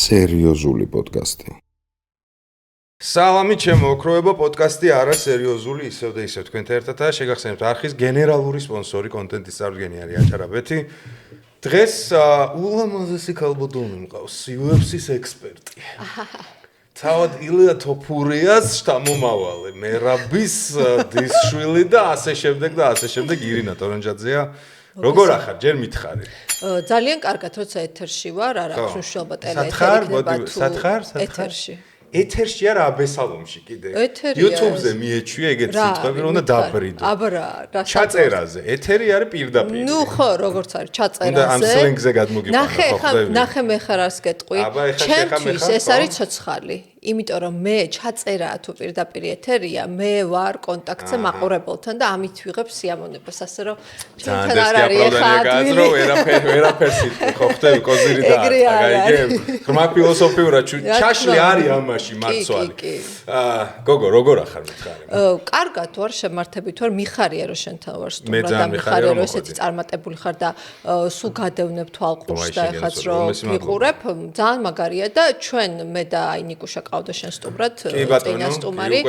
სერიოზული პოდკასტი. სალამი ჩემო ოქროება პოდკასტი არა სერიოზული ისევ და ისევ თქვენთან ერთადაა შეგახსენებთ არხის გენერალური სპონსორი კონტენტის წარდგენი არის აჭარაბეთი. დღეს ულამაზესი ქალბატონი მყავს UFC-ის ექსპერტი. თავად ილია თოფურიას შთამომავალი, მერაბის დისშვილი და ასე შემდეგ ირინა ტორონჯაძეა. როგორ ახარ, ჯერ მითხარი. ძალიან კარგად, როცა ეთერში ვარ, არ აქვს მნიშვნელობა ტელეეთერი. სათხარ? ეთერში. ეთერში არა აბესალომში კიდე. YouTube-ზე მიეჩვია ეგეთი სიტყვები, რომ უნდა დაბრიდო. აბა, ჩაწერაზე. ეთერი არის პირდაპირ. ნუ ხო, როგორც არის ჩაწერაზე. უნდა ამ სლენგზე გადმოგიყვანო, ხო ხდები. ნახე მე ხარ არს გეტყვი. ჩემთვის ეს არის ცოცხალი. იმიტომ რომ მე ჩაწერა თუ პირდაპირ ეთერია, მე ვარ კონტაქტზე მაყურებელთან და ამით ვიღებ სიამოვნებას, ასე რომ ჩემთან არ არის ხადვილი. ვერაფერს ხო ხდები კოზირი და გაიგებ. ღრმა ფილოსოფიურად ჩაშლი არის ამაში მაცვალი. გოგო, როგორ ახარ მითხარი? კარგად ვარ, შემართებით ვარ, მიხარია რომ შენთან ვარ სტუმრად და მიხარია რომ ესეთი წარმატებული ხარ და სულ გადევნებ თვალყურს და ეხაც რომ ვიყურებ, ძალიან მაგარია და ჩვენ მე და აი ნიკუშა ყავდა შენ სტუმრად, წინა სტუმარი.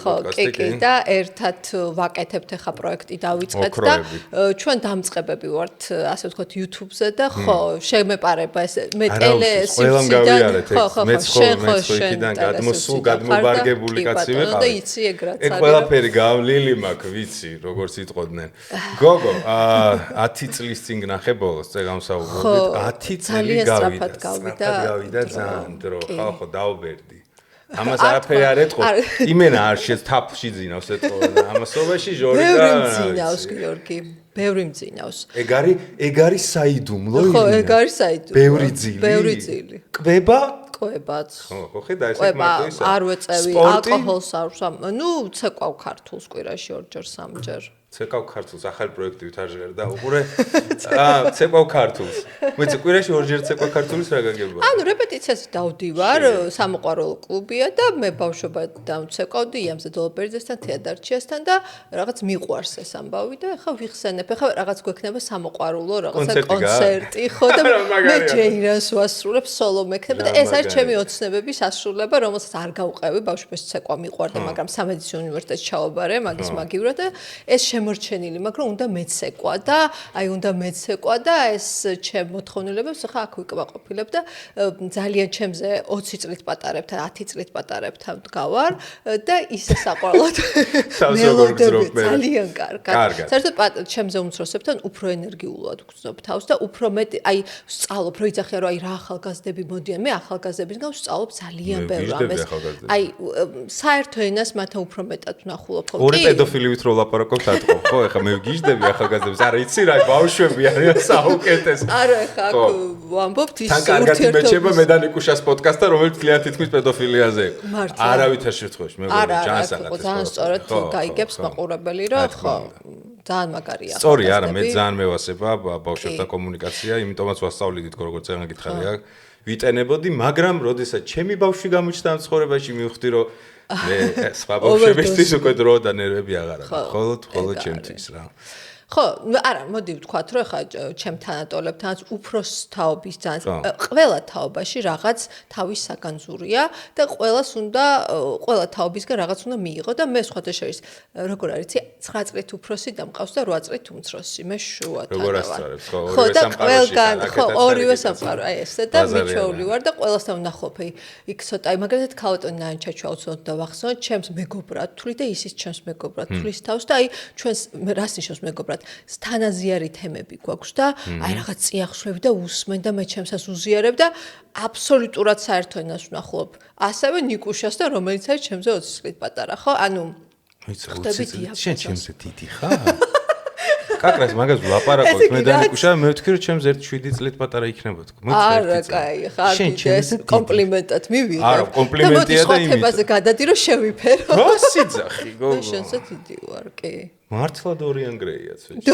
ხო, კი და ერთად ვაკეთებთ ახლა პროექტი დავიწყეთ და ჩვენ დამწყებები ვართ, ასე ვთქვათ, YouTube-ზე და ხო, შემეპარება ეს მე ტელესივრციდან ხო, მეცხოვიდან გადმობარგებული კაცი ვიყავ. და იცი ეგრაც არის. ეგ ყველაფერი გავლილი მაქვს, ვიცი, როგორც იტყოდნენ. გოგო, 10 წლის წინ ნახე ბოლოს, წე გამსაუბრობდით, 10 წელი გავიდა ძალიან დრო, ხო, დაუბერდი. ამას არაფერი არ ეთყო. იმენა არ შეც თაფში ძინავს ეთყო და ამასობაში ჟორი და ბევრი ძინავს გიორგი. ბევრი მძინავს. ეგ არის საიდუმლო იმენა. ხო, ეგ არის საიდუმლო. ბევრი ძილი. ბევრი ძილი. კვება? კვებაც. ხო, ხედა ეს მარტო ისა. არ ვეწევი, ალკოჰოლს არ ვსვამ. ნუ ცეკვავ ქართულს კვირაში 2-ჯერ 3-ჯერ. ცეკვავ ქართულს ახალი პროექტივით არ ჟღერდა უყურე. ცეკვავ ქართულს. მეც კვირაში 2-ჯერ ცეკვავ ქართულის რა გაგება? ანუ რეპეტიციაზე დავდივარ, სამოყვარულო კლუბია და მე ბავშვობად დავცეკვავდი იამზე დოლობერძესთან, თეადარჩიასთან და რაღაც მიყვარს ეს ამბავი და ახლა ვიხსენებ, ახლა რაღაც გვექნება სამოყვარულო რაღაცა კონცერტი, ხო და მე ჯეირანს ვასრულებ, სოლო მექნება და ეს არის ჩემი ოცნებების ასრულება, რომელსაც არ გავყევი, ბავშვობაშ ცეკვა მიყვარდა, მაგრამ სამედიცინო უნივერსიტეტში ჩავაბარე მაგის მაგივრად და ეს შემორჩენილი მაქვს, რომ უნდა მეცეკვა და აი უნდა მეცეკვა და ეს ჩემ მოთხოვნილებებს ახლა აქ ვიკმაყოფილებ და ძალიან ჩემზე 20 წლით პატარებთან, 10 წლით პატარებთან გავარ და ისე საყვარლად მელოდები ძალიან კარგად. საერთოდ ჩემზე უმცროსებთან უფრო ენერგიულად ვგრძნობ თავს და უფრო მეტი აი ვსწავლობ, რომ იძახიან რომ აი რა ახალგაზრდები მოდიან, მე ახალგაზრდებისგან ვსწავლობ ძალიან ბევრ რამეს. აი საერთო ენას მათთან უფრო მეტად ვნახულობ ხო? ორი პედოფილივით რო ლაპარაკობთ ატყობ, ხო? ეხლა მე ვგიჟდები ახალგაზრდებს, არა იცი რა, ბავშვები არიან საუკეთესო. არა ეხლა აქ ვამბობთ ის თან კარგად იმეჩება მე და ნიკუშას პოდკასტა, რომელიც ძალიან თითქმის პედოფილიაზე. არავითარ შემთხვევაში მეგობრებო, ჯანსაღად. ძალიან სწორად გაიგებს მაყურებელი, რომ ხო, ძალიან მაგარია. სწორი არა, მე ძალიან მევასება ბავშვებთან კომუნიკაცია, იმიტომაც ვასწავლიდი თქო როგორც წეგან გითხარი აქ. ვიტენებოდი, მაგრამ როდესაც ჩემი ბავშვი გამოჩნდა ამ ცხოვრებაში, მივხვდი რომ მე სხვა ბავშვებისთვის უკვე დრო და ნერვები აღარ აქვს. მხოლოდ ჩემთვის რა. ხო, არა, მოდი ვთქვათ, რომ ხა ჩემ თანატოლებთანაც უფროს თაობის ძალიან ყველა თაობაში რაღაც თავის საგანძურია და ყველა თაობისგან რაღაც უნდა მიიღო და მე სხვათა შორის როგორ არის, 9 წლით უფროსი და მყავს და 8 წლით უმცროსი, მე შუათან ვარ. როგორ ასწორებს, ხო, ორივე სამყაროში. ხო, ორივე სამყარო, აი ესე და მიჩვეული ვარ და ყველასთან ვნახობ იქ ცოტა, მაგალითად ქალბატონი ნაინჩაჩვა უცნოდ და ვახსენოთ, ჩემს მეგობრად თვლი და ისიც ჩემს მეგობრად თვლის თავს და აი ჩვენს რას ნიშნავს მეგობრად თანაზიარი თემები გვაქვს და აი რაღაც წიაღშლები და უსმენ და მე ჩემსაც უზიარებ და აბსოლუტურად საერთო ენას ვნახულობ. ასევე ნიკუშას და რომელიც არის ჩემზე 20 წლით პატარა, ხო? ანუ შენ ჩემზე დიდი ხარ? კაკრას მაგას ვლაპარაკობთ მე და ნიკუშა, მე ვთქვი რომ ჩემზე 7 წლით პატარა იქნება თქო. არა, კაი, ხარ ეს კომპლიმენტად მივიღებ. არა, კომპლიმენტია და იმით. და გადადი რომ შევიფერო. რა სიძახი, გოგო. შენსაც დიდი ვარ, კი. მართლა დორიან გრეიაც ვიცი.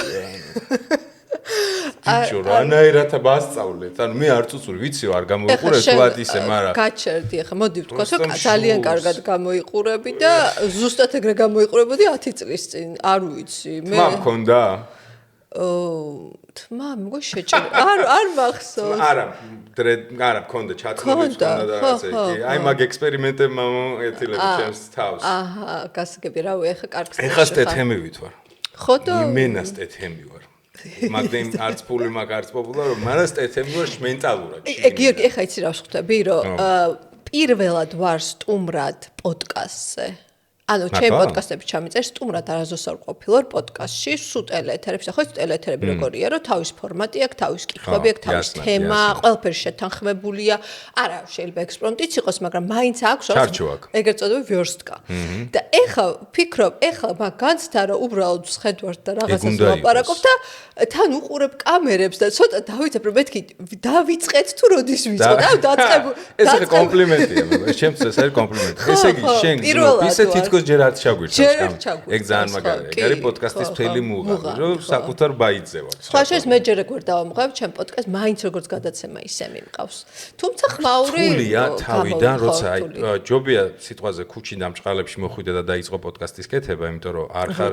ბიჭო, რანაირად მასწავლეთ. ანუ მე არ წუწური, ვიცი არ გამოიყურე სულად ისე, მაგრამ გაჩერდი ახლა, მოდი ვთქვა, რომ ძალიან კარგად გამოიყურები და ზუსტად ეგრე გამოიყურებოდი 10 წლის წინ, არ ვიცი. მე მქონდა თმა მგონი შეჭირა. არ მახსოვს. არა, მქონდა ჩათვლები და რაღაცა კი. აი მაგ ექსპერიმენტებმა ეთილები ჩემს თავს. აჰა, გასაგები, რავი, ეხა კარგს. ეხა სტეთემივით ვარ. ხო და იმენა სტეთემი ვარ. მაგდენ არც ფული მაგ არც პოპულარო, მაგრამ სტეთემი ვარ მენტალურად. გიორგი, ეხა იცი რა ვხვდები, რომ პირველად ვარ სტუმრად პოდკასტზე. ანუ ჩემ პოდკასტებში ჩამიწერ სტუმრად არასდროს არ ყოფილვარ პოდკასტში, სულ ტელეეთერებში, ხო, ტელეეთერები როგორია, რომ თავის ფორმატი აქვს, თავის კითხვები აქვს, თავის თემა, ყველაფერი შეთანხმებულია. არა, შეიძლება ექსპრომტიც იყოს, მაგრამ მაინც აქვს ეგრეთ წოდებული ვერსტკა. და ეხა ვფიქრობ, ეხა მაგ განცდა რომ უბრალოდ ვხედავთ და რაღაცას ვლაპარაკობ და თან უყურებ კამერებს და ცოტა დავიცებ რომ მეთქი დავიწყეთ თუ როდის ვიწყო და დაწყებულ. ეს არის კომპლიმენტია, ჩემთვის ეს არის კომპლიმენტი. ესე იგი, შენ ისე თითქოს ჯერ არც ჩაგვირთავს ეგ ძალიან მაგარია. ეგ არის პოდკასტის მთელი მუღამი, რომ საკუთარ ბაიტზე ვარ. სხვა შეს მე ჯერ ეგ ვერ დავამღებ, ჩემ პოდკასტ მაინც როგორც გადაცემა ისე მიმყავს. თუმცა ხმაური ფულია თავიდან, როცა აი ჯობია სიტყვაზე ქუჩი დამჭყალებში მოხვიდე და დაიწყო პოდკასტის კეთება, იმიტომ რომ არ ხარ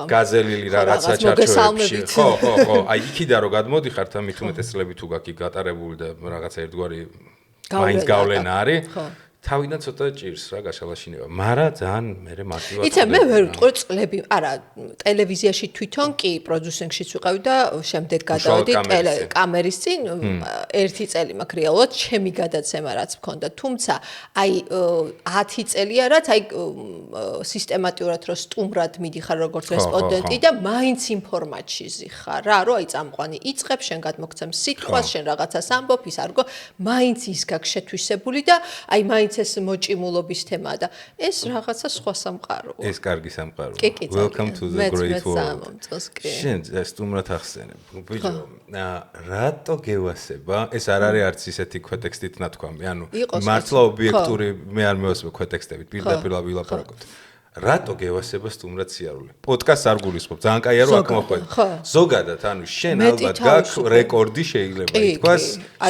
გაზელილი რაღაცა ჩარჩოებში. ხო, აი იქიდან რომ გადმოდიხარ და მით უმეტესლები თუ გაქვს გატარებული და რაღაცა ერთგვარი მაინც გავლენა არის. თავიდან ცოტა ჭირს რა გაშალაშინება, მაგრამ ძალიან მე მარტივად. იცი, მე ვერ ვიტყვი წლები, არა, ტელევიზიაში თვითონ კი პროდიუსინგშიც ვიყავი და შემდეგ გადავედი კამერის წინ, ერთი წელი მაქვს რეალურად ჩემი გადაცემა რაც მქონდა, თუმცა აი 10 წელია რაც აი სისტემატურად რო სტუმრად მიდიხარ როგორც რესპონდენტი და მაინც იმ ფორმატში ზიხარ რა, რომ აი წამყვანი იწყებს, შენ გადმოგცემ სიტყვას, შენ რაღაცას ამბობ, ის არ გო, მაინც ის გაქვს შეთვისებული და აი მაინც ეს მოჭიმულობის თემაა და ეს რაღაცა სხვა სამყაროა. ეს კარგი სამყაროა. Welcome to the great world. შენ სტუმრად ახსენებ. ბიჭო, რატო გევასება? ეს არ არის არც ისეთი ქვეტექსტით ნათქვამი, ანუ მართლა ობიექტური მე არ მევასებ ქვეტექსტებით, პირდაპირ ვილაპარაკობთ. რატო გევასება სტუმრად სიარული? პოდკასტს არ გულისხმობ, ძალიან კაია რომ აქ მოხვედრ. ზოგადად, ანუ შენ ალბათ გაქვს რეკორდი შეიძლება ითქვას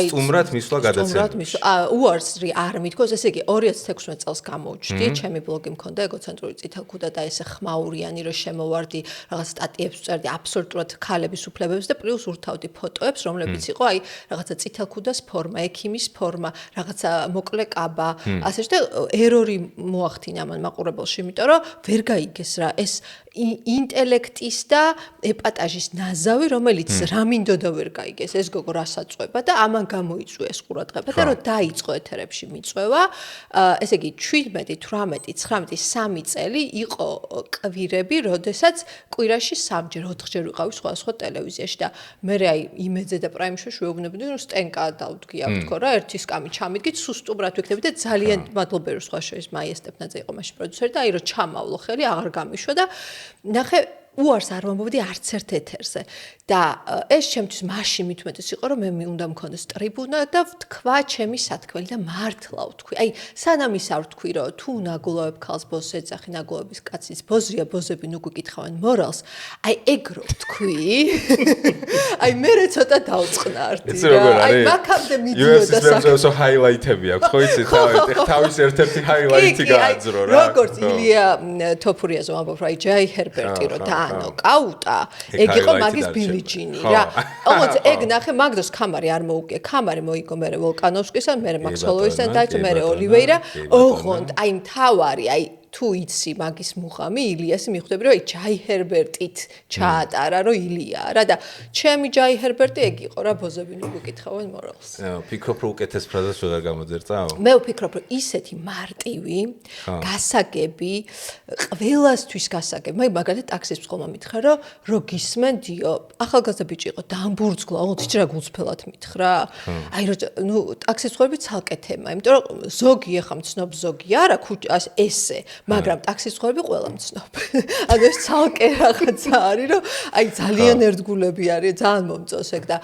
სტუმრად მისვლა გადაცემაში. უარსრი არ მithქოს, ესე იგი 2016 წელს გამოვჩდი, ჩემი ბლოგი მქონდა ეგოცენტრული წითელქუდა და ესე ხმაურიანი რომ შემოვარდი, რაღაც სტატიებს ვწერდი აბსოლუტურად ქალების უფლებებს და პლუს ურთავდი ფოტოებს, რომლებიც იყო აი რაღაცა წითელქუდას ფორმა, ექიმის ფორმა, რაღაცა მოკლე კაბა, ასე და ერორი მოახდინა მან მაყურებელში, იმიტომ რომ ვერ გაიგეს რა ეს ინტელექტის და ეპატაჟის ნაზავი, რომელიც რამინდოდა ვერ გაიგეს, ეს გოგო რასაწვება და ამან გამოიწვია ეს ყურადღება და რომ დაიწყო ეთერებში მიწვევა, ესე იგი 17, 18, 19, 3 წელი იყო კვირები, როდესაც კვირაში 3-ჯერ, 4-ჯერ ვიყავი სხვადასხვა ტელევიზიაში და მე აი იმედზე და პრაიმში ვეუბნებოდი, რომ სტენკა დავდგი აქ თქო რა, ერთი სკამი ჩამიდგით, სუსტუმრად ვიქნები და ძალიან მადლობერი სხვა შორის მაია სტეფნაძე იყო მაშინ პროდიუსერი და აი რომ ჩამავლო ხელი, აღარ გამიშვა და ნახე უარს არ ვამბობდი არც ერთ ეთერზე და ეს ჩემთვის მაშინ მithumetes იყო რომ მე უნდა მქონდეს ტრიბუნა და ვთქვა ჩემი სათქმელი და მართლა ვთქვი. აი სანამ ის არ ვთქვი რომ თუ ნაგულავებ ქალს ბოზს ეძახი ნაგულავების კაცის ბოზია ბოზები ნუ გიკითხავენ მორალს. აი ეგ რო ვთქვი. აი მე ცოტა დავწყნარდი რა. აი მაგამდე მიდიოდა საქმე. UFC-ს ჰაილაითები აქვს ხო იცი თავის ერთ-ერთი ჰაილაითი გააძრო რა. როგორც ილია თოფურიაზო ამბობ რა ჯაი ჰერბერტი რო დაანოკაუტა ეგ იყო მაგის ბილიჯინი რა. ოღონდ ეგ ნახე მაგდროს კამარი არ მოუგე. კამარი მოიგო მე ვოლკანოვსკისთან, მე მაქს ჰოლოვისთან დაიწყო მე ოლივეირა. ოღონდ აი მთავარი აი თუ იცი მაგის მუღამი ილიასი მიხვდები რომ აი ჯაი ჰერბერტით ჩაატარა რომ ილია რა და ჩემი ჯაი ჰერბერტი ეგ იყო რა ბოზები ნუ გიკითხავენ მორალს. ფიქრობ რომ უკეთეს ფრაზას ვერ გამოძერწაო? მე ვფიქრობ რომ ისეთი მარტივი გასაგები ყველასთვის გასაგები. მე მაგალითად ტაქსის ხოლმე მითხრა რომ გისმენდიო ახალგაზრდა ბიჭი იყო დამბურძგლა ოღონდ იჭრა გულწრფელად მითხრა. აი რომ ნუ ტაქსის ხოლმე ცალკე თემა, იმიტომ რომ ზოგი ახლა მცნობ ზოგი არა ესე მაგრამ ტაქსის ცხოვრები ყველა მცნობ. ანუ ეს ცალკე რაღაცა არის, რომ აი ძალიან ერთგულები არის, ძალიან მომწონს ეგ და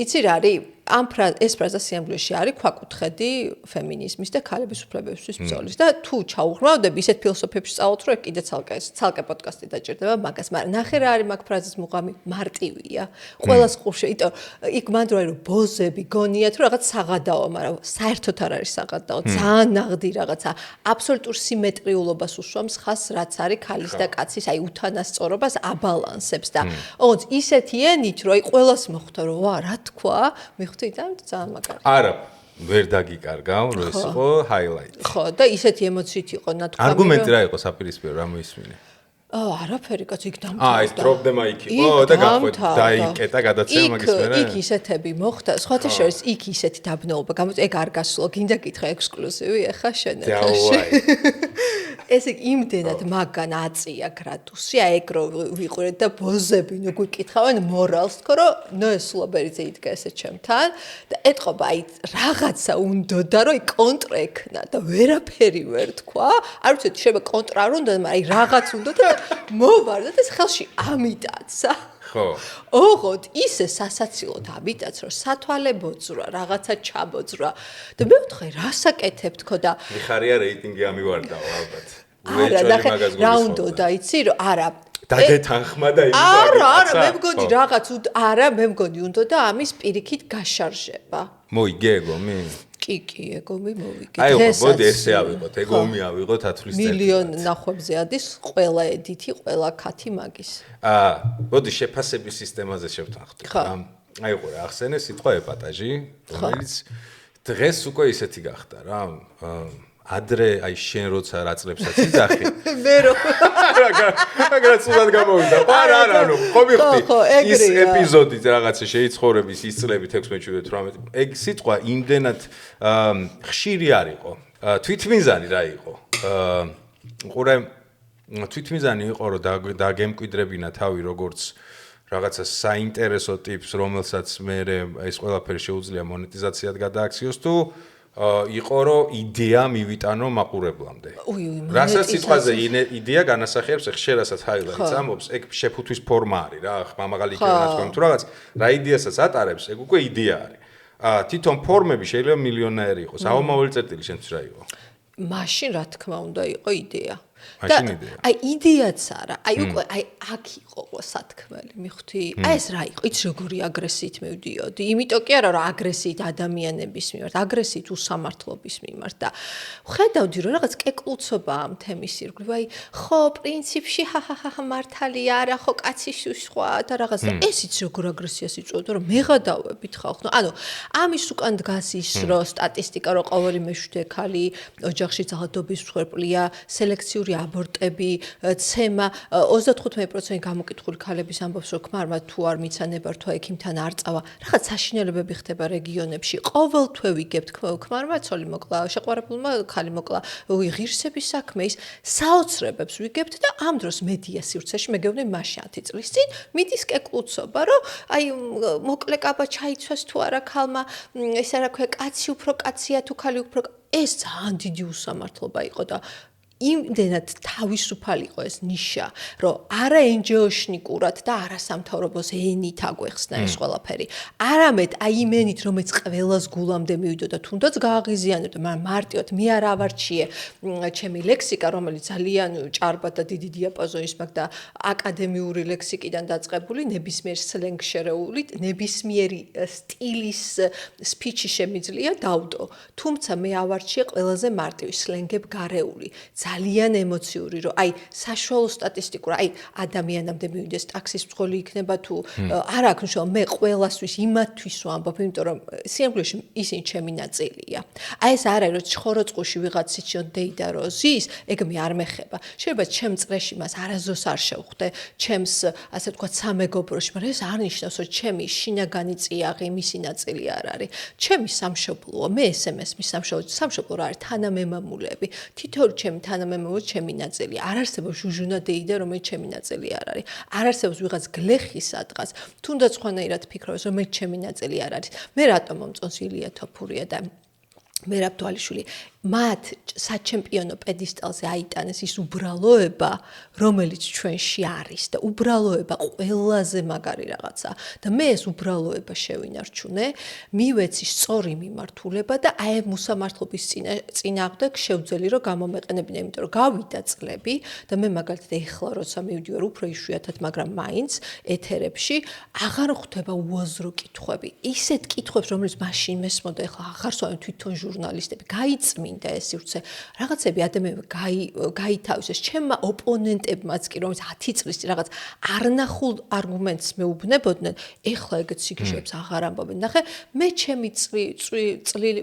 იცი რა არის? ეს ფრაზა სიამბლეში არის ქვაკუთხედი ფემინიზმის და ქალების უფლებებისთვის ბრძოლის და თუ ჩაუღრმავდები ისეთ ფილოსოფიებში სწავლობთ, რომ კიდე ცალკე პოდკასტი დაჭირდება მაგას, მაგრამ ნახე რა არის მაგ ფრაზის მუღამი მარტივია. ყველას ყურში, იქ მანდროა რომ ბოზები გონიათ რომ რაღაც საღადაო, მაგრამ საერთოდ არ არის საღადაო, ძალიან ნაღდი რაღაცა, აბსოლუტურ სიმეტრიულობას უსვამს ხას რაც არის ქალის და კაცის, აი უთანასწორობას აბალანსებს და ოღონდ ისეთი ენით რომ აი ყველას მოხვდა რომ ვა რა თქვა, მიხვდი და ძალიან მაგარი. არა ვერ დაგიკარგავ, რომ ეს იყო highlight. ხო, და ისეთი ემოციით იყო ნათქვამი. არგუმენტი რა იყო საპირისპირო, რა მოისმინე? არაფერი კაც იქ დამთავრდა. ეს დროპ და მაიკი. და გახვედი, დაიკეტა გადაცემა მაგის მერე. იქ ისეთები მოხდა, სხვათა შორის იქ ისეთი დაბნელობა, გამოწ ეგ არ გასულა, გინდა კითხე ექსკლუზივი, ეხა შენეთაში. ეს იმდენად მაგან აწია გრადუსი, აი ეგ რო ვიყურეთ და ბოზები ნუ გვიკითხავენ მორალს, თქო რომ ნოესლობერიძე იდგა ესე ჩემთან და ეთყობა აი რაღაცა უნდოდა რომ კონტრა ექნა და ვერაფერი ვერ თქვა. არ ვიცი, შეიძლება კონტრა არ უნდა, მაგრამ აი რაღაც უნდოდა მოვარდა და ეს ხელში ამიტაცა. ხო. ოღონდ ისე სასაცილოდ ამიტაც რომ სათვალე ბოძრა, რაღაცა ჩაბოძრა და მე ვთქვი რასაკეთებ თქო და მიხარია რეიტინგი ამივარდაო ალბათ. არა, რა უნდა იცი რომ არა დაგეთანხმა და იმის არა, მე მგონი რაღაც არა, მე მგონი უნდა და ამის პირიქით გაშარჟება. მოიგეგო მე? კი, ეგომი მოვიგე. აი, მოდი ესე ავიღოთ, ეგომი ავიღოთ ათვლის წელი. მილიონ ნახვებზე ადის ყველა ედითი, ყველა ქათი მაგის. მოდი შეფასების სისტემაზე შევთანხმდით. აი, ყურე, ახსენე სიტყვა ეპატაჟი, რომელიც დღეს უკვე ისეთი გახდა რა. ადრე აი შენ როცა რაწლებსაც იძახი. მე რო მაგრამ სულად გამოვიდა. არა, ნუ ხო მიხდი. ის ეპიზოდი რაღაცა შეიცხოვრების ის წლები 16-17. ეგ სიტყვა იმდენად ხშირი არ იყო. თვითმიზანი რა იყო? ყურე თვითმიზანი იყო რომ დაგემკვიდრებინა თავი როგორც რაღაცა საინტერესო ტიპს, რომელსაც მე ეს ყველაფერი შეუძლია მონეტიზაციად გადააქციოს თუ იყო რომ იდეა მივიტანო მაყურებლამდე. რასაც სიტყვაზე იდეა განასახიერებს, ხშირ რასაც highlights ამბობს, ეგ შეფუთვის ფორმა არის რა, მამაღალი იქნება თქვენ თუ რაღაც რა იდეასაც ატარებს, ეგ უკვე იდეა არის. თვითონ ფორმები შეიძლება მილიონერი იყოს. აუმავალი წერტილი შენთვის რა იყო? მაშინ რა თქმა უნდა იყო იდეა. აი იდეაც არა, აი უკვე აი აქ იყო სათქმელი, მიხვდი? აი ეს რა იყო? იცი როგორი აგრესიით მივდიოდი? იმიტომ კი არა რომ აგრესიით ადამიანების მიმართ, აგრესიით უსამართლობის მიმართ და ხედავდი რომ რაღაც კეკლუცობა ამ თემის ირგვლივ, აი ხო პრინციპში მართალია, არა ხო კაცის სხვა და რაღაც და ეს იცი როგორ აგრესიას იწვევდა რომ მეღადავებით ხალხს. ანუ ამის უკან დგას ის რომ სტატისტიკა რომ ყოველი მეშვიდე ქალი ოჯახში ძალადობის მსხვერპლია, სელექციური აბორტები, ცემა 35% გამოკითხული ქალების ამბობს რომ ქმარმა თუ არ მიცანებარ თუ ექიმთან არ წავა, რაღაც საშინელებები ხდება რეგიონებში. ყოველთვე ვიგებთ ქმარმა ცოლი მოკლა, შეყვარებულმა ქალი მოკლა, ღირსების საქმე ის საოცრებებს ვიგებთ და ამ დროს მედია სივრცეში მე გეუბნები მაშინ 10 წლის წინ მიდის კეკლუცობა რომ აი მოკლე კაბა ჩაიცვას თუ არა ქალმა, ესე რა ქვია კაცი უფრო კაცია თუ ქალი უფრო ეს ძალიან დიდი უსამართლობა იყო და იმდენად თავისუფალი იყო ეს ნიშა, რომ არა NGO-შნიკურად და არა სამთავრობოს ენით აგვეხსნა ეს ყველაფერი. არამედ აი იმ ენით, რომელიც ყველას გულამდე მივიდოდა, თუნდაც გააღიზიანებდა, მაგრამ მარტივად მე არ ავარჩიე ჩემი ლექსიკა, რომელიც ძალიან ჭარბად და დიდი დიაპაზონის მაქვს და აკადემიური ლექსიკიდან დაწყებული, ნებისმიერ სლენგ შერეულით, ნებისმიერი სტილის სპიჩი შემიძლია დავდო. თუმცა მე ავარჩიე ყველაზე მარტივი სლენგებ გარეული. ძალიან ემოციური, რომ აი საშუალო სტატისტიკურ, აი ადამიანამდე მივიდეს ტაქსის მძღოლი იქნება თუ არ აქვს მნიშვნელობა, მე ყველასთვის იმათთვის ვამბობ, იმიტომ რომ სიამბლეში ისინი ჩემი ნაწილია. აი ეს არ არის, რომ ჩხოროწყუში ვიღაცის დეიდა რო ზის, ეგ მე არ მეხება. შეიძლება ჩემ წრეში მას არაზოს არ შევხვდე, ჩემს ასე ვთქვათ სამეგობროში, მაგრამ ეს არ ნიშნავს, რომ ჩემი შინაგანი წიაღი მისი ნაწილი არ არის. ჩემი სამშობლოა, მე SMS-მის სამშობლო რა არის თანამემამულეები. თითოეული ჩემი თანამემამულე ჩემი ნაწილი. არ არსებობს ჟუჟუნა დეიდა, რომელიც ჩემი ნაწილი არ არის. არ არსებობს ვიღაც გლეხი სადღაც, თუნდაც ხვანაირად ფიქრობს, რომ მე ჩემი ნაწილი არ არის. მე რატომ მომწონს ილია თოფურია და მერაბ თვალიშვილი მათ საჩემპიონო პედესტალზე აიტანეს ის უბრალოება, რომელიც ჩვენში არის და უბრალოება ყველაზე მაგარი რაღაცა და მე ეს უბრალოება შევინარჩუნე, მივეცი სწორი მიმართულება და აი მოსამართლობის წინააღმდეგ შევძელი რომ გამომეყენებინა, იმიტომ რომ გავიდა წლები და მე მაგალითად ეხლა როცა მივდივარ უფრო იშვიათად, მაგრამ მაინც ეთერებში აღარ ხვდება უაზრო კითხვები. ისეთ კითხვებს, რომელიც მაშინ მესმოდა, ეხლა აღარ სვამენ თვითონ ჟურნალისტები, გაიწმინდა ეს სივრცე. რაღაცები ადამიანები გაითავისეს, ჩემმა ოპონენტებმაც კი, რომელიც 10 წლის წინ რაღაც არნახულ არგუმენტს მეუბნებოდნენ, ეხლა ეგეთ სიგიჟეებს აღარ ამბობენ. ნახე, მე ჩემი წლილი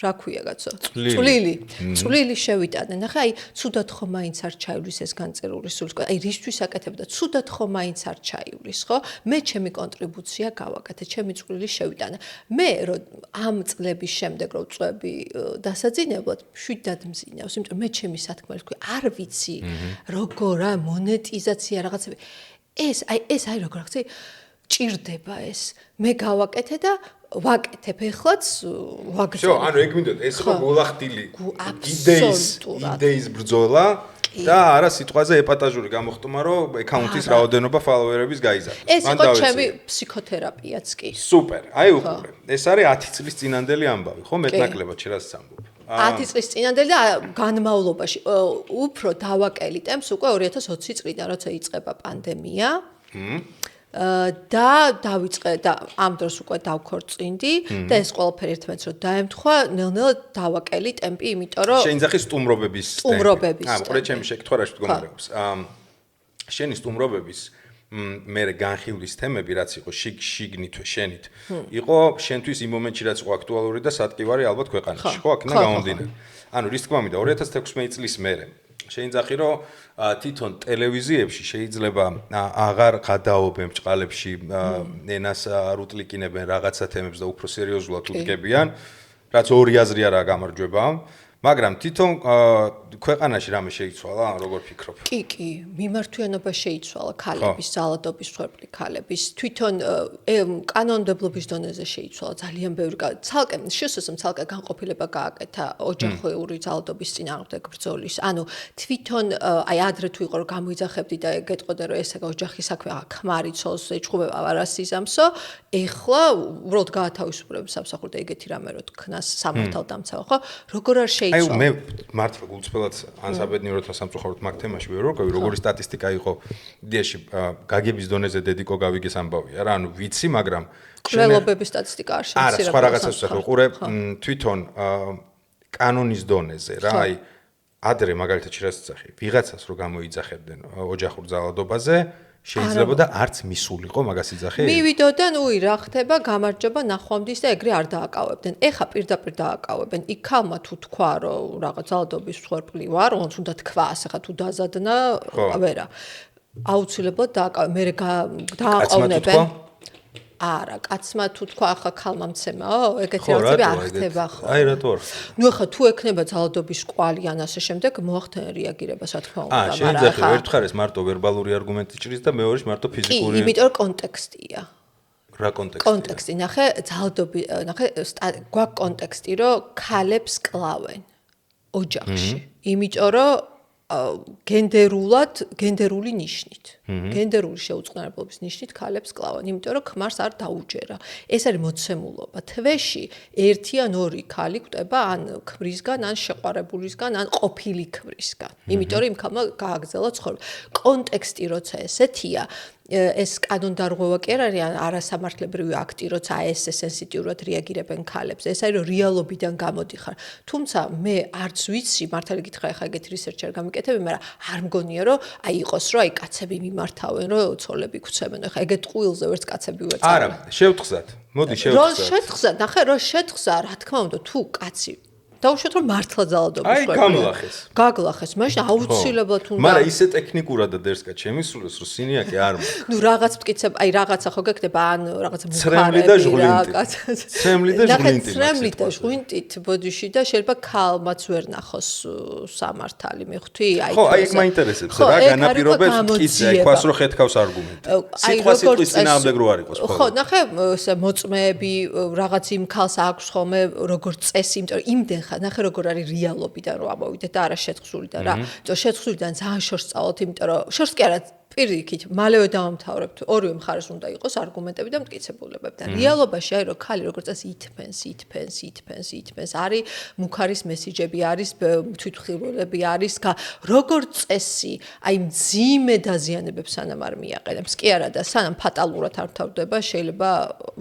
რა ქვია კაცო? წვლილი შევიტანე. ნახე, აი, ცუდად ხო მაინც არ ჩაივლის ეს განწერული სულისკვეთი. აი, რისთვის აკეთებ და ცუდად ხო მაინც არ ჩაივლის, ხო? მე ჩემი კონტრიბუცია გავაკეთე, ჩემი წვლილი შევიტანე. მე რომ ამ წლების შემდეგ რომ წვევები დასაძინებლად მშვიდად მზინავს, იმიტომ მე ჩემი სათქმელი ვქვი, არ ვიცი როგორა მონეტიზაცია რაღაცები. ეს აი როგორ ხცი ჭირდება ეს. მე გავაკეთე და ვაკეთებ ეხლაც ვაგრძელებ. შო, ანუ ეგ მინდოდა, ეს იყო გულახდილი იდეის ბრძოლა და არა სიტყვაზე ეპატაჟური გამოხტომა, რომ აკაუნტის რაოდენობა ფოლოვერების გაიზარდა. ეს იყო ჩემი ფსიქოთერაპიაც კი. სუპერ. აი უყურე. ეს არის 10 წლის წინანდელი ამბავი, ხო? მეტნაკლებად შედას ამბობ. 10 წლის წინანდელი და განმავლობაში უფრო დავაკელი ტემს უკვე 2020 წლიდან, როცა იწყება პანდემია. და დავიწყე და ამ დროს უკვე დავქორწინდი და ეს ყველაფერი ერთმანეთს რომ დაემთხვა, ნელ-ნელა დავაკელი ტემპი, იმიტომ რომ შეინძახი სტუმრობების ტემპი. ყურე ჩემი შეკითხვა რა შეგდგომარეობს. შენი სტუმრობების მე განხილვის თემები რაც იყო შიგნით შენით იყო შენთვის იმ მომენტში რაც იყო აქტუალური და სატკივარი ალბათ ქვეყანაში ხო აქედან გამომდინარე. ანუ რის თქმა უნდა 2016 წლის მერე შეინძახი რომ თვითონ ტელევიზიებში შეიძლება აღარ გადაობენ ბჭყალებში ენას არ უტლიკინებენ რაღაცა თემებს და უფრო სერიოზულად უტკებიან რაც ორი აზრი არაა გამარჯვება მაგრამ თვითონ ქვეყანაში რამე შეიცვალა როგორ ფიქრობ? კი, მიმართვიანობა შეიცვალა ქალების, ძალადობის მსხვერპლი ქალების, თვითონ კანონმდებლობის დონეზე შეიცვალა ძალიან ბევრი ცალკე შესაძლოა ცალკე განყოფილება გააკეთა ოჯახური ძალადობის წინააღმდეგ ბრძოლის. ანუ თვითონ აი ადრე თუ იყო რომ გამოიძახებდი და გეტყოდა რომ ეს ოჯახის საქმე ქმარი ცოლს ეჩხუბება არასიზამსო, ეხლა უბრალოდ გაათავისუფლებ სამსახური და ეგეთი რამე რო თქნას სამართალდამცავ, ხო? როგორ არ შეიცვალა? აი მე მართლა გულწრფელად ანსაბედნიეროდ სამწუხაროდ მაგ თემაში ვერ ვარკვევი როგორი სტატისტიკა იყო იდეაში გაგების დონეზე დედიკო გავიგეს ამბავია რა ანუ ვიცი მაგრამ ყველობების სტატისტიკა არ შემცირებულა არა სხვა რაღაცას ვსახებ ყურე თვითონ კანონის დონეზე რა აი ადრე მაგალითად შეიძლება ვიღაცას რო გამოიძახებდნენ ოჯახურ ძალადობაზე შეიძლება და არც მისულიყო მაგას იძახე? მივიდოდა, რა ხდება, გამარჯობა ნახვამდის და ეგრე არ დააკავებდნენ. ეხა პირდაპირ დააკავებენ. იქ ქალმა თუ თქვა, რომ რაღაც ძალადობის მსხვერპლი ვარ, ոնც უნდა თქვას, ეხა თუ დაზადნა, ვერა. აუცილებლად დააკავებენ. მე დააყოვნებენ. არა, კაცმა თუ თქვა, ახლა ქალმა მცემაო, ეგეთი რაღაცები არ ხდება ხო? აი რატო არ? ეხა თუ ექნება ძალადობის კვალი ან ასე შემდეგ, მოახდინე რეაგირებას, რა თქმა უნდა, მაგრამ ახლა ერთხარეს მარტო ვერბალური არგუმენტი ჭრის და მეორეში მარტო ფიზიკური. კი, იმიტომ რომ კონტექსტია. რა კონტექსტია? კონტექსტი, ნახე, ძალადობი, ნახე, გვაქვს კონტექსტი, რომ ქალებს კლავენ ოჯახში. იმიტომ რომ გენდერული ნიშნით. გენდერული შეუწყნარებლობის ნიშნით ქალებს კლავენ, იმიტომ რომ ქმარს არ დაუჯერა. ეს არის მოცემულობა. თვეში ერთი ან ორი ქალი კვდება ან ქმრისგან, ან შეყვარებულისგან, ან ყოფილი ქმრისგან. იმიტომ რომ იმ ქალმა გააგრძელა ცხოვრება. კონტექსტი როცა ესეთია, ეს კანონდარღვევა კი არ არის არასამართლებრივი აქტი, როცა ეს სენსიტიურად რეაგირებენ ქალებს. ეს არის რომ რეალობიდან გამოდიხარ. თუმცა მე არც ვიცი, მართალი გითხრა, ეხა ეგეთი რისერჩი არ გამიკეთები, მაგრამ არ მგონია რომ აი იყოს რომ აი კაცები მიმართავენ, რომ ცოლები გვცემენ. ეხა ეგეთ ყვილზე ვერც კაცები უეცარ. არა, შევთხზათ. მოდი შევთხზათ. რო შეთხზა, ნახე, რო შეთხზა, რა თქმა უნდა, თუ კაცი დაუშვათ რომ მართლა ძალადობის აი გაგლახეს მაშინ აუცილებლად უნდა მაგრამ ისე ტექნიკურად დერსკა ჩემი სულს რომ სინიაკი არ მოხდა ნუ რაღაც მტკიცებ აი რაღაცა ხო გეკდება ან რაღაცა მუხარები და ჟღლინტი და ჟღლინტით ბოდიში და შეიძლება ქალმაც ვერ ნახოს სამართალი მიხთი აი ხო აი ეგ მაინტერესებს რა განაპირობებს მტკიცე აი ქვას რო ხეთქავს არგუმენტი სიტყვის წინააღმდეგ რო არ იყოს ხო ნახე მოწმეები რაღაც იმ ქალს აქვს ხოლმე როგორც წესი იმიტომ რომ იმდენ ხარ ნახე როგორ არის რეალობიდან რომ ამოვიდეთ და არა შეთხზულიდან რა იმიტომ შეთხზულიდან ძალიან შორს წავთ იმიტომ რომ შორს კი არა პირიქით მალევე დავამთავრებთ ორივე მხარეს უნდა იყოს არგუმენტები და მტკიცებულებები და რეალობაში აი რომ ქალი როგორც წესი ითფენს არის მუქარის მესიჯები არის თვითმხილველები არის როგორც წესი აი მძიმე დაზიანებებს სანამ არ მიაყენებს კი არა და სანამ ფატალურად არ თავდება შეიძლება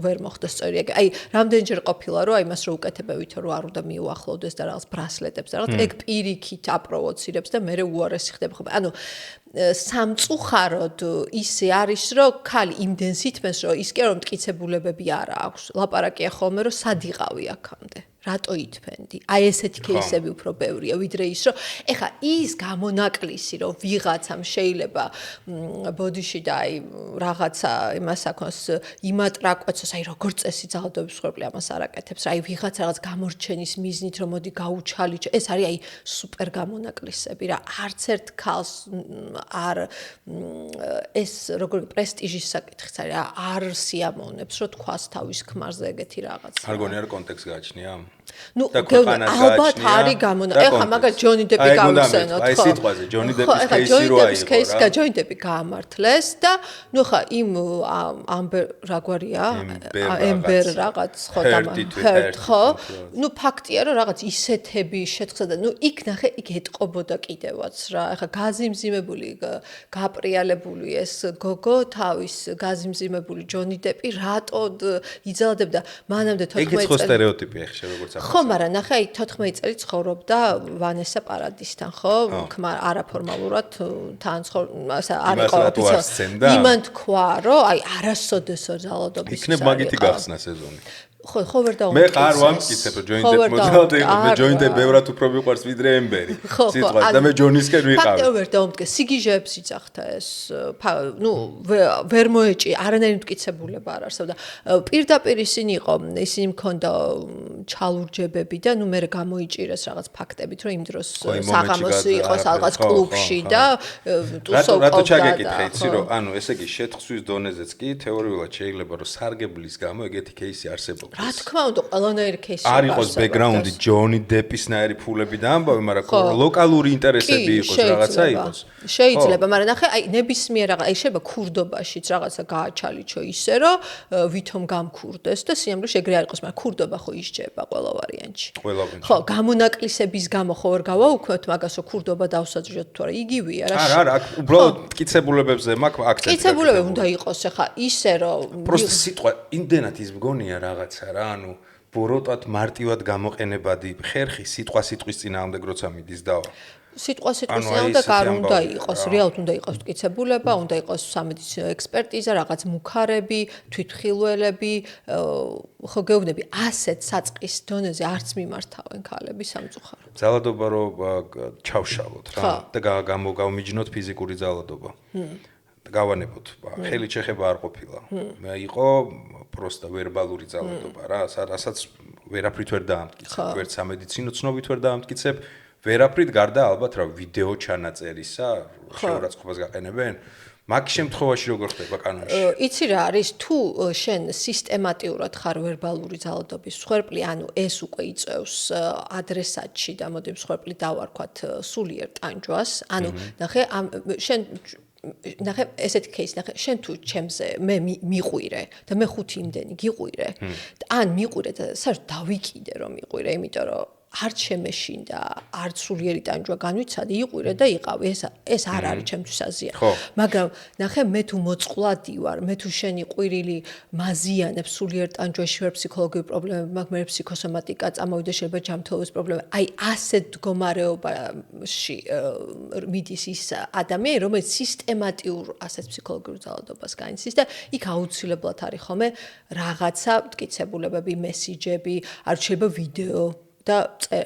ვერ მოხდეს სწორი აი რამდენჯერ ყოფილა რომ აი მას რო უკეთებებითო რომ არ უნდა მიუახლოვდეს და რაღაც ბრასლეტებს და რაღაც ეგ პირიქით აპროვოცირებს და მე უარესი ხდება ხო ანუ სამწუხაროდ ისე არის რომ ქალი იმდენს ითმენს რომ ის კი რომ მტკიცებულებები არ აქვს ლაპარაკია ხოლმე რომ სად იყავი აქამდე რატო ითფენდი აი ესეთი кейსები უფრო ბევრია ვიდრე ის რომ ეხა ის გამონაკლისი რომ ვიღაცამ შეიძლება ბოდიში და აი რაღაცა იმას აქვს იმატრაკვეცოს აი როგორ წესი ძალადობის მსხვერპლი ამას არ აკეთებს აი ვიღაც რაღაც გამორჩენის მიზნით რომ მოდი გაუჩალიჩო ეს არის აი სუპერ გამონაკლისები რა არც ერთ ქალს არ ეს როგორ პრესტიჟის საკითხიც არის არ სიამოვნებს რომ თქვას თავის ქმარზე ეგეთი რაღაც არ გონი არ კონტექსტ გააჩნია ნუ ალბათ არის გამონაკლისი ეხა მაგალითად ჯონი დეპი გავიხსენოთ ხო აი სიტყვაზე ჯონი დეპის кейსი რო აიღო რა ჯონი დეპი გაამართლეს და ნუ ხა იმ ამბერ რა გვარია ემბერ რაღაც ხო და ხო ნუ ფაქტია რომ რაღაც ისეთები შეთხსა და ნუ იქ ნახე იქ ეტყობოდა კიდევაც რა ეხა გაზიმზიმებული გაპრიალებული ეს გოგო თავის გაზიმზიმებული ჯონი დეპი რატოდ იძალდებდა მანამდე 14 წელი ეგეც ხო სტერეოტიპია ხე როგორც ხო, მაგრამ ნახე, აი 14 წელი ცხოვრობდა ვანესა პარადისთან, ხო? არაფორმალურად თან არ იყო ოფიციალურად. იმან თქვა, რომ აი არასოდეს ძალადობის იქნებ მაგითი გახსნა სეზონი. ხო ვერ დავუკვირდი. მე არ ვამტკიცებ რომ ჯოინდე მოძრაობდი, მე ჯოინდე ბევრად უფრო მიყვარს ვიდრე ემბერი. სიტყვას და მე ჯონისკენ ვიყავი. ფაქტია ვერ დავუკვირდი, სიგიჟეებს იცახთა ეს, ნუ ვერ მოეჭი, არანაირი მტკიცებულება არ არსებობდა. პირდაპირ ისინი მქონდა ჩალურჯებები და ნუ მე გამოიჭირეს რაღაც ფაქტებით, რომ იმ დროს საღამოსი იყოს რაღაც კლუბში და ტუსოვ რატო ჩაგეკითხე იცი რომ ანუ ესე იგი შეთხსვის დონეზეც კი თეორიულად შეიძლება რომ სარგებლის გამო ეგეთი кейსი არსებობს. რა თქმა უნდა, ყველანაირი кейსი არ იყოს ბექგრაუნდი ჯონი დეპისნაირი ფულები და ამბავი, მაგრამ ლოკალური ინტერესები იყოს, რაღაცა იყოს. შეიძლება, მაგრამ ნახე, აი ნებისმიერ რაღაც, აი შეიძლება ქურდობაშიც რაღაცა გააჩალიჩო ისე, რომ ვითომ გამქურდეს და სიამოვნებაში ეგრე არ იყოს, მაგრამ ქურდობა ხო ისჯება ყველა ვარიანტში. ხო, გამონაკლისების გამო ხო ვერ გავაუქმებთ მაგას, რომ ქურდობა დავსაჯოთ თუ არა, იგივეა რა. არა, უბრალოდ მტკიცებულებებზე მაქვს აქცენტი. მტკიცებულებები უნდა იყოს, ახლა ისე რომ просто სიტყვა იმდენად ის მგონია რაღაცა რა, ანუ ბოროტად მარტივად გამოყენებადი ხერხი სიტყვის წინააღმდეგ როცა მიდის და სიტყვის წინააღმდეგ არ უნდა იყოს, რეალურად უნდა იყოს მტკიცებულება, უნდა იყოს სამედიცინო ექსპერტიზა, რაღაც მუქარები, თვითმხილველები, ხო გეუბნები, ასეთ საწყის დონეზე არც მიმართავენ ქალები სამწუხაროდ. ძალადობა რო ჩავშალოთ რა და გამომიჯნოთ ფიზიკური ძალადობა. გავანებოთ, ხელით შეხება არ ყოფილა. მე იყო პროსტა ვერბალური ძალადობა რა, რასაც ვერაფრით ვერ დაამტკიცებ, ვერც სამედიცინო ცნობით ვერ დაამტკიცებ, ვერაფრით გარდა ალბათ რა ვიდეო ჩანაწერისა, შეურაცხყოფას გაყენებენ. მაგ შემთხვევაში როგორ ხდება კანონში? იცი რა არის, თუ შენ სისტემატიურად ხარ ვერბალური ძალადობის მსხვერპლი, ანუ ეს უკვე იწევს ადრესატში და მოდი მსხვერპლი დავარქვათ სულიერ ტანჯვას, ანუ ნახე, შენ ნახე ესეთი кейსი ნახე შენ თუ ჩემზე მე მიყვირე და მე 5 იმდენი გიყვირე ან მიყვირე და საერთოდ დავიკიდე რომ მიყვირე იმიტომ რომ არც შემეშინდა არც სულიერი ტანჯვა განვიცადე იყვირე და იყავი ეს არ არის ჩემთვის აზია მაგრამ ნახე მე თუ მოწყვლადი ვარ მე თუ შენი ყვირილი მაზიანებს სულიერ ტანჯვაში ვერ ფსიქოლოგიური პრობლემები მაქვს მე ფსიქოსომატიკა წამოვიდა შეიძლება ჯანმრთელობის პრობლემა აი ასეთ მდგომარეობაში მიდის ის ადამიანი რომელიც სისტემატიურ ასეთ ფსიქოლოგიურ ძალადობას განიცდის და იქ აუცილებლად არის ხოლმე რაღაცა მტკიცებულებები მესიჯები არ შეიძლება ვიდეო და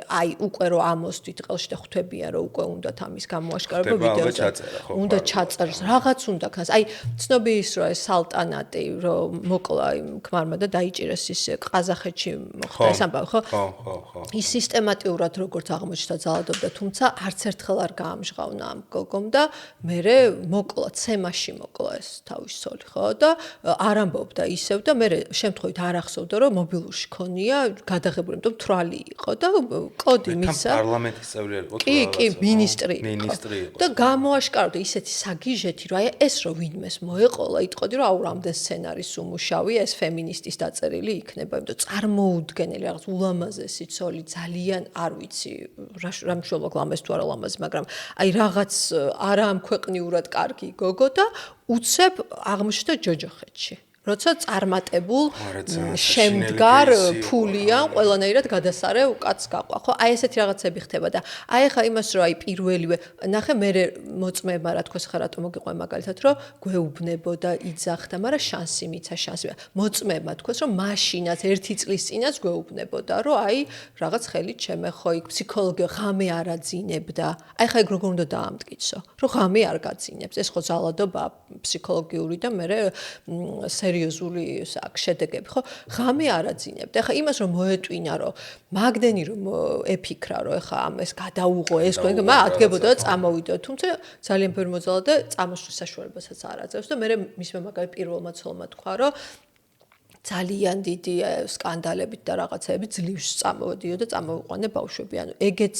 აი უკვე რომ ამოსდით ყელში და ხვდებიან რომ უკვე უნდათ ამის გამოაშკარება ვიდეოზე უნდა ჩაწეროს რაღაც უნდა ქნას აი ცნობი ის რომ ეს სალტანატი რომ მოკლა იმ ქმარმა და დაიჭირეს ის ყაზახეთში მოხდა ეს ამბავი ხო ის სისტემატიურად როგორც აღმოჩნდა ძალადობდა თუმცა არც ერთხელ არ გაამჟღავნა ამ გოგომ და მერე მოკლა ცემაში მოკლა ეს თავის ცოლი ხო და არ ამბობდა ისევ და მერე შემთხვევით არ ახსოვდა რომ მობილურში ქონია გადაღებული იმიტომ თვალი იყო და კოდი მისა პარლამენტის წევრი იყო კი მინისტრი იყო და გამოაშკარავდა ისეთი საგიჟეთი რომ აი ეს რომ ვინმეს მოეყოლა იტყოდი რომ აუ რამდენ სცენარის უმუშავია ეს ფემინისტის დაწერილი იქნება იმიტომ წარმოუდგენელი რაღაც ულამაზესი ცოლი ძალიან არ ვიცი რა მშობლაკ ლამაზ თუ არა ლამაზი მაგრამ აი რაღაც არა ამ ქვეყნიურად კარგი გოგო და უცებ აღმოჩნდა ჯოჯოხეთში როცა წარმატებულ შემდგარ ფულიან ყველანაირად გადასარევ კაცს გაყვა ხო აი ესეთი რაღაცები ხდება და აი ხა იმას რომ აი პირველივე ნახე მე მოწმეებმა რა თქოს ხა რატომ მოგიყვე მაგალითად რომ გვეუბნებოდა იძახდა მაგრამ შანსი მიცა შანსი მოწმეებმა თქოს რომ მაშინაც 1 წლის წინაც გვეუბნებოდა რომ აი რაღაც ხელით შემეხო იქ ფსიქოლოგი ღამე არ აძინებდა აი ხა ეგ როგორ უნდა დაამტკიცო რომ ღამე არ გაძინებს ეს ხო ძალადობა ფსიქოლოგიური და მე სერიოზული აქ შედეგები ხო ღამე არ აძინებდა ეხა იმას რომ მოეტვინა რომ მაგდენი რომ ეფიქრა რომ ეხა ამ ეს გადაუღო ეს ხო მა ადგებოდა და წამოვიდა თუმცა ძალიან ბევრი მოძალა და წამოსვლის საშუალებასაც არ აძლევს და მე მისმა მაგალითად პირველმა ცოლმა თქვა რომ ძალიან დიდი სკანდალებით და რაღაცეებით ძლივს წამოვიდიოდა და წამოვიყვანე ბავშვები ანუ ეგეც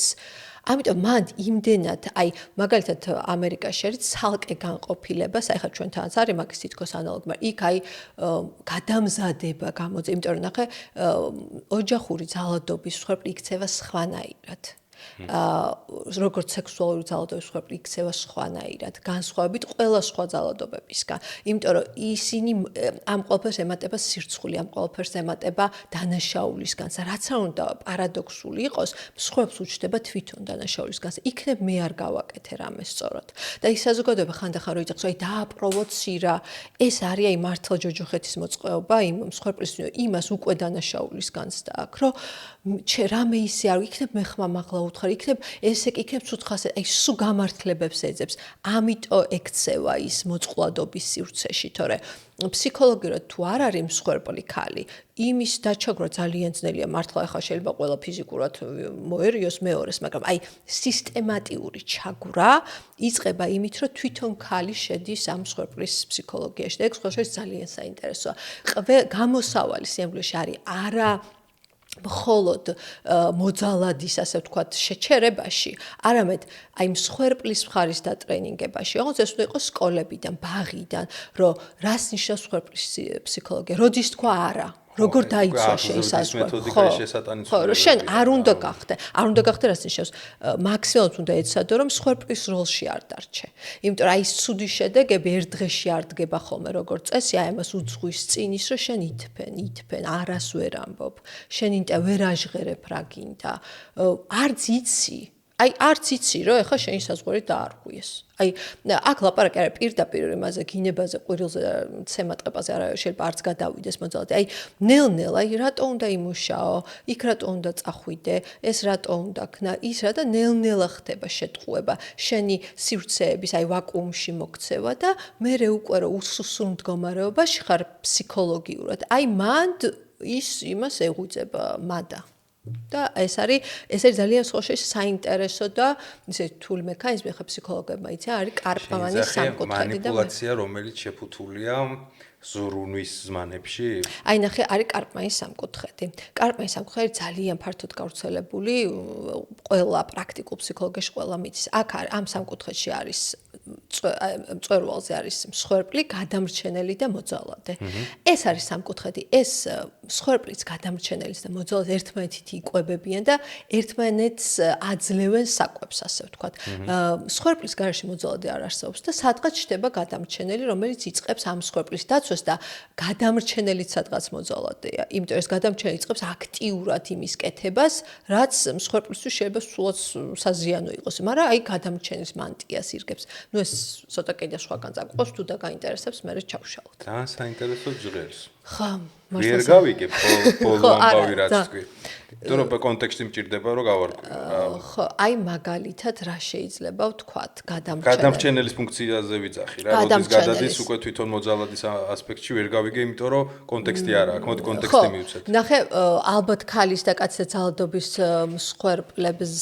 ამიტომ მან იმდენად აი მაგალითად ამერიკაში არის ცალკე განყოფილებას აი ხა ჩვენთანაც არის მაგის თითქოს ანალოგი მაგრამ იქ აი გადამზადება გამოძე იმიტომ რომ ნახე ოჯახური ძალადობის მსხვერპლი იქცევა სხვანაირად როგორც სექსუალური ძალადობის მსხვერპლი იქცევა სხვანაირად განსხვავებით ყველა სხვა ძალადობებისგან იმიტომ რომ ისინი ამ ყველაფერს ემატება სირცხული ამ ყველაფერს ემატება დანაშაულისგან რაც არ უნდა პარადოქსული იყოს მსხვერპლს უჩნდება თვითონ დანაშაულისგან იქნებ მე არ გავაკეთე რამე სწორად და ის საზოგადოება ხანდახან რო იძახს აი დააპროვოცირა ეს არის აი მართლა ჯოჯოხეთის მოწყეობა იმ მსხვერპლის იმას უკვე დანაშაულისგანს და აქ რომ რამე ისე არ იქნებ მე ხმა მაღლა უთხარ იქნებ ესე იქნებ ცუთხას აი სულ გამართლებებს ეძებს ამიტომ ექცევა ის მოწყვლადობის სივრცეში თორე ფსიქოლოგიურად თუ არ არის მსხვერპლი ქალი იმის დაჩაგვრა ძალიან ძნელია მართლა ახლა შეიძლება ყველა ფიზიკურად მოერიოს მეორეს მაგრამ აი სისტემატიური ჩაგვრა იწყება იმით რომ თვითონ ქალი შედის ამ მსხვერპლის ფსიქოლოგიაში და ეგ სხვაშორის ძალიან საინტერესოა გამოსავალი სიამბლეში არის არა მხოლოდ მოძალადის ასე ვთქვათ შეჩერებაში არამედ აი მსხვერპლის მხარის დატრენინგებაში როგორც ეს უნდა იყოს სკოლებიდან ბაღიდან რომ რას ნიშნავს მსხვერპლის ფსიქოლოგია როდის თქვა არა როგორ დაიცვა შესაძლოა ხო შენ არ უნდა გახდე რას ნიშნავს მაქსიმალურად უნდა ეცადო რომ მსხვერპლის როლში არ დარჩე იმიტომ რომ აი ეს ცუდი შედეგები ერთ დღეში არ დგება ხოლმე როგორც წესი აი ამას უძღვის წინის რომ შენ ითფენ არას ვერ ამბობ შენ ინტა ვერ აჟღერებ რა გინდა არც იცი აი არც იცი რომ ეხა შენი საზღვარი დაარღვიეს აი აქ ლაპარაკი არის პირდაპირ იმაზე გინებაზე ყვირილზე ცემატყებაზე არა შეიძლება არც გადავიდეს მოძალადე აი ნელ-ნელა აი რატო უნდა იმუშაო იქ რატო უნდა წახვიდე ეს რატო უნდა ქნა ის რა და ნელ-ნელა ხდება შეტყუება შენი სივრცეების აი ვაკუუმში მოქცევა და მერე უკვე რომ უსუსურ მდგომარეობაში ხარ ფსიქოლოგიურად აი მანდ ის იმას ეღვიძება მადა და ეს არის ძალიან სხვაშორის საინტერესო და ისე რთული მექანიზმი ხა ფსიქოლოგებმა იცი არის კარპმანის სამკუთხედი და მანიპულაცია რომელიც შეფუთულია ზურუნვის ზმანებში აი ნახე არის კარპმანის სამკუთხედი კარპმანის სამკუთხედი ძალიან ფართოდ გავრცელებული ყველა პრაქტიკულ ფსიქოლოგიაში ყველა მიცის აქ ამ სამკუთხედში არის მწვერვალზე არის მსხვერპლი, გადამრჩენელი და მოძალადე. ეს არის სამკუთხედი. ეს მსხვერპლიც, გადამრჩენელიც და მოძალადე ერთმანეთით იკვებებიან და ერთმანეთს აძლევენ საკვებს, ასე ვთქვათ. მსხვერპლის გარშემო მოძალადე არ არსებობს და სადღაც ჩდება გადამრჩენელი, რომელიც იწყებს ამ მსხვერპლის დაცვას და გადამრჩენელიც სადღაც მოძალადეა. იმიტომ ეს გადამრჩენელი იწყებს აქტიურად იმის კეთებას, რაც მსხვერპლისთვის შეიძლება სულაც საზიანო იყოს, მაგრამ აი გადამრჩენის მანტიას ირგებს. Ну ეს ცოტა კიდე სხვაგან წაგვყავს თუ და გაინტერესებს მე ჩავშალოთ. ძალიან საინტერესო ჟღერს. ხა, ვერ გავიგებ ბოლო ამბავი რაც თქვი. იმიტომ რომ კონტექსტი მჭირდება რომ გავარკვიო. ხო, აი მაგალითად რა შეიძლება ვთქვათ, გადამრჩენელის ფუნქციაზე ვიძახი რა, როდის გადადის უკვე თვითონ მოძალადის ასპექტში ვერ გავიგე, იმიტომ რომ კონტექსტი არ აქვს. მოდი კონტექსტი მივცეთ. ნახე, ალბათ ქალის და კაცის ძალადობის მსხვერპლებს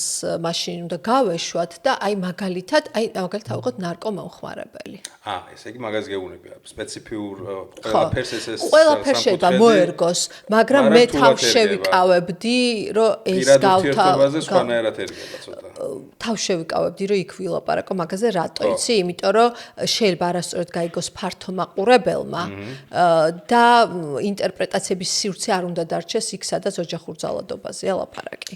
მაშინ უნდა გავეშვათ და აი მაგალითად ავიღოთ ნარკომომხმარებელი. ესე იგი მაგას გეუბნები, სპეციფიურ ყველაფერს ეს ყველაფერს შეიძლება მოერგოს, მაგრამ მე თავს შევიკავებდი, რომ ეს ურთიერთობაზე სხვანაირად ერგება ცოტა. თავს შევიკავებდი, რომ იქ ვილაპარაკო მაგაზე, რატო იცი? იმიტომ რომ შეიძლება არასწორად გაიგოს ფართო მაყურებელმა და ინტერპრეტაციების სივრცე არ უნდა დარჩეს იქ, სადაც ოჯახურ ძალადობაზეა ლაპარაკი.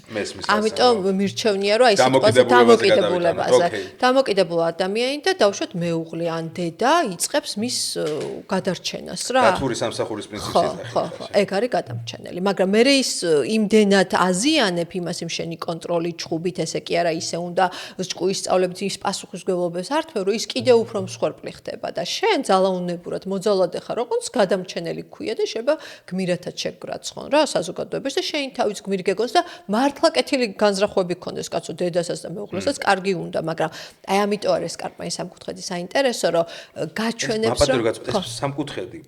ამიტომ მირჩევნია, რომ აი სიტყვაზე დამოკიდებულ ადამიანი და დავუშვათ მეუღლე ან დედა იწყებს მის გადარჩენას რა. დათური სამსახურის პრინციპს იძახი. ხო, ეგ არის გადამრჩენელი, მაგრამ მე ის იმდენად აზიანებ იმას იმ შენი კონტროლი ჩხუბით, ესე კი არა ისე უნდა ჭკუის სწავლებით ის პასუხისმგებლობას ართმევ, რომ ის კიდევ უფრო მსხვერპლი ხდება და შენ ძალაუნებურად მოძალადე ხარ, როგორც გადამრჩენელი გქვია და შეიძლება გმირათად შეგრაცხონ რა საზოგადოებაში და შენი თავის გმირი გეგოს და მართლა კეთილი განზრახვები გქონდეს კაცო დედასაც და მეუღლესაც კარგი უნდა, მაგრამ აი ამიტომ არის სკარპანი სამკუთხედი საინტერესო, რომ გაჩვენებს რომ ეს სამკუთხედი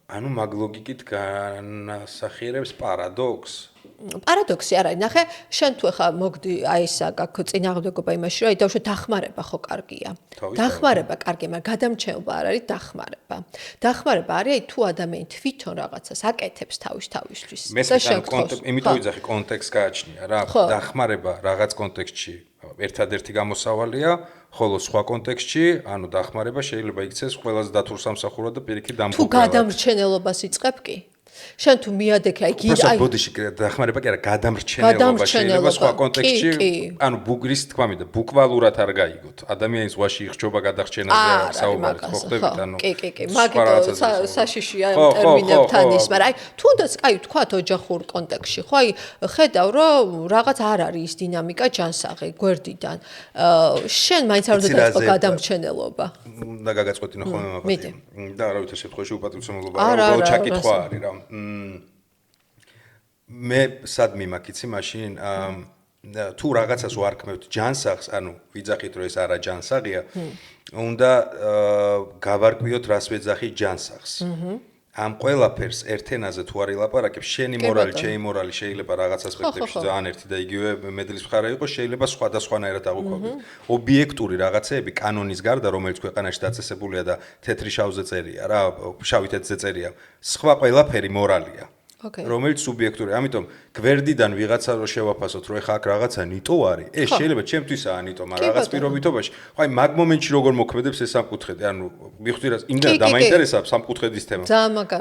ანუ მაგ ლოგიკით განასახიერებს პარადოქსს. პარადოქსი არ არის. ნახე, შენ თუ ახლა მოგდი აი ისა გაქვს წინააღმდეგობა იმაში, რომ აი დავშო დახმარება ხო კარგია. დახმარება კარგია, მაგრამ გადამრჩენელობა არ არის დახმარება. დახმარება არის აი თუ ადამიანი თვითონ რაღაცას აკეთებს თავისთვის. იმიტომ ვიძახი კონტექსტს გააჩნია რა. დახმარება რაღაც კონტექსტში ერთადერთი გამოსავალია, ხოლო სხვა კონტექსტში, ანუ დახმარება შეიძლება იქცეს ყველაზე დათურ სამსახურად და პირიქით დამკვირვებლად. თუ გადამრჩენელობას იწყებ კი შენ თუ მიადექი აი აი ბოდიში დახმარება კი არა გადამრჩენელობა შეიძლება სხვა კონტექსტში ანუ ბუგრის თქვა მინდა ბუკვალურად არ გაიგოთ ადამიანის ზღვაში იხჯობა გადარჩენაზე საუბარი ხო ხდებით ანუ კი მაგით საშიშია ტერმინებთან ის მაგრამ აი თუნდაც აი თქვათ ოჯახურ კონტექსტში ხო აი ხედავ რომ რაღაც არ არის ის დინამიკა ჯანსაღი გვერდიდან შენ მაინც არ უნდა დაიწყო გადამრჩენელობა და გაგაწყვეტინო ხოლმე მაგათი და რა ვიცი შემთხვევაში უპატრიცემულობა რა ჩაკითხვა არის რა მე სად მიმაქიცი მაშინ თუ რაღაცას ვარქმევთ ჯანსაღს ანუ ვიძახით რომ ეს არა ჯანსაღია უნდა გავარკვიოთ რას ვეძახი ჯანსაღს ამ ყველაფერს ერთენაზე თუ არ ილაპარაკებ შენი მორალი ჩემი მორალი შეიძლება რაღაც ასპექტებში ძალიან ერთი და იგივე მედლის მხარე იყოს შეიძლება სხვადასხვანაირად აღვიქვათ ობიექტური რაღაცეები კანონის გარდა რომელიც ქვეყანაში დაწესებულია და თეთრი შავზე წერია რა შავი თეთრზე წერია სხვა ყველაფერი მორალია რომელიც სუბიექტური ამიტომ გვერდიდან ვიღაცა რო შევაფასოთ რომ ეხა აქ რაღაცა ნიტო არის ეს შეიძლება ჩემთვისაა ნიტო მაგრამ რაღაც პირობითობაში ხო აი მაგ მომენტში როგორ მოქმედებს ეს სამკუთხედი ანუ მივხვდი რა იმდენად დამაინტერესებს სამკუთხედის თემა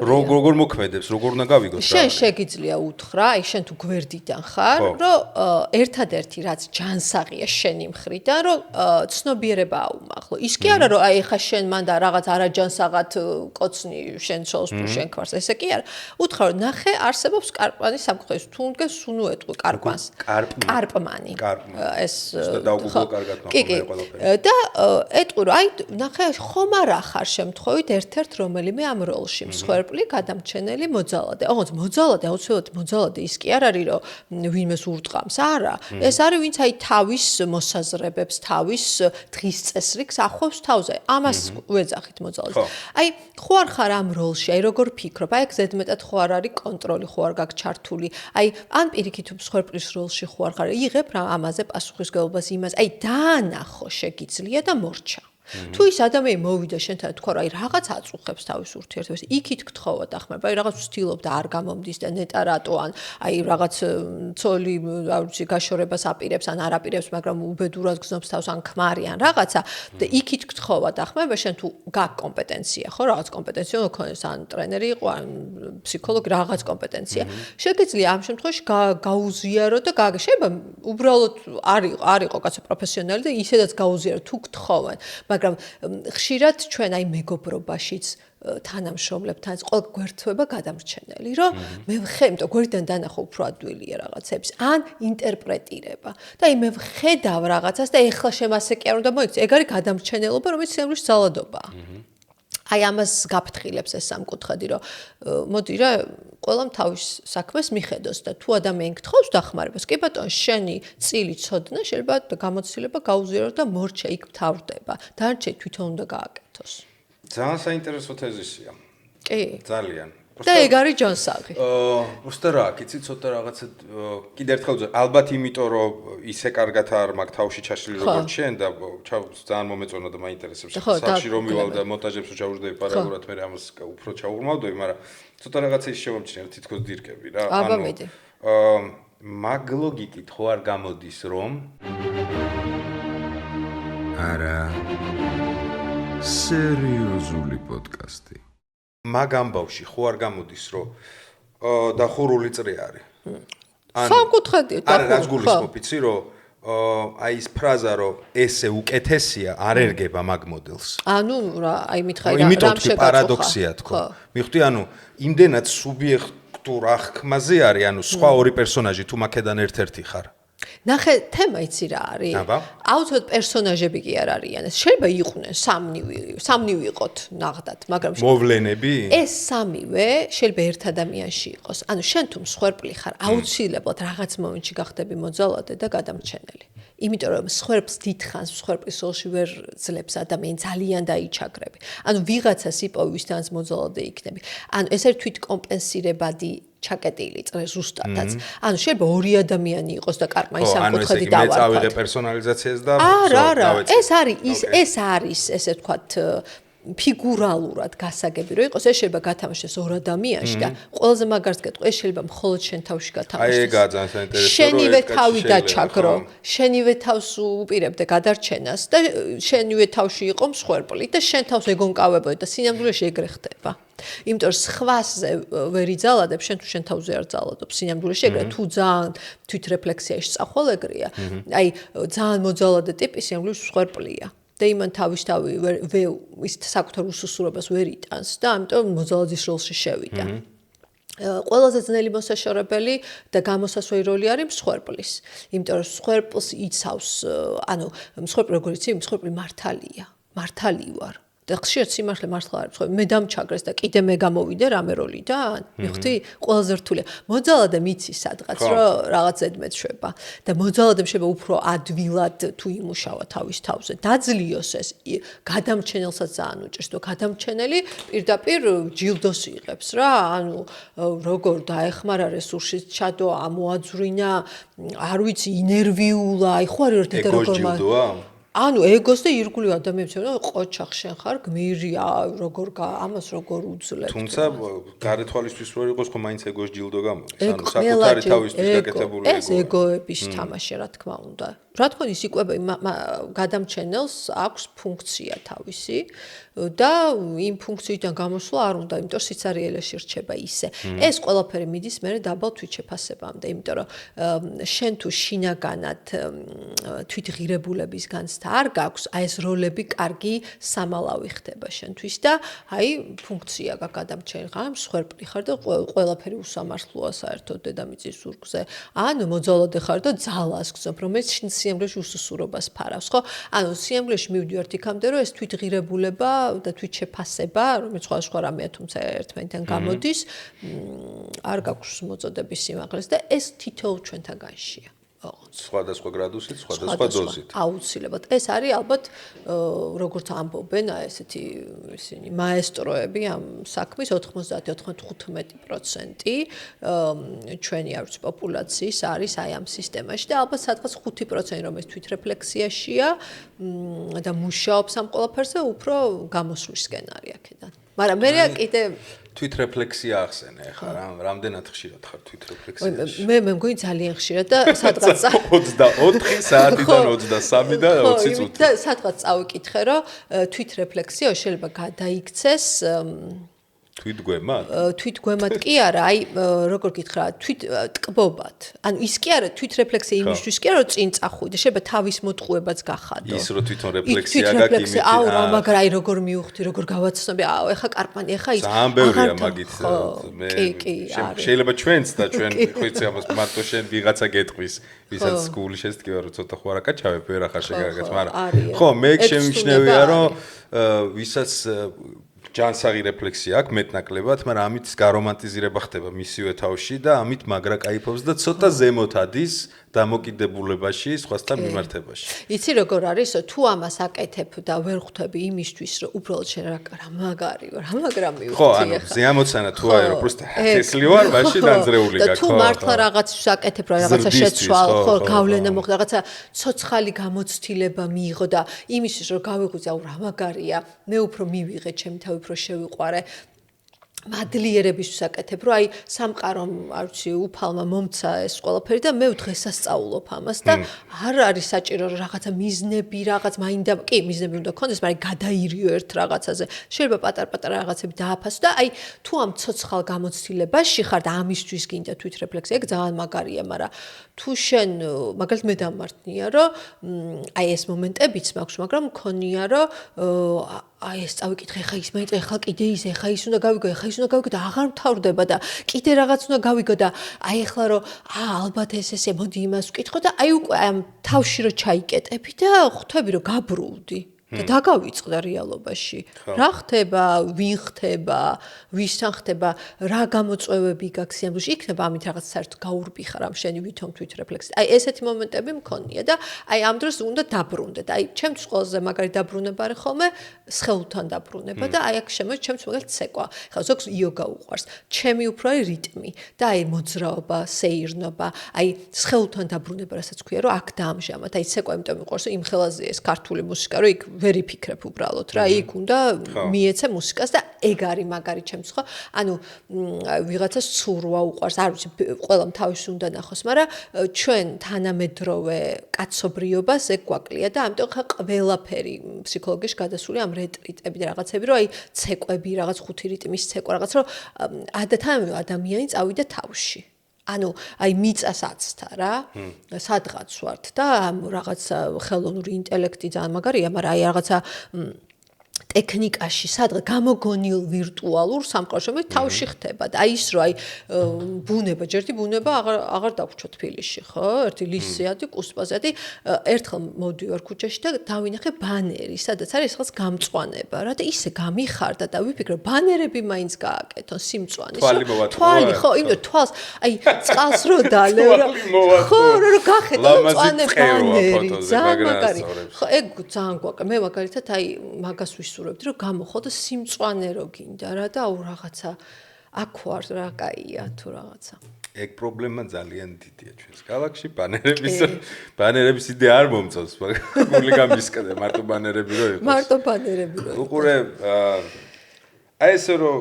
როგორ მოქმედებს როგორ უნდა გავიგოთ რა შენ შეგიძლია უთხრა აი შენ თუ გვერდიდან ხარ რომ ერთადერთი რაც ჯანსაღია შენი მხრიდან რომ ცნობიერება აუმაღლო ის კი არა რომ აი ეხა შენ მანდა რაღაც არაჯანსაღად კოცნი შენ შოუს თუ შენ ქვარს ესე კი არა უთხრა რომ ნახე არსებობს კარპმანის სამკუთხედი თუ უნდა სუნუ ეტყვი კარპმანს კარპმანი ეს დაუგუგლო კარგად ნახე და ეტყვი რომ აი ნახე ხომ არა ხარ შემთხვევით ერთ-ერთ რომელიმე ამ როლში მსხვერპლი გადამრჩენელი მოძალადე ოღონდ მოძალადე აუცილებლად მოძალადე ის კი არ არის რომ ვინმეს ურტყამს არა ეს არის ვინც აი თავის მოსაზრებებს თავის დღის წესრიგს ახვევს თავზე ამას ვეძახით მოძალადე აი ხო არ ხარ ამ როლში აი როგორ ფიქრობ აი ზედმეტად ხო არ არის კონტროლი ხო არ გაქვს ჩართული აი ან პირიქით მსხვერპლის როლში ხო არ ხარ იღებ რა ამაზე პასუხისმგებლობას იმას აი დაანახო შეგიძლია და მორჩა თუ ის ადამიანი მოვიდა შენთან თქვა რომ აი რაღაც აწუხებს თავის ურთიერთობას იქით გთხოვა დახმარება აი რაღაც ვცდილობდა არ გამომდის და ნეტა რატო ან აი რაღაც ცოლი არ ვიცი გაშორებას აპირებს ან არ აპირებს მაგრამ უბედურად გზნობს თავს ან ქმარი ან რაღაცა და იქით გთხოვა დახმარება შენ თუ გაქვს კომპეტენცია ხო რაღაც კომპეტენცია მქონდეს ან ტრენერი იყო ან ფსიქოლოგი რაღაც კომპეტენცია შეგიძლია ამ შემთხვევაში გაუზიარო და შეიძლება უბრალოდ არ იყო კაცო პროფესიონალი და ისედაც გაუზიარო თუ გთხოვენ მაგრამ ხშირად ჩვენ აი მეგობრობაშიც თანამშრომლებთან ყოველ გვერდთვება გადამრჩენელი რომ მე ვხედავ გვერდიდან დანახო უფრო ადვილია რაღაცებს ან ინტერპრეტირება და აი მე ვხედავ რაღაცას და ეხლა შემასე კი არ უნდა მოიქცე ეგ არის გადამრჩენელობა რომელიც სიამოვნებაში ძალადობაა აი ამას გაფრთხილებს ეს სამკუთხედი, რომ მოდი რა ყველამ თავის საქმეს მიხედოს და თუ ადამიანი გთხოვს დახმარებას, კი ბატონო, შენი წილი ცოდნა შეიძლება გამოცდილება გაუზიარო და მორჩა იქ მთავრდება. დანარჩენი თვითონ უნდა გააკეთოს. ძალიან საინტერესო თეზისია. კი. ძალიან. და ეგ არის ჯონსაღი. უბრალოდ რა, იცი ცოტა რაღაცა კიდე ერთხელ ალბათ იმიტომ რომ ისე კარგად არ მაგ თავში ჩაშლილი როგორც შენ და ძალიან მომეწონა და მაინტერესებს. სახში რომ მივალ და მონტაჟებს ჩავუждები პარალელურად მე ამას უფრო ჩაურმავდები, მაგრამ ცოტა რაღაცა ის შემომჩნია თითქოს დირკები რა. მაგ ლოგიკით ხო არ გამოდის რომ არა სერიოზული პოდკასტი. მაგ ამბავში ხო არ გამოდის რომ დახურული წრე არის. სამკუთხედია და არა რაც გულისხმობ იცი რომ აი ეს ფრაზა რომ ესე უკეთესია არ ერგება მაგ მოდელს. ანუ რა, აი მითხარი რა იმიტომ პარადოქსია თქო. მიხვდი ანუ იმდენად სუბიექტურ აღქმაზე არის ანუ სხვა ორი პერსონაჟი თუ მაქედან ერთ-ერთი ხარ. ნახე, თემა იცი რა არის? აუცილებლად პერსონაჟები კი არ არიან. შეიძლება იყვნენ სამნივ იყოთ ნახდათ, მაგრამ მოვლენები? ეს სამივე შეიძლება ერთ ადამიანში იყოს. ანუ შენ თუ მსხვერპლი ხარ, აუცილებლად რაღაც მომენტში გახდები მოძალადე და გადამრჩენელი. იმიტომ რომ მსხვერპლს დიდხანს მსხვერპლის როლში ვერ ძლებს ადამიანი ძალიან დაიჩაგრები. ანუ ვიღაცას იპოვი ვისთანაც მოძალადე იქნები. ანუ ეს არის თვითკომპენსირებადი ჩაკეტილი წრე ზუსტადაც. ანუ შეიძლება ორი ადამიანი იყოს და კარტმა ის სამკუთხედი დავარქვათ. მე წავიღე პერსონალიზაციას და არა, ეს არის ესე ვთქვათ ფიგურალურად გასაგები რომ იყოს, ეს შეიძლება გათამაშდეს ორ ადამიანში და ყველაზე მაგარს გეტყვი, ეს შეიძლება მხოლოდ შენ თავში გათამაშდეს. აი ეგაა ძალიან საინტერესო. შენივე თავი დაჩაგრო, შენივე თავს უპირებდე გადარჩენას და შენივე თავში იყო მსხვერპლი და შენ თავს ეგონკავებოდი და სინამდვილეში ეგრე ხდება. იმიტომ რომ სხვაზე ვერ იძალადებ, შენ თუ შენ თავზე არ ძალადობ სინამდვილეში ეგრე თუ ძალიან თვითრეფლექსიაში წახვალ ეგრეა. აი ძალიან მოძალადე ტიპი სინამდვილეში მსხვერპლია. და იმან თავისთავი ის საკუთარ უსუსურობას ვერ იტანს და ამიტომ მოძალადის როლში შევიდა. ყველაზე ძნელი მოსაშორებელი და გამოსასვლელი როლი არის მსხვერპლის. იმიტომ რომ მსხვერპლს იცავს, ანუ მსხვერპლი როგორ იცი, მსხვერპლი მართალი ვარ. და ხშირად სიმართლე მართლა არის, მე დამჩაგრეს და კიდე მე გამოვიდე რამე როლიდან. მიხდი, ყველაზე რთულია. მოძალადე მიცის სადღაც, რომ რაღაც ზედმეტ შვება და მოძალადემ შეიძლება უფრო ადვილად თუ იმუშავა თავის თავზე. დაძლიოს ეს გადამჩენელსაც ძალიან უჭირს, თუ გადამჩენელი პირდაპირ ჯილდოს იღებს რა, ანუ როგორ დაეხმარა რესურსის ჩადო, ამოაძვრინა, არ ვიცი, ინერვიულა, აი ხო არის ერთ-ერთი როგორ ანუ ეგოს და ირგული ადამიანებს რომ ყოჩახ შენ ხარ გმირია როგორ ამას როგორ უძლებ თუმცა გარეთვალისთვის რო იყოს ხო მაინც ეგოს ჯილდო გამოდის ანუ საკუთარი თავისთვის გაკეთებული ეგო ეს ეგოების თამაში რა თქმა უნდა რა თქმა უნდა ის იკვება გადამჩენელს აქვს ფუნქცია თავისი და იმ ფუნქციიდან გამოსვლა არ უნდა იმიტომ რომ სიცარიელეში რჩება ისე ეს ყველაფერი მიდის მე დაბალ თვითშეფასებამდე იმიტომ რომ შენ თუ შინაგანად თვითღირებულების განცდა არ გაქვს აი ეს როლები კარგი სამალავი ხდება შენთვის და აი ფუნქცია გადამჩენილი ხარ მსხვერპლი ხარ და ყველაფერი უსამართლოა საერთოდ დედამიწის ზურგზე ან მოძალადე ხარ და ძალას გზნობ რომელიც სიამოვნებაში უსუსურობას ფარავს ხო ანუ სიამოვნებაში მივდივართ იქამდე რომ ეს თვითღირებულება და თვითშეფასება რომელიც სხვა რამეა თუმცა ერთმანეთთან გამოდის არ გაქვს მოწოდების სიმაღლეს და ეს თითოეულ ჩვენთაგანშია სხვადასხვა გრადუსით, სხვადასხვა დოზით. აუცილებლად. ეს არის ალბათ როგორც ამბობენ ესეთი ისინი მაესტროები ამ საქმის 90-95% ჩვენი არ ვიცი პოპულაციის არის აი ამ სისტემაში და ალბათ სადღაც 5% რომელიც თვითრეფლექსიაშია და მუშაობს ამ ყველაფერზე უფრო გამოსვლისკენ არის აქედან. მაგრამ მე კიდე თვითრეფლექსია ახსენე ხა რამდენად ხშირად ხარ თვითრეფლექსიაში მე მგონი ძალიან ხშირად და სადღაც 24 საათიდან 23 და 20 წუთი და სადღაც წავიკითხე რომ თვითრეფლექსია შეიძლება გადაიქცეს თვითგვემად კი არა აი როგორ გითხრა თვითტკბობად ანუ ის კი არა თვითრეფლექსია იმისთვის კი არა რომ წინ წახვიდე შეიძლება თავის მოტყუებაც გახადო ის რომ თვითონ რეფლექსია გაქვს აუ რა მაგრამ აი როგორ მივხვდი როგორ გავაცნობი აუ ეხა კარპანი ეხა ის ძალიან ბევრია მაგით მე შეიძლება ჩვენც და ჩვენ ხოიცი ამას მარტო შენ ვიღაცა გეტყვის ვისაც სკული შეესტკივა რომ ცოტა ხო არა კაჩავებ ვერ ახარ შეგაგეთ მაგრამ ხო მე შემიჩნევია რომ ვისაც ჯანსაღი რეფლექსია აქვს მეტნაკლებად, მაგრამ ამით გარომანტიზირება ხდება მისივე თავში და ამით მაგრა кайფობს და ცოტა ზემოთ ადის დამოკიდებულებაში სხვასთან მიმართებაში. იცი როგორ არის, თუ ამას აკეთებ და ვერ ხვდები იმისთვის, რომ უბრალოდ შენ რა მაგარი ვარ, მაგრამ მივხვდი. ხო, ანუ ზემოცანა თუ აი რომ პროსტა თესლი ვარ, მაშინ დანძრეული გაქვს. და თუ მართლა რაღაცას აკეთებ, რომ რაღაცა შეცვალ, ხო, გავლენა მოხდა, რაღაცა ცოცხალი გამოცდილება მიიღო და იმისთვის რომ გავიღვიძე, აუ რა მაგარია, მე უფრო მივიღე, ჩემი თავი უფრო შევიყვარე. მადლიერებისთვის აკეთებ, რომ აი სამყარომ, არ ვიცი, უფალმა მომცა ეს ყველაფერი და მე დღესასწაულობ ამას და არ არის საჭირო რომ რაღაცა მიზნები, რაღაც მაინდა, კი, მიზნები უნდა გქონდეს, მაგრამ გადაირიო ერთ რაღაცაზე. შეიძლება პატარ-პატარა რაღაცები დააფასო და აი თუ ამ ცოცხალ გამოცდილებაში ხარ და ამისთვის გინდა თვითრეფლექსია, ეგ ძალიან მაგარია, მაგრამ თუ შენ მაგალითად მე დამართნია, რომ აი ეს მომენტებიც მაქვს, მაგრამ მქონია, რომ აი ეს წავიკითხე, ხა ის მაინც ხა კიდე ის, ხა ის უნდა გავიგო, ხა ის უნდა გავიგო და აღარ მთავრდება და კიდე რაღაც უნდა გავიგო და აი ახლა რომ ალბათ ესე მოდი იმას ვკითხო და აი უკვე ამ თავში რომ ჩაიკეტები და ხვდები რომ გაბრუნდი და დაგავიწყდა რეალობაში. რა ხდება, ვინ ხდება, ვისთან ხდება, რა გამოწვევები გაქვს ამბულში, იქნება ამით რაღაც საერთოდ გაურბიხარ ამ შენი ვითომ თვითრეფლექსი. აი ესეთი მომენტები მქონია და აი ამ დროს უნდა დაბრუნდე და აი ჩემთვის ყველაზე მაგარი დაბრუნება არის ხოლმე სხეულთან დაბრუნება და აი აქ შემოჩ ჩემს მაგალითად ცეკვა. ხა ზოგს იოგა უყვარს. ჩემი უფრო არის რიტმი და აი მოძრაობა, სეირნობა, აი სხეულთან დაბრუნება, რასაც ქვია, რომ აქ დაამჟამად. აი ცეკვა იმიტომ მიყვარს, რომ იმ ხელაზე ეს ქართული მუსიკა, რომ იქ ვერ იფიქრებ უბრალოდ რა, იქ უნდა მიეცე მუსიკას და ეგ არის მაგარი ჩემს ხო. ანუ ვიღაცას ცურვა უყვარს, არ ვიცი, ყველამ თავის უნდა ნახოს, მაგრამ ჩვენ თანამედროვე კაცობრიობას ეგ გვაკლია და ამიტომ ხა ყველაფერი ფსიქოლოგიაში გადასული ამ რეტრიტები და რაღაცები, რომ აი ცეკვები, რაღაც ხუთი რიტმის ცეკვა, რაღაც რომ ადამიანი წავიდა თავში. ანუ აი მიწას აცთა რა, სადღაც ვართ და რაღაც ხელოვნური ინტელექტი ძალიან მაგარია, მაგრამ აი რაღაცა ტექნიკაში სადღაც გამოგონილ ვირტუალურ სამყაროში მე თავში ხდება და აი ის რომ აი ბუნება, ჯერდი ბუნება აღარ დავრჩო თბილისში, ხო? ერთი ლისეადი, კუსპაზადი, ერთხელ მოვდივარ ქუჩაში და დავინახე ბანერი, სადაც არის რაღაც გამწვანება რა და ისე გამიხარდა და ვიფიქრე ბანერები მაინც გააკეთონ სიმწვანის. თვალი ხო, იმიტომ თვალს აი წყალს რო დალევ რა. ხო, რო გახედო მწვანე ბანერი, ძალიან მაგარი. ხო, ეგ ძალიან გვაკლია. მე მაგალითად აი მაგას ვისურვებდი რომ გამოხოდო სიმწვანე რო გინდა რა და აუ რაღაცა აქ ვარ რა კაია თუ რაღაცა. ეგ პრობლემა ძალიან დიდია ჩვენს ქალაქში, ბანერების იდეა არ მომწონს, მაგრამ გული გამისკდა მარტო ბანერები რო იყოს. მარტო ბანერები რო. უყურე აი ესე რომ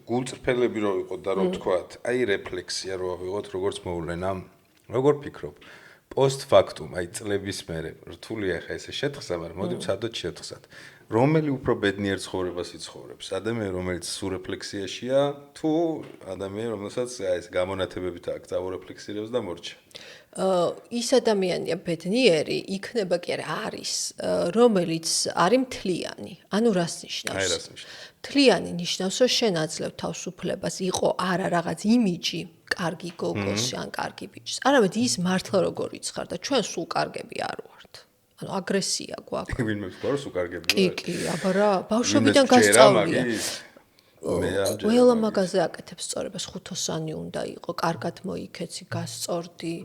გულწრფელები რო იყო და რო თქვათ, აი რეფლექსია რო ავიღოთ, როგორც მოვლენა, როგორ ფიქრობ? პოსტფაქტუმ, აი წლების მერე, რთულია ხა ესე შეთხსა, მაგრამ მოდი ვცადოთ შეთხსად. რომელი უფრო ბედნიერ ცხოვრებას იცხოვრებს? ადამიანი, რომელიც სურეფლექსიაშია, თუ ადამიანი, რომელსაც ეს გამონათებებით აქვს წაურეფლექსირებს და მორჩა? ის ადამიანია ბედნიერი, იქნება კი არა არის, რომელიც არის მთლიანი. ანუ რას ნიშნავს? აი რას ნიშნავს? მთლიანი ნიშნავს, რომ შენ აძლევ თავისუფლებას, იყო არა რაღაც იმიჯი, კარგი გოგოსი ან კარგი ბიჭი. არამედ ის მართლა როგორიც ხარ და ჩვენ სულ კარგები არ ვართ. ანუ აგრესია გვაქვს. ვინმე ვთქვა, რომ სულ კარგები ვარ. კი, აბა რა, ბავშვობიდან გასწავლია. ყველა მაგაზე აკეთებს სწორებას, ხუთოსანი უნდა იყო, კარგად მოიქეცი, გასწორდი,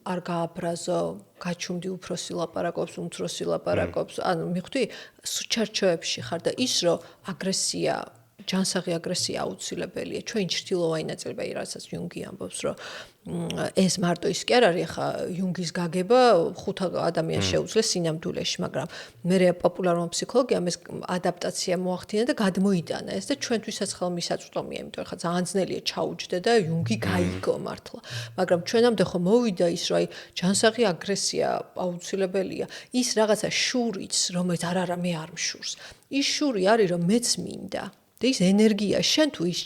არ გააბრაზო, გაჩუმდი უფროსი ლაპარაკობს, უმცროსი ლაპარაკობს, ანუ მიხვდი, ჩარჩოებში ხარ და ის რომ აგრესია ჯანსაღი აგრესია აუცილებელია. ჩვენ ჩრდილოვანი ნაწილები, რასაც იუნგი ამბობს, რომ ეს მარტო ის კი არ არის, ხა იუნგის გაგება ხუთ ადამიანს შეუძლეს სინამდვილეში, მაგრამ მე პოპულარული ფსიქოლოგიამ ეს ადაპტაცია მოახდინა და გადმოიტანა ეს და ჩვენთვისაც ხელმისაწვდომია, იმიტომ ხა ძალიან ძნელია ჩაუჯდე და იუნგი გაიგო მართლა. მაგრამ ჩვენამდე ხო მოვიდა ის, რომ აი ჯანსაღი აგრესია აუცილებელია. ის რაღაცა შურიც, რომელიც არა მე არ მშურს. ის შური არის, რომ მეც მინდა. და ის ენერგია შენ თუ ის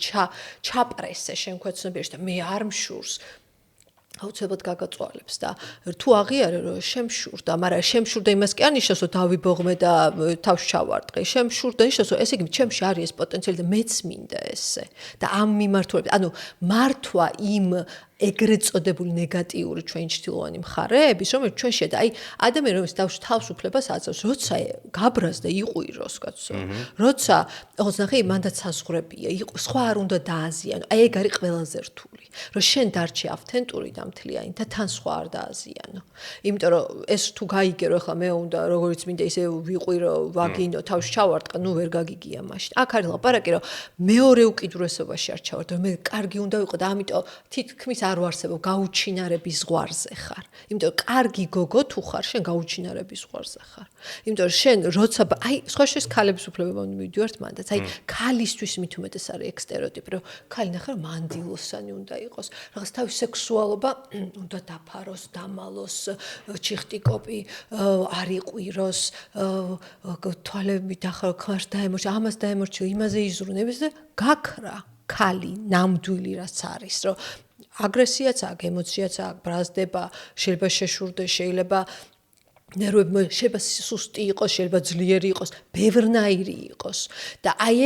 ჩაპრესე შენ ქვეცნობიერში და მე არ მშურს აუცილებლად გაგაწვალებს და თუ აღიარე რომ შემშურდა, მაგრამ შემშურდა იმას კი არ ნიშნავს რომ დავიბოღმე და თავს ჩავარტყე. შემშურდა ნიშნავს რომ ესე იგი ჩემში არის ეს პოტენციალი და მეც მინდა ესე. და ამ მიმართულებით, ანუ მართვა იმ ეგრეთ წოდებული ნეგატიური ჩვენი ჭრილოვანი მხარეების, რომელიც ჩვენ შედა, აი ადამიანი რომელიც თავისუფლებას აწევს, როცა გაბრაზდა იყვიროს, კაცო. როცა ოღონდ ნახე, მანდაც საზღვრებია, სხვა არ უნდა დააზიანო. აი ეგ არის ყველაზე რთული, რომ შენ დარჩე ავთენტური და მთლიანი და თან სხვა არ დააზიანო. იმიტომ რომ ეს თუ გაიგერო, ახლა მე უნდა როგორც მინდა ისე ვიყვირო, ვაგინო, თავში ჩავარტყა, ნუ ვერ გაგიგია მაშინ. აქ არის ლაპარაკი, რომ მეორე უკიდურესობაში არ ჩავარდო, მე კარგი უნდა ვიყო და ამიტომ თითქმის არ ვარსებობ გაუჩინარების ზღვარზე ხარ. იმიტომ რომ კარგი გოგო თუ ხარ, შენ გაუჩინარების ზღვარზე ხარ. იმიტომ რომ შენ როცა აი სხვა შეს ქალების უფლებებმა მივიდივართ მანდაც. აი ქალისთვის მით უმეტეს არის ეგ სტერეოტიპი, რომ ქალი ნახე რომ მანდილოსანი უნდა იყოს, რაღაც თავის სექსუალობა უნდა დაფაროს, დამალოს, ჩიხტიკოპი არ იყვიროს, თვალები დახარო, ქმარს დაემორჩა, ამას დაემორჩა, იმაზე იზრუნებს და გაქრა ქალი ნამდვილი რაც არის, რომ აგრესიაც აქვს, ემოციაც აქვს, ბრაზდება, შეიძლება შეშურდეს, შეიძლება ნერვები შეიძლება სუსტი იყოს, შეიძლება ძლიერი იყოს, ბევრნაირი იყოს და აი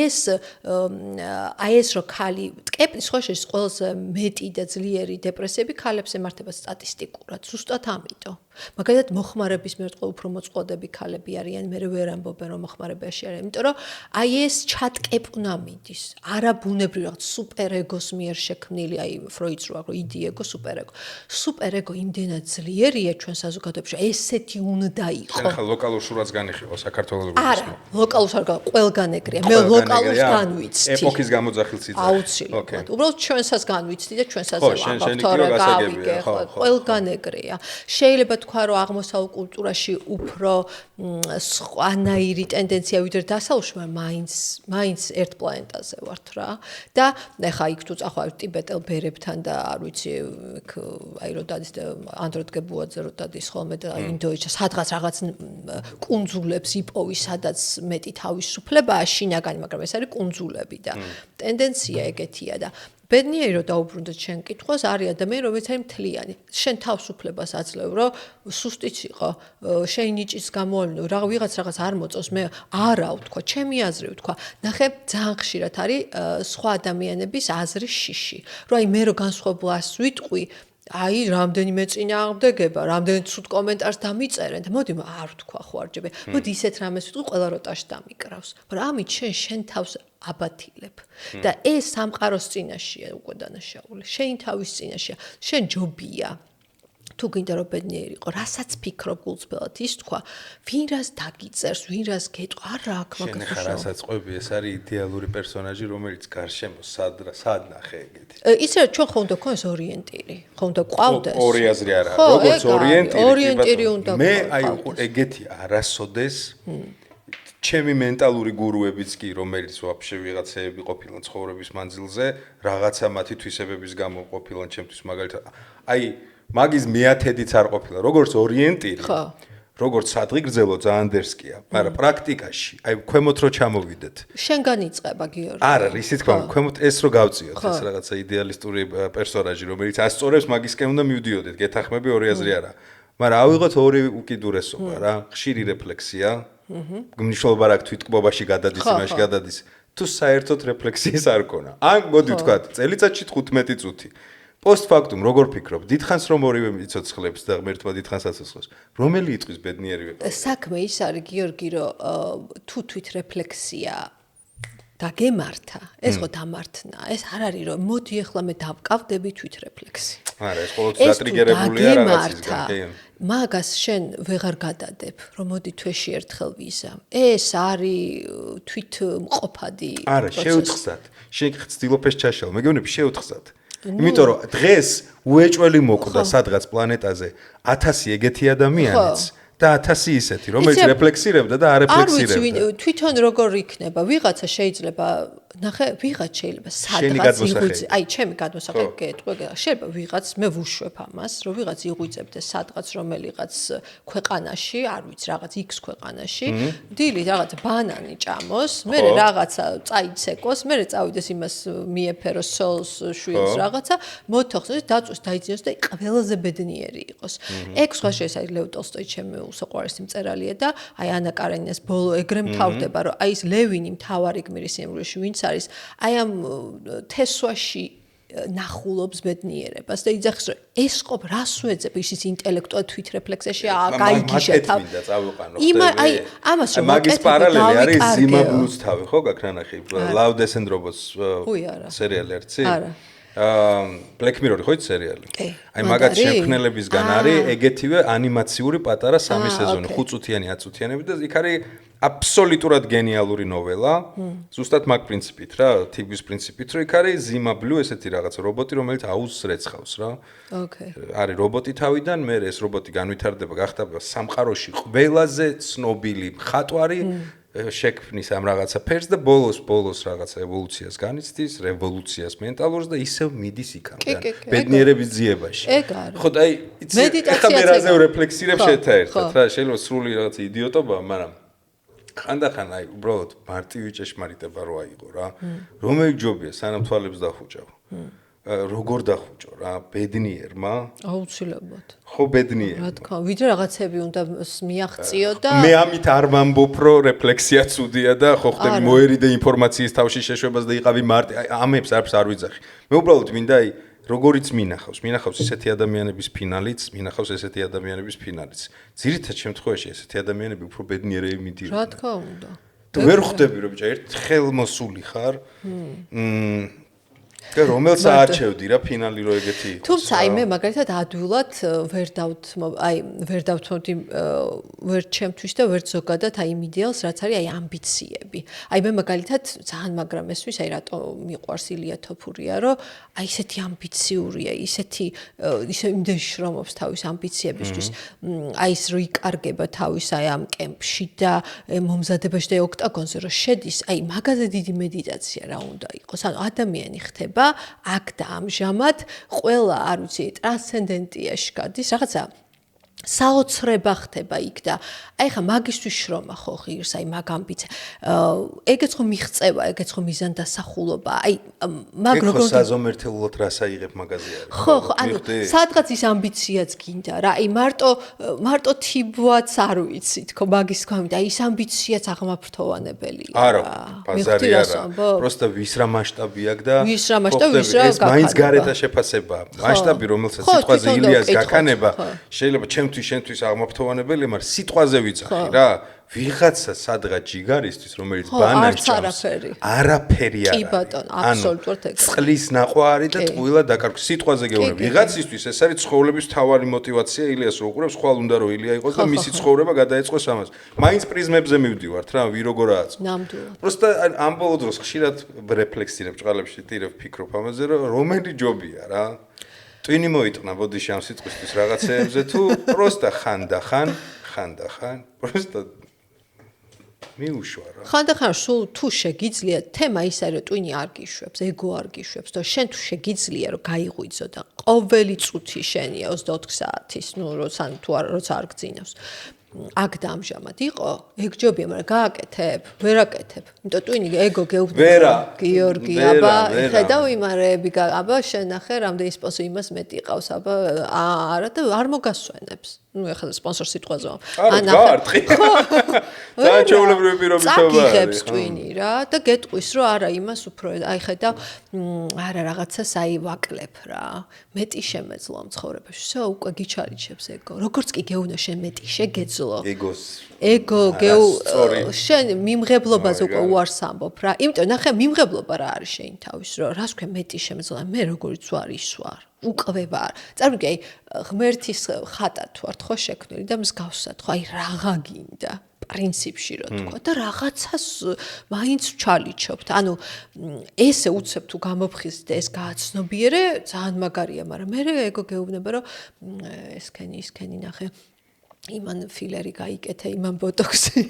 ეს რო ქალი ტკეპნის სხვა შეშ ყველაზე მეტი და ძლიერი დეპრესიები ქალებს ემართება სტატისტიკურად, ზუსტად ამიტომ. მაგალითად მოხმარების მიერ უფრო მოწყვლადები ქალები არიან, მე ვერ ამბობენ რომ მოხმარებაში არიან, იმიტომ რომ აი ეს ჩატკეპნა მიდის, არაბუნებრივი რაღაც სუპერეგოს მიერ შექმნილი, აი ფროიდს რო აქვს იდიეგო, სუპერეგო. სუპერეგო იმდენად ძლიერია ჩვენ საზოგადოებაში, ესეთი უნდა იყო. ხა ლოკალურ შურაც განიხილო საქართველოს არა, ლოკალურს არ გავა, ყველგან ეგრეა. მე ლოკალურს განვიცდი. ეპოქის გამოძახილ ციცაბო. აუცილებლად. უბრალოდ ჩვენსაც განვიცდი და ჩვენსაც ვამბობ, თორე გავიგე, ყველგან ეგრეა. შეიძლება თქვა რომ აღმოსავლურ კულტურაში უფრო სხვანაირი ტენდენცია ვიდრე დასავლურში, მაგრამ მაინც ერთ პლანეტაზე ვართ რა. და ეხა იქ თუ წახვალ ტიბეტელ ბერებთან და არ ვიცი, აი რო დადის ანდროდ გებუაძე რო დადის ხოლმე და ინდოეთში სადღაც რაღაც კუნძულებს იპოვი, სადაც მეტი თავისუფლებაა შინაგანი, მაგრამ ეს არის კუნძულები და ტენდენცია ეგეთია და ბედნიერი რომ დაუბრუნდეთ შენ კითხვას, არის ადამიანი, რომელიც არის მთლიანი. შენ თავისუფლებას აძლევ, რომ სუსტიც იყო, შენ ნიჭის გამოავლინო, ვიღაც რაღაც არ მოწოს, მე არა ვთქვა, ჩემი აზრი ვთქვა. ნახე, ძალიან ხშირად არის სხვა ადამიანების აზრის შიში. რომ აი მე რო განსხვავებას ვიტყვი, აი რამდენიმე წინააღმდეგება, რამდენი ცუდ კომენტარს დამიწერენ და მოდი არ ვთქვა ხო არ ჯები. მოდი ისეთ რამეს ვიტყვი, ყველა როტაში დამიკრავს. მაგრამ ამით შენ თავს აბათილებ. და ეს სამყაროს წინაშია უკვე დანაშაული. შენ თავის წინაშია. შენ ჯობია. თუ გინდა რომ ბედნიერი იყო, რასაც ფიქრობ გულწრფელად ის თქვა, ვინ რას დაგიწერს, ვინ რას გეტყვა, არა აქ მაგას. შენ ხარ რასაც ყვები, ეს არის იდეალური პერსონაჟი, რომელიც გარშემო სად ნახე ეგეთი. ისე ჩვენ ხო უნდა გქონდეს ორიენტირი, ხო უნდა გყავდეს. ორი აზრი არა, როგორც ორიენტირი უნდა გქონდეს. მე აი ეგეთი არასოდეს ჩემი მენტალური გურუებიც კი, რომელიც ვაფშე ვიღაცეები ყოფილან ცხოვრების მანძილზე, რაღაცა მათი თვისებების გამო ყოფილან ჩემთვის მაგალითად. აი მაგის მეათედიც არ ყოფილა, როგორც ორიენტირი. როგორც სადღი გრძელო ძალიან დერსკია, მაგრამ პრაქტიკაში, აი ქვემოთ რო ჩამოვიდეთ. შენგან იწყება გიორგი. არა, ისე თქვა, ქვემოთ ეს რო გავწიოთ, ეს რაღაცა იდეალისტური პერსონაჟი, რომელიც ასწორებს მაგისკენ უნდა მივდიოდეთ, გეთახმები ორი აზრი არა. მაგრამ ავიღოთ ორი უკიდურესობა რა, ხშირი რეფლექსია. მნიშვნელობა რა თვითკბობაში გადადის, იმაში გადადის. თუ საერთოდ რეფლექსიის არ ქონა. ან მოდი ვთქვათ, წელიწადში 15 წუთი. პოსტფაქტუმ როგორ ფიქრობ? დიდხანს რომ ორივე მიცოცხლებს და ღმერთმა დიდხანს აცოცხლებს. რომელი იტყვის ბედნიერი ვიყო? საქმე ის არის გიორგი, რომ თუ თვით რეფლექსია დაგემართა, ეს ხო დამართნა. ეს არ არის რომ მოდი ახლა მე დავკავდები თვით რეფლექსი. არა, ეს ყოველთვის დატრიგერებულია რაღაცისგან. მაგას შენ ვეღარ გადადებ, რომ მოდი თვეში ერთხელ ვიზამ. ეს არის თვით მყოფადი პროცესი. არა, შეუთხსად. შენ ცდილობ ეს ჩაშალ, მე გეუბნები შეუთხსად. იმიტომ რომ დღეს უეჭველი მოკვდა სადღაც პლანეტაზე 1000 ეგეთი ადამიანიც და 1000 ისეთი, რომელიც რეფლექსირებდა და არეფლექსირებდა. არ ვიცი, თვითონ როგორ იქნება, ვიღაცა შეიძლება ნახე, ვიღაც შეიძლება სადღაც იღვიძე, აი, ჩემი გადმოსახედი გეტყვი, შეიძლება ვიღაც მე ვუშვებ ამას, რომ ვიღაც იღვიძებდეს სადღაც რომელიღაც ქვეყანაში, არ ვიცი, რაღაც X ქვეყანაში, დილით რაღაც ბანანი ჭამოს, მე რაღაცა წაიცეკოს, მე წავიდეს იმას მიეფეროს სოლს, შვილს რაღაცა, მოთხოვს, დაწვეს, დაიძინოს და ყველაზე ბედნიერი იყოს. ეგ სხვა შეიძლება აი ლევ ტოლსტოი ჩემი უსაყვარესი მწერალია და აი ანა კარენინას ბოლო ეგრე მთავრდება, რომ აი ეს ლევინი მთავარი გმირის სიამოვნებაში ვინც არის, აი ამ თესვაში ნახულობს ბედნიერებას და იძახის რომ ეს ყოფ რას უეძებ ისიც ინტელექტუალ თვითრეფლექსიაში გაიგიშა თავი და წავიყვანო აი ამას რომ მაგის პარალელი არის ზიმა ბლუს თავი ხო გაქრანახი Love Death and Robots სერიალი არცი Black Mirror ხო ის სერიალი აი მაგათ შექმნელებისგან არის ეგეთივე ანიმაციური პატარა 3 სეზონი 5 წუთიანი 10 წუთიანები და იქ არის აბსოლუტურად გენიალური ნოველა ზუსტად მაგ პრინციპით რა თიგვის პრინციპით რომ იქ არის ზიმა ბლუ ესეთი რაღაც რობოტი რომელიც აუზს რეცხავს რა არის რობოტი თავიდან მე ეს რობოტი განვითარდება გახდება სამყაროში ყველაზე ცნობილი მხატვარი შექმნის ამ რაღაცა ფერს და ბოლოს რაღაცა ევოლუციას განიცდის, რევოლუციას მენტალურს და ისევ მიდის იქამდე. ბედნიერების ძიებაში. ხო და აი ეხლა მე რაზე რეფლექსირებ შეთაერთად რა, შეიძლება სრული რაღაცა იდიოტობა, მაგრამ ხანდახან აი უბრალოდ მარტივი ჭეშმარიტება რო აიღო რა. რომელი ჯობია სანამ თვალებს დახუჭავ. როგორ დახუჭო რა, ბედნიერმა? აუცილებლად. ხო ბედნიერ. რა თქმა უნდა, ვიდრე რაღაცები უნდა მიაღწიო და მე ამით არ ვამბობ რომ რეფლექსია ცუდია და ხო ხდები მოერიდე ინფორმაციის თავში შეშვებას და იყავი მარტი ამებს არც არ ვიძახი. მე უბრალოდ მინდა აი როგორიც მინახავს ისეთი ადამიანების ფინალიც, მინახავს ესეთი ადამიანების ფინალიც. ძირითად შემთხვევაში ესეთი ადამიანები უფრო ბედნიერები მიდიან. რა თქმა უნდა. თუ ვერ ხვდები რომ ბიჭა ერთხელ მოსული ხარ. და რომელს აარჩევდი რა ფინალი რო ეგეთი იყოს. თუმცა აი მე მაგალითად ადვილად ვერ დავთმობდი ვერ ჩემთვის და ვერ ზოგადად აი იმ იდეალს რაც არის აი ამბიციები. აი მე მაგალითად ძალიან მაგრამ ესვის აი რატო მიყვარს ილია თოფურია რომ აი ისეთი ამბიციურია, ისე იმდენ შრომობს თავის ამბიციებისთვის. აი ის რო იკარგება თავის აი ამ კემპში და მომზადებაში და ოქტაგონზე რო შედის, აი მაგაზე დიდი მედიტაცია რა უნდა იყოს. ანუ ადამიანი ხდება აქ და ამჟამად ყველა არ ვიცი ტრანსცენდენტიაში გადის რაღაცა საოცრება ხდება იქ და აი ხა მაგისტვის შრომა ხო ღირს აი მაგ ამბიცია ეგეც ხო მიღწევა ეგეც ხო მიზანდასახულობა აი მაგ როგორ საზომერთელულად რას აიღებ მაგაზე არის ხო ანუ სადღაც ის ამბიციაც გინდა რა აი მარტო თიბვაც არ ვიცი თქო მაგის გამით აი ის ამბიციაც აღმაფრთოვანებელია არა ბაზარი არა პროსტა ვის რა მასშტაბი აქვს და ვის რა მასშტაბი ვის რა გაქანება მაინც გარეთა შეფასება მასშტაბი რომელსაც სიტყვაზე ილიას გაქანება შეიძლება შენთვის აღმაფრთოვანებელია, მაგრამ სიტყვაზე ვიცახი რა. ვიღაცა სადღაც ჯიგარისთვის, რომელიც ბანანს ჭამს, არაფერი არა. კი ბატონო, აბსოლუტურად ეგრე. წყლის ნაყვარი და ტყუილა დაკარგვის სიტყვაზე გეუბნები. ვიღაცისთვის ეს არის ცხოვრების მთავარი мотиваცია ილიას რო უყურებს, ხვალ უნდა რომ ილია იყოს და მისი ცხოვრება გადაეწყოს ამას. მაინც პრიზმებზე მივდივართ რა, როგორ აწყო. ნამდვილად. პროსტა ამ ბოლო დროს ხშირად რეფლექსირებ ჭყალებში, ტირებ ფიქრობ ამაზე, რომ რომელი ჯობია რა. ტვინი მოიტყნა ბოდიში ამ სიტყვისთვის რაღაცეებზე თუ პროსტა ხანდახან პროსტა მიუშვა რა ხანდახან სულ თუ შეგიძლია თემა ის არის რომ ტვინი არ გიშვებს ეგო არ გიშვებს და შენ თუ შეგიძლია რომ გაიღვიძო და ყოველი წუთი შენია 24 საათის ნუ როცა არ გძინავს აქ და ამჟამად იყო ეგ ჯობია მაგრამ გააკეთებ ვერაკეთებ იმიტომ ტვინი ეგო გეუბნება გიორგი აბა ხედავ იმარეები აბა შენახე რამდენი სპონსორი იმას მეტი ყავს აბა არა და არ მოგასვენებს ну ეხლა სპონსორ სიტყვაზე ანახე დაჩვეულებრივი პირობითობა წაგიღებს ტვინი რა და გეტყვის რომ არა იმას უფრო აი ხედავ არა რაღაცას აი ვაკლებ რა მეტი შემეძლო ამ ცხოვრებაში всё უკვე გიჩარიჩებს ეგო როგორც კი გეუბნა შენ მეტი შეგეძლო ეგო შენ მიმღებლობაზე უკვე უარს ამბობ რა იმიტომ ნახე მიმღებლობა რა არის შენ თავის რომ რას ქვია მეტი შემეძლო მე როგორიც ვარ ის ვარ უკვე ვარ. წარმოგიდგენ, აი ღმერთის ხატა თუ არ ხო შექმნილი და მსგავსად ხო აი რაღა გინდა პრინციპში რო თქვა და რაღაცას მაინც ჩალიჩობთ. ანუ ესე უცებ თუ გამოფხიზდ ეს გააცნობიერე, ძალიან მაგარია, მაგრამ მე ეგო გეუბნება რომ ესქენი ნახე იმან ფილერი გაიკეთე, იმან ბოტოქსი.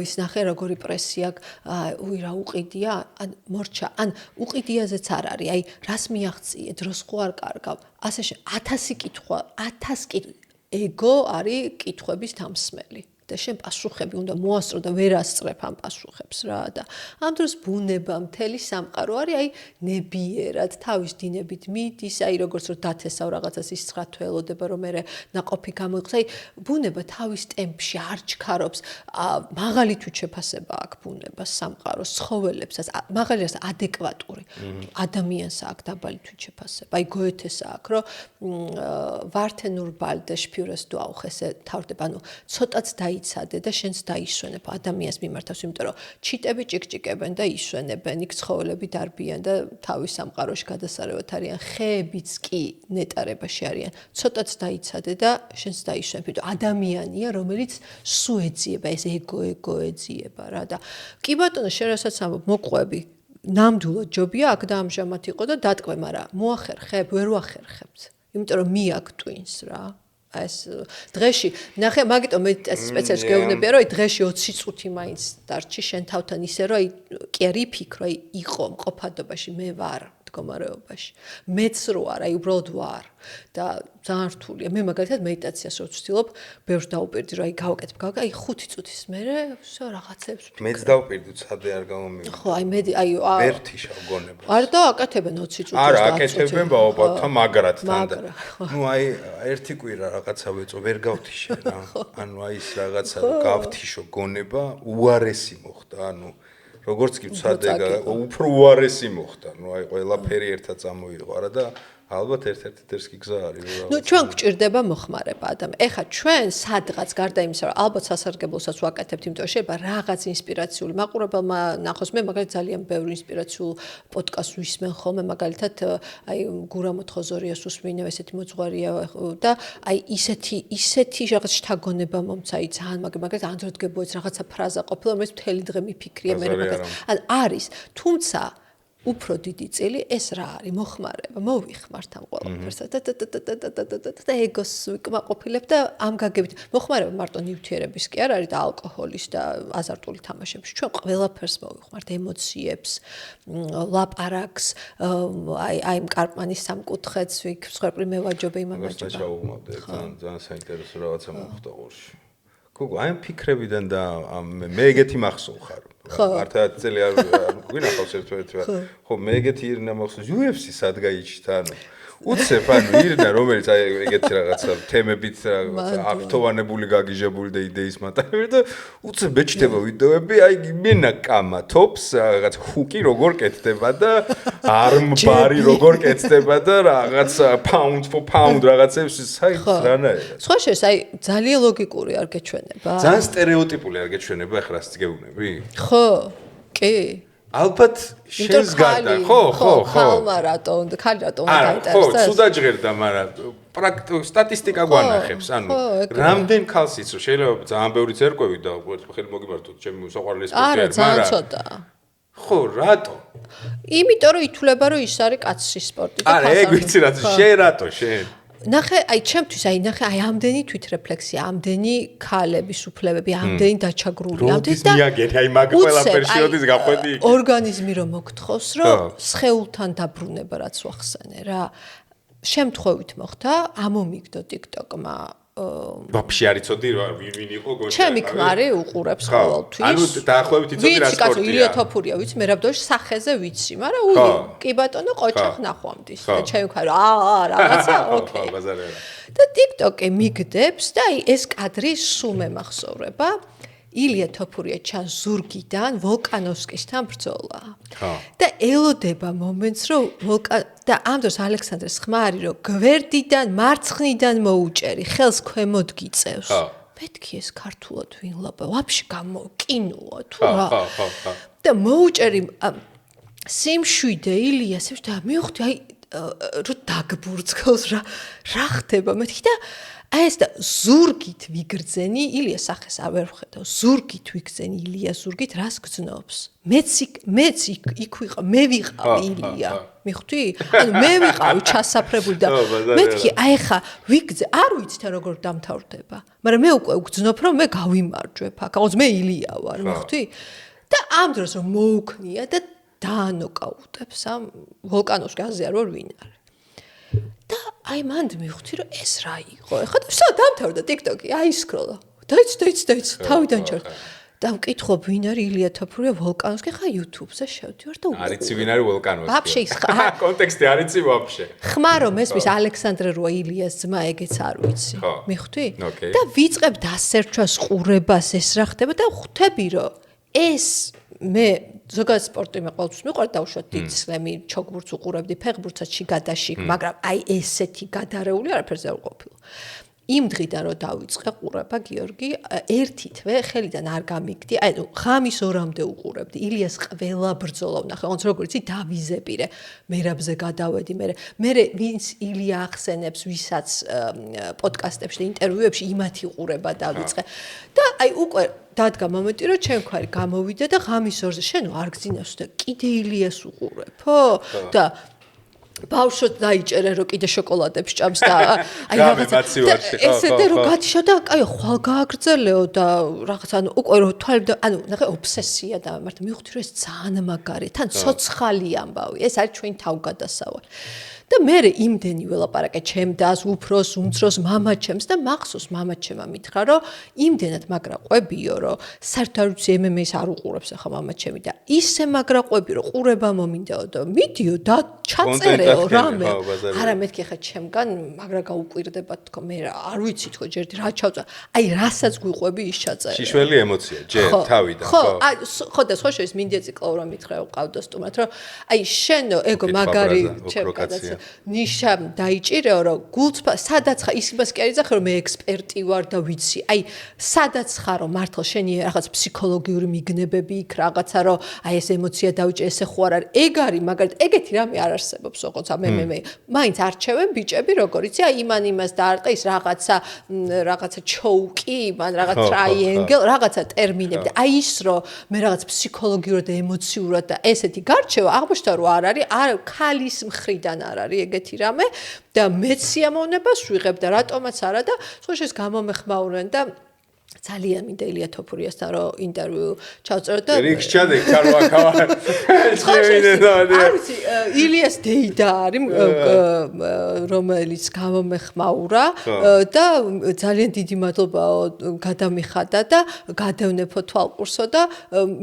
ის ნახე როგორი პრესია, უი რა უყიდია, ან მორჩა, ან უყიდიაზეც არ არის. აი, რას მიაღწიე, დროს ხო არ კარგავ. ასე 1000 კითხვა, 1000 ეგო არის კითხვების დამსმელი. და შენ პასუხები უნდა მოასწრო და ვერ ასწრებ ამ პასუხებს რა და ამ დროს ბუნება მთელი სამყარო არის აი ნებიერად თავის დინებით მიდის აი როგორც რომ დათესავ რაღაცას ის ცხრათო ელოდება რომ მე ნაყოფი გამოიყოს აი ბუნება თავის ტემპში არ ჩქარობს მაღალი თვითშეფასება აქვს ბუნებას სამყაროს ცხოველებსაც მაღალია ადეკვატური ადამიანს აქვს დაბალი თვითშეფასება აი გოეთეს აქვს რომ ვართენურ ბალდე შპიურეს თუ აუხესე თავდება ანუ ცოტაც იცადე და შენს დაისვენებ ადამიანს მიმართავს, იმიტომ რომ ჩიტები ჭიკჭიკებენ და ისვენებენ, იქ ცხოველები დარბიან და თავის სამყაროში გადასარევად არიან, ხეებიც კი ნეტარებაში არიან. ცოტაც დაიცადე და შენს დაისვენებ, იმიტომ ადამიანია, რომელიც სულ ეძიება, ეს ეგო ეძიება რა და კი ბატონო, შენ რასაც ამბობ, მოყვები ნამდვილად ჯობია აქ და ამჟამად იყო და დატყვე, მაგრამ მოახერხებ, ვერ ვახერხებთ. იმიტომ რომ მიაგტვინს რა. ეს დღეში ნახე მაგიტომ მედიტაციის სპეციალისტი გეუბნებია რომ დღეში 20 წუთი მაინც დარჩი შენ თავთან ისე რომ კი არ იფიქრო იყო მყოფადობაში მე ვარ მდგომარეობაში მეც რო არ აი უბრალოდ ვარ და ძალიან რთულია მე მაგალითად მედიტაციას რო ვცდილობ ბევრს დავუპირდი რომ აი გავაკეთებ აი 5 წუთის მერე всё რაღაცებს მეც დავუპირდი ცადე არ გამომივიდა ხო აი მე აი ვერთი შავგონებას არ დააკეთებენ 20 წუთის არა აკეთებენ ბაობაბთან მაგრად თანდ ნუ აი ერთი კვირა რაღაცა ვეწო ვერ გავთიშე რა ანუ აი ის რაღაცა გავთიშო გონება უარესი მოხდა ანუ როგორც კი ვცადე უფრო უარესი მოხდა ნუ აი ყველაფერი ერთად წამოიყვარა და ალბათ ერთ-ერთი დერსკი გზა არის რა. ნუ ჩვენ გვჭირდება მოხმარება ადამიან. ეხა ჩვენ სადღაც გარდა იმისა, რომ ალბათ სასარგებლოსაც ვაკეთებთ, იმიტომ რომ შეიძლება რაღაც ინსპირაციული მაყურებელმა ნახოს. მე მაგალითად ძალიან ბევრი ინსპირაციულ პოდკასტს ვისმენ ხოლმე, მაგალითად აი გურა მოთხოზორიას უსმინე, ესეთი მოძღვარია და აი ისეთი რაღაც შთაგონება მომცა, აი ძალიან მაგალითად ანდროდ გებოეც რაღაცა ფრაზა ყოფილა, რომელიც მთელი დღე მიფიქრია მე მაგალითად. არის, თუმცა უფრო დიდი წილი ეს რა არის მოხმარება მოვიხმართ ამ ყველაფერს და ეგოს ვიკმაყოფილებ და ამ გაგებით მოხმარება მარტო ნივთიერების კი არ არის და ალკოჰოლის და აზარტული თამაშების ჩვენ ყველაფერს მოვიხმართ ემოციებს ლაპარაკს აი მკარპმანის სამკუთხედს ვიქ მსხვერპლი მევაჯობე იმან ვაჯობა ჩაუღმავდი ძალიან საინტერესო რაღაცა მოხდა ყურში გოგო აი ფიქრებიდან და მე ეგეთი მახსოვ ხარ მართლა წელი არ გვინახავს ერთ-ერთად ხო მე ეგეთი ირნა მახსოვს UFC სად გაიჩით ანუ უცებ ანუ ირნა რომელიც აი ეგეთი რაღაცა თემებით აქტოვანებული გაგიჟებული და იდეის მატარებელი და უცებ მეჩდება ვიდეოები აი მინა კამათობს რაღაც ჰუკი როგორ კეთდება და armbar-ი როგორ კეთდება და რაღაც pound for pound რაღაცებს საით რანაირად სხვა შეს აი ძალიან ლოგიკური არ გეჩვენება ძალიან სტერეოტიპული არ გეჩვენება ახლა რაც გეუბნები ხო კი ალბათ შენს გარდა ხო ხალმა რატო ხალი რატო ხო დაინტერესდა სუდა ჟღერდა მაგრამ სტატისტიკა გვანახებს ანუ რამდენ ქალს იცო შეიძლება ძალიან ბევრი ცერკვევი და ხელი მოგიმართოთ ჩემი საყვარელი სპორტი არის მაგრამ არა ცოტა ხო რატო იმიტომ რომ ითვლება რომ ის არის კაცის სპორტი და არა ეგ ვიცი რა შენ რატო შენ ნახე აი ჩემთვის აი ნახე აი ამდენი თვითრეფლექსია ამდენი ქალების უფლებები ამდენი დაჩაგრული ამდენი და მიაგეთ აი მაგ ყველაფერში როდის გაყვედი ორგანიზმი რომ მოგთხოვს რომ სხეულთან დაბრუნება რაც ვახსენე რა შემთხვევით მოხდა ამომიგდო TikTok-მა ვაფშე არ იცოდი ვინ იყო გონდა ჩემი ქმარი უყურებს ყოველთვის ანუ დაახლოებით იცოდი რა სპორტია ვიცი ილია თოფურია ვიცი მე რაბდოში სახეზე ვიცი მაგრამ უი კი ბატონო ყოჩახ ნახვამდის და ჩემი ქმარი რაღაცა ოკეი და TikTok-ე მიგდებს და აი ეს კადრი სულ მემახსოვრება ილია თოფურია ჩანს ზურგიდან ვოლკანოვსკისთან ბრძოლა. და ელოდება მომენტს რომ და ამ დროს ალექსანდრეს ხმარი რომ გვერდიდან მარცხნიდან მოუჭერი ხელს ქვემოთ გიწევს. მეთქი ეს ქართულად ვინ ლაპა ვაფშე კინოა თუ რა. და მოუჭერი სიმშვიდე ილიას და მივხვდი აი რომ დაგბურძგავს რა ხდება მეთქი და ეს და ზურგით ვიგრძენი ილია სახეს არ ვერ ვხედავ ზურგით ვიგრძენი ილია ზურგით რას გძნობს მეც იქ ვიყავ მე ვიყავ ილია მიხვდი ანუ მე ვიყავ ჩასაფრებული და მეთქი აი ხა ვიგძე არ ვიცით როგორ დამთავრდება მაგრამ მე უკვე ვგძნობ რომ მე გავიმარჯვებ აქ აღოც მე ილია ვარ მიხვდი და ამ დროს რომ მოუქნია და დაანოკაუტებს ამ ვოლკანოვსკი აზრი არ ვარ ვინ არის და აი მანდ მივხვდი რომ ეს რა იყო ეხლა და ვსა დამთავრდა TikTok-ი აი სკროლა დაიც თავიდან ჩარ და ვკითხო ვინ არის ილია თოფურია ვოლკანოვსკი ხა YouTube-ზე შევდივარ და არიცი ვინ არის ვოლკანოვსკი ვაფშე ის კონტექსტი არიცი ვაფშე ხმარო მესმის ალექსანდრე როა ილიას ძმა ეგეც არ ვიცი მიხვდი და ვიწყებ დასერჩვას ყურებას ეს რა ხდება და ხვდები რომ ეს მე ზოგადად სპორტი მე ყოველთვის მიყვარდა დავუშვათ დიდ სლემი ჩოგბურთს უყურებდი ფეხბურთსაც შიგადაში მაგრამ აი ესეთი გადარეული არაფერზე არ ყოფილა იმ დღიდან რომ დავიწყე ყურება გიორგი ერთი თვე ხელიდან არ გამიგდი აი ღამის 2-მდე უყურებდი ილიას ყველა ბრძოლა ვნახე ოღონდ როგორც იცი დავიზებირე მერაბზე გადავედი მე ვინც ილია ახსენებს ვისაც პოდკასტებში და ინტერვიუებში იმათი ყურება დავიწყე და აი უკვე დადგა მომენტი რომ ჩემქვარი გამოვიდა და ღამის 2-ზე შენ არ გძინავს და კიდე ილიას უყურებო და ბავშვად დაიჭერე რომ კიდე შოკოლადებს ჭამს და აი რაღაცა ესეთი რომ გათიშა და აი ხვალ გააგრძელეო და რაღაც ანუ უკვე რომ თვალები და ანუ ნახე ობსესია და მარტო მივხვდი რომ ეს ძალიან მაგარი თან ცოცხალი ამბავი ეს არის ჩვენ თავგადასავალი და მე იმდენი ველაპარაკე ჩემდას უფროს უმცროს მამაჩემს და მახსოვს მამაჩემა მითხრა რომ იმდენად მაგრა ყვებიო რომ საერთოდ არ ვიცი MMA-ს არ უყურებს ახლა მამაჩემი და ისე მაგრა ყვები რომ ყურება მომინდაო და მიდიო და ჩაწერეო რამე არა მეთქი ხა ჩემგან მაგრა გაუკვირდება თქო მე არ ვიცი თქო ჯერ რა ჩავწვა აი რასაც გვიყვები ის ჩაწერე შიშველი ემოცია ჯერ თავიდან ხო და სხვა შეიძლება მინდია ციკლოვ რომ მითხრა ყავდა სტუმრად რომ აი შენ ეგო მაგარი ჩემ ნიშა დაიჭირეო რომ გულწრფა სადაც ხარ ისებას კი არ იძახე რომ მე ექსპერტი ვარ და ვიცი აი სადაც ხარ რომ მართლა შენი რაღაც ფსიქოლოგიური მიგნებები იქ რაღაცა რომ აი ეს ემოცია დავიჭე ესე ხო არ არის ეგ არის მაგალითად ეგეთი რამე არ არსებობს ოღონდ მე მაინც არჩევენ ბიჭები როგორ იცი აი იმას დაარტყე ის რაღაცა ჩოუკი მან რაღაც ტრაიენგელ რაღაცა ტერმინები და აი ის რომ მე რაღაც ფსიქოლოგიურად და ემოციურად და ესეთი გარჩევა აღმოჩნდა რომ არ არის ქალის მხრიდან არ არის ეგეთი რამე და მეც სიამოვნებას ვიღებ და რატომაც არა და სხვა შეს გამომეხმაურენ და ძალიან მინდა ილია თოფურიასთან რომ ინტერვიუ ჩავწერო და რიქს ჩადე ქარვაკავა არ ვიცი ილიას დეიდა არის რომელიც გამომეხმაურა და ძალიან დიდი მადლობა გადამიხადა და გადავნეფო თვალყურსო და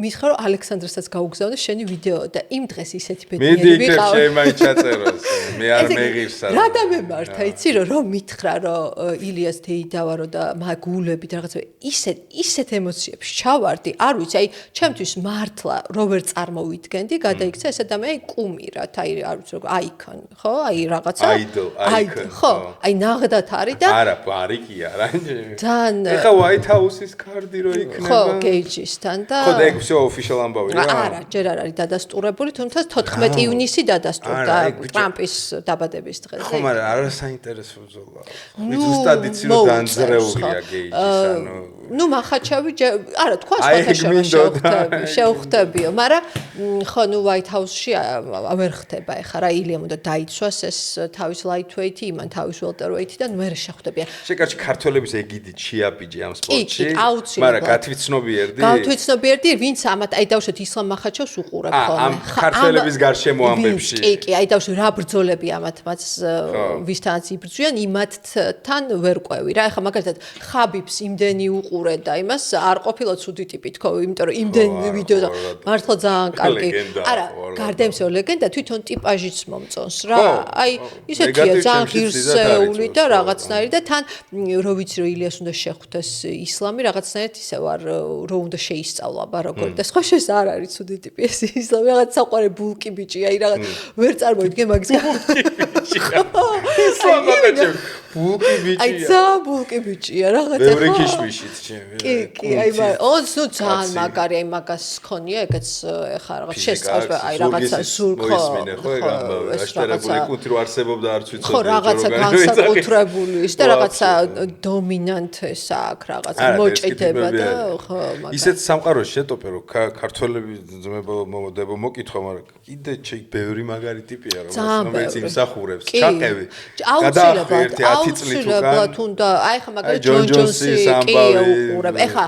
მითხრა რომ ალექსანდრესაც გაუგზავნე შენი ვიდეო და იმ დღეს ისეთი ბედნიერი ვიყავ მე მაინც ჩაწეროს მე არ მეღირსა რა დამემართა იცი რომ მითხრა რომ ილიას დეიდა ვარო და მაგულები და რაღაცა ისეთ ემოციებში ჩავარდი, არ ვიცი, აი, ჩემთვის მართლა რო ვერ წარმოვიდგენდი, გადაიქცა ეს ადამიანი კუმირად, აი, არ ვიცი, როგორ აიკონ, ხო? აი, რაღაცა. აიდოლ, ხო, აი, ნაღდათ არის და არა, ბარიკი არა. თან ეხა White House-ის კარდი რო იქნება. ხო, გეიჯისთან და ხო, და ეგ всё official ამბავი რა. არა, ჯერ არ არის დადასტურებული, თუმცა 14 ივნისი დადასტურდა ტრამპის დაბადების დღეზე. ხო, მაგრამ არა საინტერესო ბრძოლაა. ზუსტად იცი რომ დაანძრეულია გეიჯის, ანუ ნუ მახაჩავი არა თქვა სხვა შევხვდებიო მაგრამ ხო ნუ White House-ში ვერ ხდება ეხა რა ილიამ უნდა დაიცვას ეს თავის lightweight-ი იმან თავის welterweight-ი და ნუ ვერ შეხვდებიან შეკარჩი ქართველების ეგიდით შეაბიჯე ამ სპორტში მაგრამ გათვიცნობიერდი ვინც ამათ აი დავუშვათ ისლამ მახაჩავს უყურებ ხოლმე ამ ქართველების გარშემო ამბებში კი აი დავუშვათ რა ბრძოლები ამათმაც ვისთანაც იბრძვიან იმათთან ვერ ყვევი რა ეხა მაგალითად ხაბიბს იმდენი უყურე და იმას არ ყოფილა ცუდი ტიპი თქო იმიტომ რომ იმდენ ვიდეო მართლა ძალიან კარგი არა გარდა იმისა ლეგენდა თვითონ ტიპაჟიც მომწონს რა აი ისეთია ძალიან ღირსეული და რაღაცნაირი და თან რო ვიცი რომ ილიას უნდა შეხვდეს ისლამი რაღაცნაირად ისე ვარ რომ უნდა შეისწავლაბა როგორ და სხვა შეს არ არის ცუდი ტიპი ეს ისლამი რაღაც საყვარე ბულკი ბიჭი აი რაღაც ვერ წარმოვიდგენ მაგის ბულკი ბიჭია აი ცა ბულკი ბიჭია რაღაცა ბევრი ქიშმიშით ჩემი კი აი ოცნუ ძალიან მაგარი აი მაგას ხონია ეგეც ეხა რაღაც შესწავს აი რაღაცა სულხო ეს რაღაცა კუთრი რო არსებობდა არც ვიცოდი ხო რაღაცა განსაკუთრებული ის და რაღაცა დომინანტეს აქვს რაღაცა მოჭედება და ხო მაგას ისეთ სამყაროში შეტოპე რომ ქართველები ძმებო მომოდებო მოკითხვა მაგრამ კიდე ბევრი მაგარი ტიპია რომელიც იმსახურებს ჩაყევი აუცილებლად წლით აუცილებლად უნდა, აი ხა მაგალითად ჯონ ჯონსი კი უყურებ. ეხა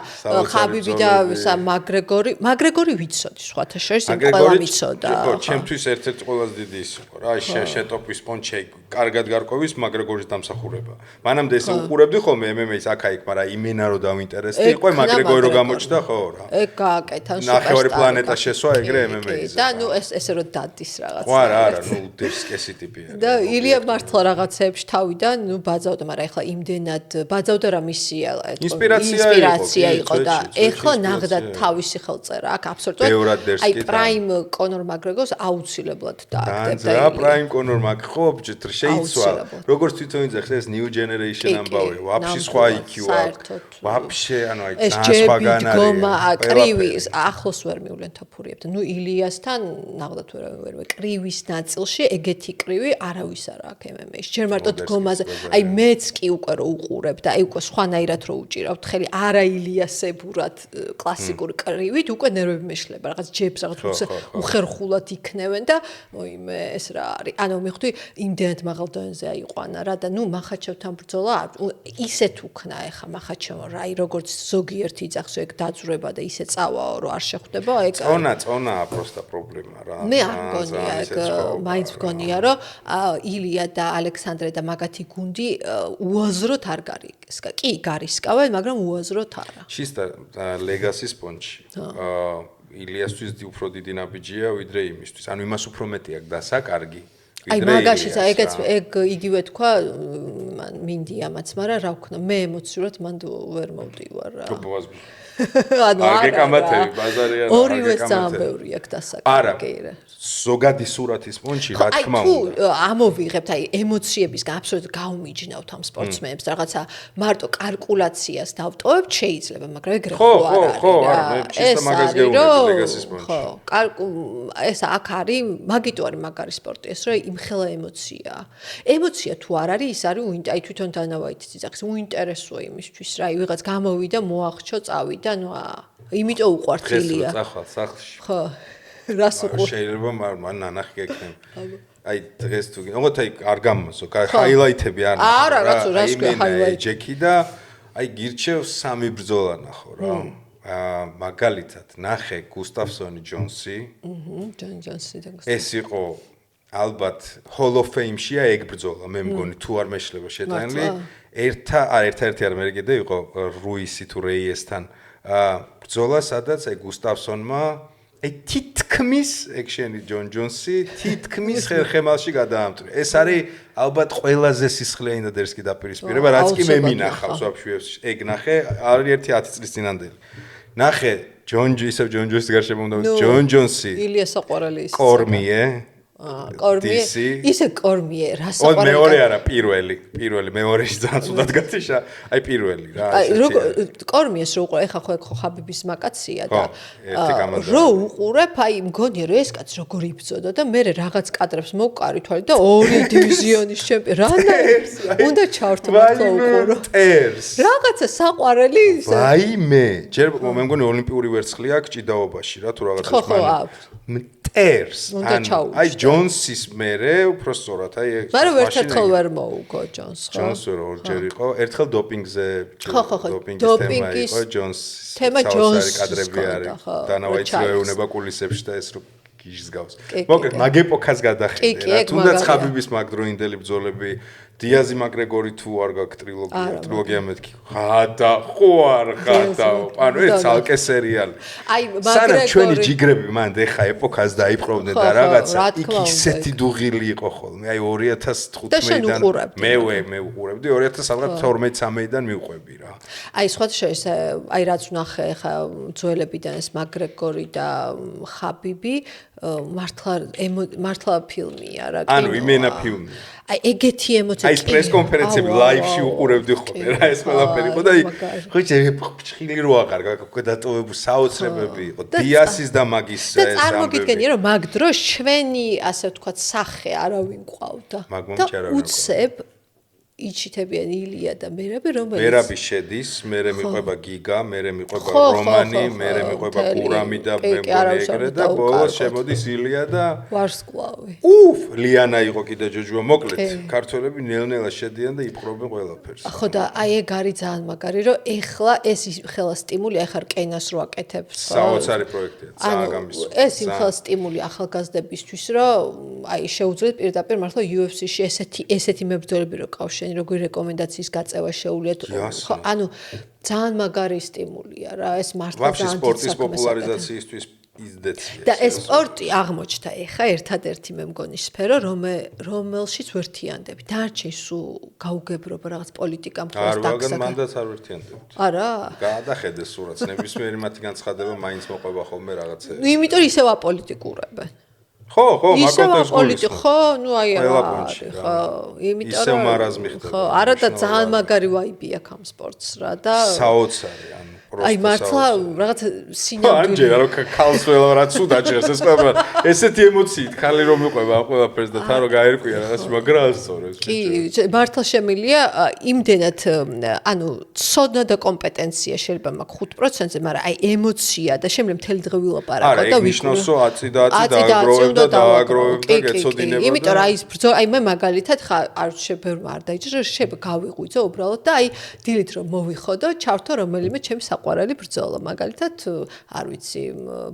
ხაბიბი და მაგრეგორი ვიცოდი, სხვათა შორის ყველა მიცოდა. ხო, ჩემთვის ერთ-ერთი ყველაზე დიდი ის იყო რა, შეტოპვის პონჩი კარგად გარკვევის მაგრეგორის დამსახურება. მანამდე ეს უყურებდი ხოლმე MMA-ს აქა-იქ, მაგრამ იმენა რო დავინტერესდი, იყო მაგრეგორი რო გამოჩნდა, ხო რა. ეგ გააკეთა სუპერსტარი. ნახევარი პლანეტა შესვა ეგრე MMA-ზე. და ნუ ესე რო დადის რაღაც. ხო არა, ნუ დერსკესი ტიპია. და ილია მართლა რაღაცეებში თავიდან, ნუ ბაძავდა, მაგრამ ეხლა იმდენად ბაძავდა რა მისია, ინსპირაცია იყო და ეხლა ნაღდად თავისი ხელწერა აქვს აბსოლუტურად. აი პრაიმ კონორ მაგრეგორს აუცილებლად დააკეთებდა. რა პრაიმ კონორ მაგ ხო შეიცვალა. როგორც თვითონ იძახს ეს new generation ამბავი, ვაფშე სხვა IQ აქვს. ვაფშე, ანუ აი სხვაგან არის. გომა კრივის ახლოს ვერ მივლენთაფურიებდა. ნუ ილიასთან ნაღდად ვერ კრივის ნაწილში ეგეთი კრივი არავის არ აქვს MMA-ში. ჯერ მარტო გომაზე, აი მეც კი უკვე რო უყურებ და აი უკვე სხვანაირად რო უჭირავთ ხელი არა ილიასებურად კლასიკური კრივით უკვე ნერვები მეშლება. რაღაც ჯებს რაღაც უხერხულად იქნევენ და მოიმე ეს რა არის. ანუ მივხვდი იმდენად მაღალ დონეზე აიყვანა რა და ნუ მახაჩევთან ბრძოლა ისეთ უქნა ეხა მახაჩევო რა აი როგორც ზოგიერთი იძახს ეგ დაძვრება და ისე წავაო რომ არ შეხვდება ეგ წონაა პროსტა პრობლემა რა. მე არ მგონია ეგ მაინც მგონია რომ ილია და ალექსანდრე და მაგათი გუნდი უაზროდ არ გარისკა. კი გარისკავენ, მაგრამ უაზროდ არა. ჩისტა ლეგასის პონჩი. ილიასთვის უფრო დიდი ნაბიჯია ვიდრე იმისთვის. ანუ იმას უფრო მეტი აქვს დასაკარგი. აი მაგაშიც ეგ იგივე თქვა მინდიამაც, მაგრამ რა ვქნა მე ემოციურად მანდ ვერ მოვდივარ რა. ანუ აგეკამათები ბაზარიან ორივე ძალიან ბევრი აქვს დასაკარგი. ზოგადი სურათის პონჩი რა თქმა უნდა. თუ ამოვიღებთ აი ემოციებისგან აბსოლუტურად გაუმიჯნავთ ამ სპორტსმენებს რაღაცა მარტო კალკულაციას დავტოვებთ შეიძლება, მაგრამ ეგრე ხო არ არის. ხო, მე ჩისტა მაგას გეუბნები ლეგასის პონჩი. ხო, ეს აქ არის, მაგიტო არის მაგარი სპორტი ეს რომ იმხელა ემოციაა. ემოცია თუ არ არის, ის არის აი თვითონ დანავაითიც იძახის, უინტერესოა იმისთვის რა, აი ვიღაც გამოვიდა, მოახჩო, წავიდა, ნუ იმიტომ უყვართ ილია. წახვალ სახლში. ხო. რას უყურებ? შეიძლება მან ნანახი გეკნებ. აი დღეს თუ გინდათ აი არ გამოსო, ჰაილაითები არ ნახო. არა, რაღაც რას ჰაილაიტი. ჯეკი და აი გირჩევ სამი ბრძოლა ნახო რა. მაგალითად, ნახე გუსტავსონი ჯონსი. ჯონ ჯონსი და ეს იყო ალბათ Hall of Fame-შია ეგ ბრძოლა, მე მგონი თუ არ მეშლება შეტანილი. ერთ-ერთი არ მერგედა იყო რუისი თუ რეიესთან. ბრძოლა, სადაც აი გუსტავსონმა აი თითქმის ეგ შენი ჯონ ჯონსი თითქმის ხერხემალში გადაამტვრია. ეს არის ალბათ ყველაზე სისხლიანი და დერსკი დაპირისპირება, რაც კი მე მინახავს ვაფშე ეგ ნახე, არის ერთი 10 წლის წინანდელი. ნახე ჯონ ჯონსის გარშემო უნდა ჯონ ჯონსი ილია საყვარელი ის კორმიე კორმიე ისე კორმიე რა საყვარელი მეორე არა პირველი მეორეში ძალიან ცუდად გათიშა აი პირველი რა აი კორმიეს რო უყურე ეხა ხო ხაბიბის მაკაცია და რო უყურებ აი მგონია რომ ეს კაც როგორ იბრძოდა და მე რაღაც კადრებს მოვკარი თვალი და ორი დივიზიონის ჩემპიონი რანა უნდა ჩავთო მართლა უყურო რაღაცა საყვარელი აი მე ჯერ მე მგონი ოლიმპიური ვერცხლი აქვს ჭიდაობაში რა თუ რაღაცა მტერს აი ჯონსის მერე უფრო სწორად აი ეს მაგრამ ერთ-ერთხელ ვერ მოუგო ჯონს ხო ჯონს ორჯერ იყო ერთხელ დოპინგზე დოპინგის თემა ჯონსის კადრები არის დანავაიცი ეუნება კულისებში და ეს რო გიჟს გავს მოკლედ მაგ ეპოქას გადახედე რა თუნდაც ხაბიბის მაგდროინდელი ბრძოლები დიაზი მაგრეგორი თუ არ გაქვს ტრილოგია მეთქი ხადა ხო არ ხადა ანუ ეს ცალკე სერიალი აი მაგრამ ჩვენი ჯიგრები მანდ ეხა ეპოქას დაიპყრობდნენ და რაღაცა იქ ისეთი დუღილი იყო ხოლმე აი 2015-დან მე უყურებდი 2012-13-დან მივყვები რა აი სხვა შორის აი რაც ვნახე ეხა ძველებიდან ეს მაგრეგორი და ხაბიბი მართლა ფილმია რა ანუ იმენა ფილმი აი ეგეთი ემოცია აი პრეს კონფერენციები ლაივში უყურებდი ხოლმე რა ეს ყველაფერი იყო და აი ხოჭე ფჭილი რო აღარ გადატოვებული საოცრებები იყო დიასის და მაგის და წარმოგიდგენია რომ მაგ დროს ჩვენი ასე ვთქვათ სახე არავინ ყავდა და უცებ იჩიტებიან ილია და მერაბი რომელიც მერაბი შედის, მერე მიყვება გიგა, მერე მიყვება რომანი, მერე მიყვება გურამი და მე მგონი ეგრე და ბოლოს შემოდის ილია და ვარსკვლავი. ლიანა იყო კიდე ჯოჯოა მოკლედ. ქართველები ნელ-ნელა შედიან და იპყრობენ ყველაფერს. ხო და აი ეგ არის ძალიან მაგარი რომ ეხლა ეს ხელა სტიმული ახლა რკენას რო აკეთებს ხო? საოცარი პროექტია, წააგამისო. ეს იმ ხელა სტიმული ახალგაზრდებისთვის რომ აი შეუძლიათ პირდაპირ მართლა UFC-ში ესეთი მებრძოლები რო ყავს შენ როგორი რეკომენდაციის გაწევა შეუძლიათ ხო ანუ ძალიან მაგარი სტიმულია რა ეს მართლა ძალიან სპორტის პოპულარიზაციისთვის იზდეცია და ეს სპორტი აღმოჩნდა ეხა ერთადერთი მე მგონი სფერო რომელშიც ვერთიანდები დარჩენ სულ გაუგებრობა რაღაც პოლიტიკა მხოლოდ დაგსაგან მანდაც არ ვერთიანდებთ არა გაადახედეს სურათს ნებისმიერი მათი განცხადება მაინც მოყვება ხოლმე რაღაცეები იმიტომ ისევ აპოლიტიკურებენ ხო, მაგალითად პოლიტიკა, ხო, ნუ აი რა, ხო, იმიტომ ისევ მარაზმი ხდება. ხო, არა და ძალიან მაგარი ვაიბი აქვს ამ სპორტს რა და საოცარი, ანუ პროსტო. აი მართლა რაღაც სინამდვილე. ანჯერა რო ქალს ველა რა ცუდ აჭერს ეს ყველა. ესეთი ემოციით ხალი რომ მიყვება ამ ყველაფერს და თან რო გაერკვია რაღაც მაგრა ასწორებს. კი, მართლა შემილია იმდენად ანუ ცოდნა და კომპეტენცია შეიძლება მაქვს 5%-ზე, მაგრამ აი ემოცია და შემიძლია მთელი დღე ვილაპარაკო და ვიკნოსო 10 დააგროვებ და დააგროვებ და გეცოდინება. იმიტომ რა ის ბრძოლა, აი მე მაგალითად არ შეიძლება არ დაიჭირე, შეიძლება გავიღვიძო უბრალოდ და აი დილით რომ მოვიხოდო, ჩავთო რომელიმე ჩემი საყვარელი ბრძოლა, მაგალითად არ ვიცი,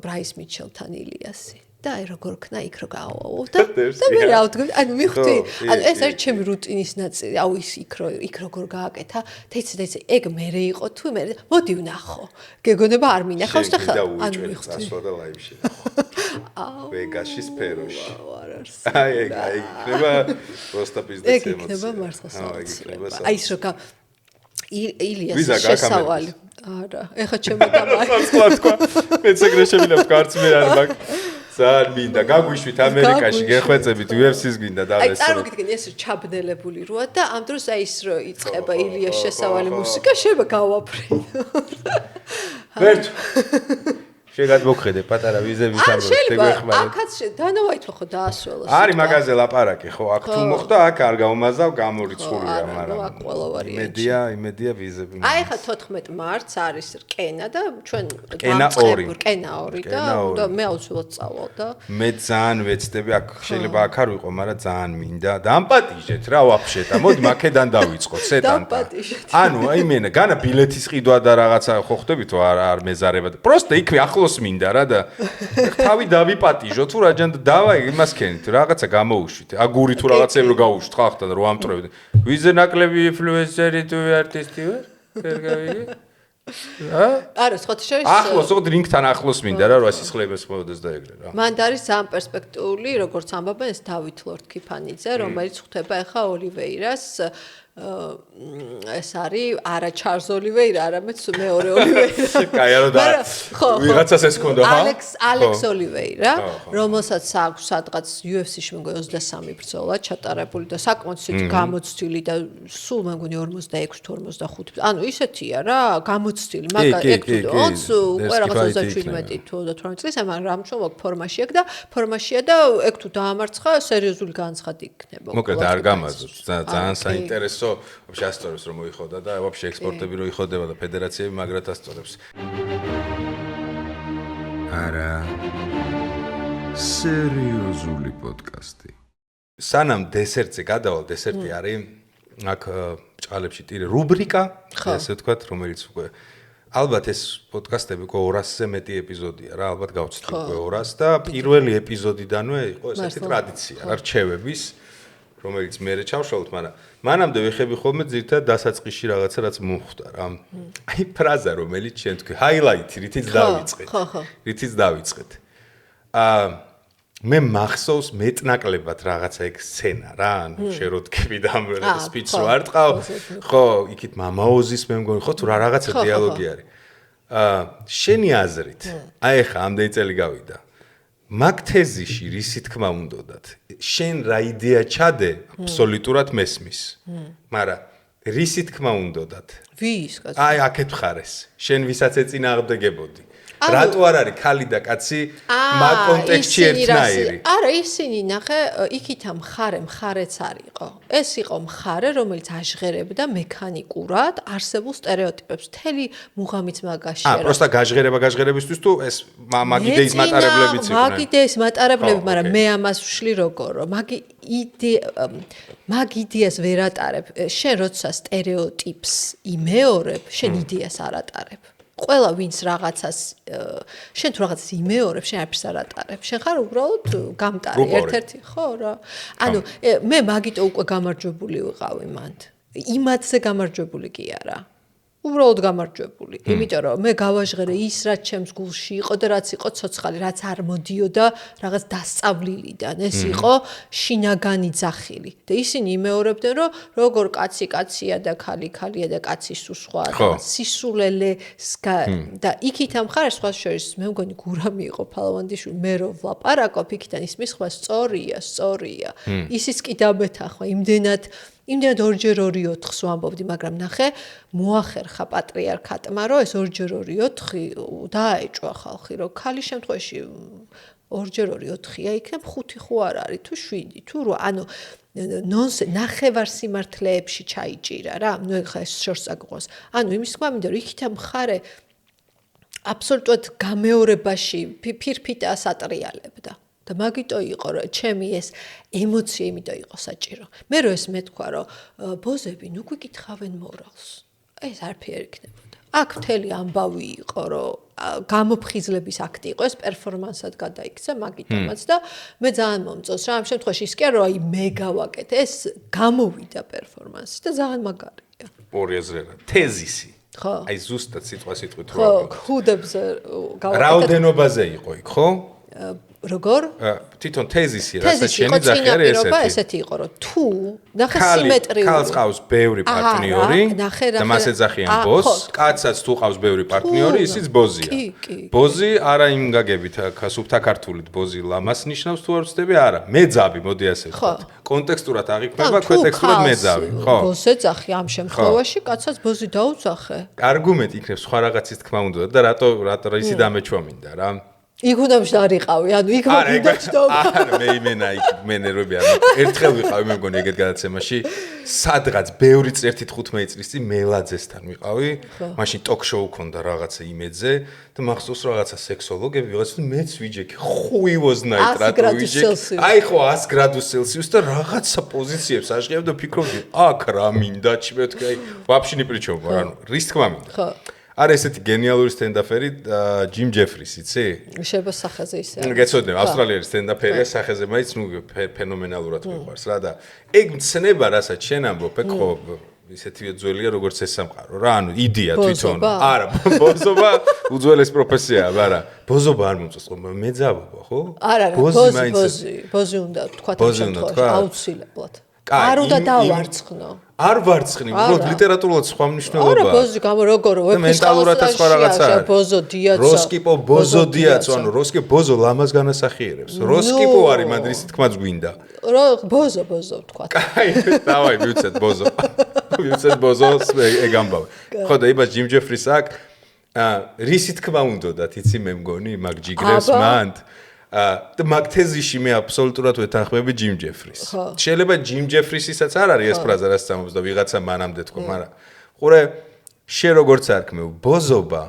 ბრაის მიჩელთან ილიასი. და აი როგორ ქნა იქ რო გავავალ და მე რა ვთქვი, ანუ მივხვდი, ანუ ეს არის ჩემი რუტინის ნაწილი, აუ ის იქ როგორ გააკეთა, თეცი, ეგ მერე იყო თუ მე, მოდი ვნახო. გეგონება არ მინახავს და ანუ მივხვდი. წასვლა და ლაივში. ვეგასში სფეროში. აი ეგ იქნება პროსტა ბიზნესი ემოცია. ეგ იქნება მართლა საოცარი. აი ის რო ილიას შესავალი. არა, ეხა ჩემო დამაი. თქვა, მეც ეგრე შევინებ კარც მე არ მაგ. ძალიან მინდა გაგვიშვით ამერიკაში გეხვეწებით UFC-ს გინდა და ეს. აი წარმოგიდგენი ეს ჩაბნელებული როა და ამ დროს აი ის რო იწყება ილიას შესავალი მუსიკა შეიძლება გავაფრინო. ვერტ შეგადმოხედე პატარა ვიზების ამბავს შეგვეხმაროთ. აქაც დანავაითო ხო დაასველა. არის მაგაზე ლაპარაკი ხო აქ თუ მოხდა აქ არ გამომაზავ გამორიცხულია მაგრამ აქ ყველა ვარიანტი. იმედია ვიზები. აი ხა 14 მარტს არის რკენა და ჩვენ რკენა 2 და მე აუცილებლად წავალ და მე ძალიან ვეცდები აქ შეიძლება აქ არ ვიყო მაგრამ ძალიან მინდა და ამპატიჟეთ რა ვაფშეტა მოდი მაქედან დავიწყოთ სეტანტა. ანუ აი მე განა ბილეთის ყიდვა და რაღაცა ხო ხდებით არ მეზარება და პროსტა იქვე ახლოს მინდა რა და თავი დავიპატიჟო თუ რაჯან დავა იმას ქენით რაღაცა გამოუშვით აგური თუ რაღაცები რო გავუშვით ხალხთან რო ამტრევდე ვიზე ნაკლები ინფლუენსერი თუ არტისტი ვარ ვერ გავიგე არა სხვათა შორის ახლოს ოღონდ რინგთან ახლოს მინდა რა რა სისხლებას მოდეს და ეგრე რა მანდ არის ძალიან პერსპექტიული როგორც ამბობენ ეს დავით ლორდ ქიფანიძე რომელიც ხვდება ახლა ოლივეირას ეს არის არა ჩარლზ ოლივეირა, არამედ მეორე ოლივეირა. კაი არა და ვიღაცას ეს ქონდა, ხა? ალექს ოლივეირა, რომელსაც აქვს სადღაც UFC-ში მე მგონი 23 ბრძოლა ჩატარებული და საკმაოდ გამოცდილი და სულ მე მგონი 46 თუ 45. ანუ ისეთია რა, გამოცდილი, მაგრამ ეგ თუ 20 უკვე რაღაც 37 თუ 18 წლის, მაგრამ რამჩვენებო ფორმაში აქვს და ფორმაშია და ეგ თუ დაამარცხა, სერიოზული განცხადი იქნება. მოკლედ არ გამაზრდ, ძალიან საინტერესო вообще ასწორებს რომ მოიხოდა და вообще ექსპორტები რო იხოდება და ფედერაციები მაგრად ასწორებს. არა სერიოზული პოდკასტი. სანამ დესერტზე გადავალ, დესერტი არის აქ ჭყალებში ტირე რუბრიკა, ასე ვთქვათ, რომელიც უკვე ალბათ ეს პოდკასტები უკვე 200-ზე მეტი ეპიზოდია რა, ალბათ გავწვდი უკვე 200 და პირველი ეპიზოდიდანვე იყო ესეთი ტრადიცია, რა რჩევების რომელიც მე ჩავშალოთ, მაგრამ მანამდე ვეხები ხოლმე ძირთად დასაწყისში რაღაცა რაც მომხვდა რა. აი ფრაზა რომელიც შენ თქვი, ჰაილაითი, რითიც დავიწყეთ. რითიც დავიწყეთ. მე მახსოვს მეტნაკლებად რაღაცა ეგ სცენა რა, ანუ შეროთქები და ამ სპიჩს რო არ ტყავ, ხო, იქით მამაოზის მე მგონი ხო თუ რა რაღაცა დიალოგი არის. შენი აზრით, აი ხა ამდენი წელი გავიდა. მაგ თეზიში რისი თქმა უნდათ? შენ რა იდეა ჩადე, აბსოლუტურად მესმის. მაგრამ რისი თქმა უნდათ? ვის კაცო? აი აქეთ ხარეს. შენ ვისაც ეწინააღმდეგებოდი. რატო არ არის ქალი და კაცი მაგ კონტექსტში ერთნაირი? არა, ისინი ნახე, იქით მხარეც არისო. ეს იყო მხარე, რომელიც აჟღერებდა მექანიკურად არსებულ სტერეოტიპებს. თელი მუღამიც მაგაში არა. პროსტა გაჟღერებისთვის თუ ეს მაგ იდეის მატარებლებიც იყვნენ. მაგ იდეის მატარებლები, მაგრამ მე ამას ვშლი როგორ, მაგ იდეას ვერ ატარებ. შენ როცა სტერეოტიპს იმეორებ, შენ იდეას არ ატარებ. ყველა ვინც რაღაცას შენ თუ რაღაცას იმეორებ, შენ არაფერს არ ატარებ. შენ ხარ უბრალოდ გამტარი, ერთ-ერთი ხო რა. ანუ მე მაგიტო უკვე გამარჯვებული ვიყავი მანდ. იმათზე გამარჯვებული კი არა. უბრალოდ გამარჯვებული. იმიტომ რომ მე გავაჟღერე ის რაც ჩემს გულში იყო და რაც იყო ცოცხალი, რაც არ მოდიოდა რაღაც დასწავლილიდან. ეს იყო შინაგანი ძახილი. და ისინი იმეორებდნენ რომ როგორ კაცი კაცია და ქალი ქალია და კაცი სულ სხვა სისულელე და იქით ამ ხარ სხვა შორის მე მგონი გურამი იყო ფალავანდიშვილი მე რო ვლაპარაკობ იქიდან ისმის სხვა სწორია. ისიც კი დამეთახვა იმდენად ორჯერ 2-4-ს ვამბობდი, მაგრამ ნახე, მოახერხა პატრიარქატმა, რომ ეს 2-ჯერ 2-4 დაეჭვა ხალხი, რომ ქალის შემთხვევაში 2-ჯერ 2-4-ია, იქნებ 5 ხო არ არის, თუ 7, თუ 8, ანუ ნახევარ სიმართლეებში ჩაიჭირა რა, ნუ ეხლა ეს შორს აგყვას. ანუ იმის თქმა მინდა, რომ იქით მხარე აბსოლუტურად გამეორებაში ფირფიტას ატრიალებდა. და მაგიტო იყო რომ ჩემი ეს ემოცია იმიტომ იყო საჭირო. მე რო ეს მეთქვა რომ ბოზები ნუ გვიკითხავენ მორალს. ეს არაფერი იქნებოდა. აქ მთელი ამბავი იყო რომ გამოფხიზლების აქტი იყო, ეს პერფორმანსად გადაიქცა მაგიტომაც და მე ძალიან მომწონს რა ამ შემთხვევაში ის კი არა რომ აი მე გავაკეთე, ეს გამოვიდა პერფორმანსი და ძალიან მაგარია. ორი აზრია. თეზისი. ხო. აი ზუსტად სიტყვით რო. ხო, ხუდებზე გავაკეთე. რაოდენობაზე იყო იქ, ხო? როგორ? თვითონ თეზისი, რასაც შენი ძახი არის ესეთი იყო, რომ თუ ნახე სიმეტრიული. ქალს ყავს ბევრი პარტნიორი და მას ეძახიან ბოს, კაცსაც თუ ყავს ბევრი პარტნიორი, ისიც ბოზია. ბოზი არა იმ გაგებით, სუფთა ქართულით ბოზი ლამას ნიშნავს თუ არ ვცდები, არა, მეძავი, მოდი ასე ვთქვათ. კონტექსტურად აღიქმება, ქვეტექსტურად მეძავი, ხო? ბოს ეძახი ამ შემთხვევაში, კაცსაც ბოზი დაუძახე. არგუმენტი იქნებს სხვა რაღაცის თქმა უნდა და რატო ისი დამეჩვა მინდა რა. იქ უნდა ვშარიყავი, ანუ იქ მოგიდა ჩდობა. არა, მე იმენა იქ მენერები არ. ერთხელ ვიყავი, მე მგონი ეგეთ გადაცემაში, სადღაც ბევრი წერთი 15 წლის წინ მელაძესთან ვიყავი. მაშინ ტოკ-შოუ ქონდა რაღაცა იმედზე და მახსოვს რაღაცა სექსოლოგები ვიღაც მეც ვიჯექი, ხუივოზნაით რატო ვიჯექი. აი ხო 100 გრადუს ცელსიუს და რაღაცა პოზიციებს აშღებ და ფიქრობდი, აქ რა მინდა ჩმეთქი, აი ვაფშე ნი პრიჩომ, ანუ რის თქმა მინდა. ხო. არა ესეთი გენიალური სტენდაფერი ჯიმ ჯეფრის, იცი? შეიძლება სახეზე ისე. გეცოდნე, ავსტრალიური სტენდაფერია სახეზე, მაინც ნუ ფენომენალურად მიყვარს რა და ეგ მცნება, რასაც შენ ამბობ, ეგ ხო ისეთივე ძველია, როგორც ეს სამყარო რა, ანუ იდეა თვითონ. არა, ბოზობა უძველეს პროფესიაა, მაგრამ ბოზობა არ მომწონს, მეძავობა, ხო? არა, ბოზი უნდა თქვა ამ შემთხვევაში, აუცილებლად. არ უნდა დავარცხნო. არ ვარცხნი, უბრალოდ ლიტერატურულად სხვა მნიშვნელობაა. არა, ბოზი გამო როგორ მენტალურადაც სხვა რაღაცაა. ბოზო დიაცო. როსკიპო ბოზო დიაცო, ანუ როსკიპო ბოზო ლამას განასახიერებს. როსკიპო არის, მაგრამ ის თქმაც გვინდა. ბოზო თქვა. კაი, დავაი, მივცეთ ბოზო. მივცეთ ბოზოს ეგ ამბავი. ხო და იმას ჯიმ ჯეფრის აქ რისი თქმა უნდათ, იცი მე მგონი მაგ ჯიგრებს მანდ. და მაგ თეზიში მე აბსოლუტურად ვეთანხმები ჯიმ ჯეფრის. შეიძლება ჯიმ ჯეფრისისაც არ არის ეს ფრაზა, რაც ამბობს და ვიღაცა მანამდე თქო, მაგრამ ყურე, შენ როგორც არქმევ, ბოზობა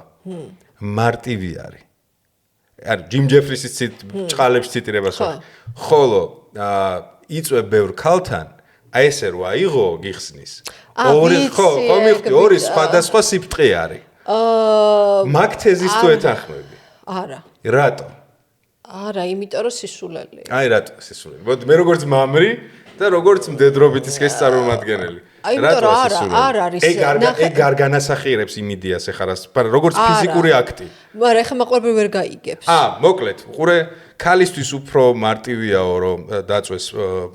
მარტივი არის. არა, ჯიმ ჯეფრისის ჭყალებს ციტირებას ხო. ხოლო იწვევ ბევრ ქალთან, აი ესე რო აიღო გიხსნის. ორი სხვადასხვა სიფტყე არის. მაგ თეზის თუ ეთანხმები? არა. რატო? არა, იმიტომ რომ სისულელეა. აი რატო სისულელი? მოდი მე როგორც მამრი და როგორც მდედრობითის ეს წარმომადგენელი. რატო არ არის ეგ არ განასახიერებს იმ იდეას ეხლა როგორც ფიზიკური აქტი. მაგრამ ეხლა მაყურებელი ვერ გაიგებს. მოკლედ, ყურე, ქალისთვის უფრო მარტივიაო რომ დაწვეს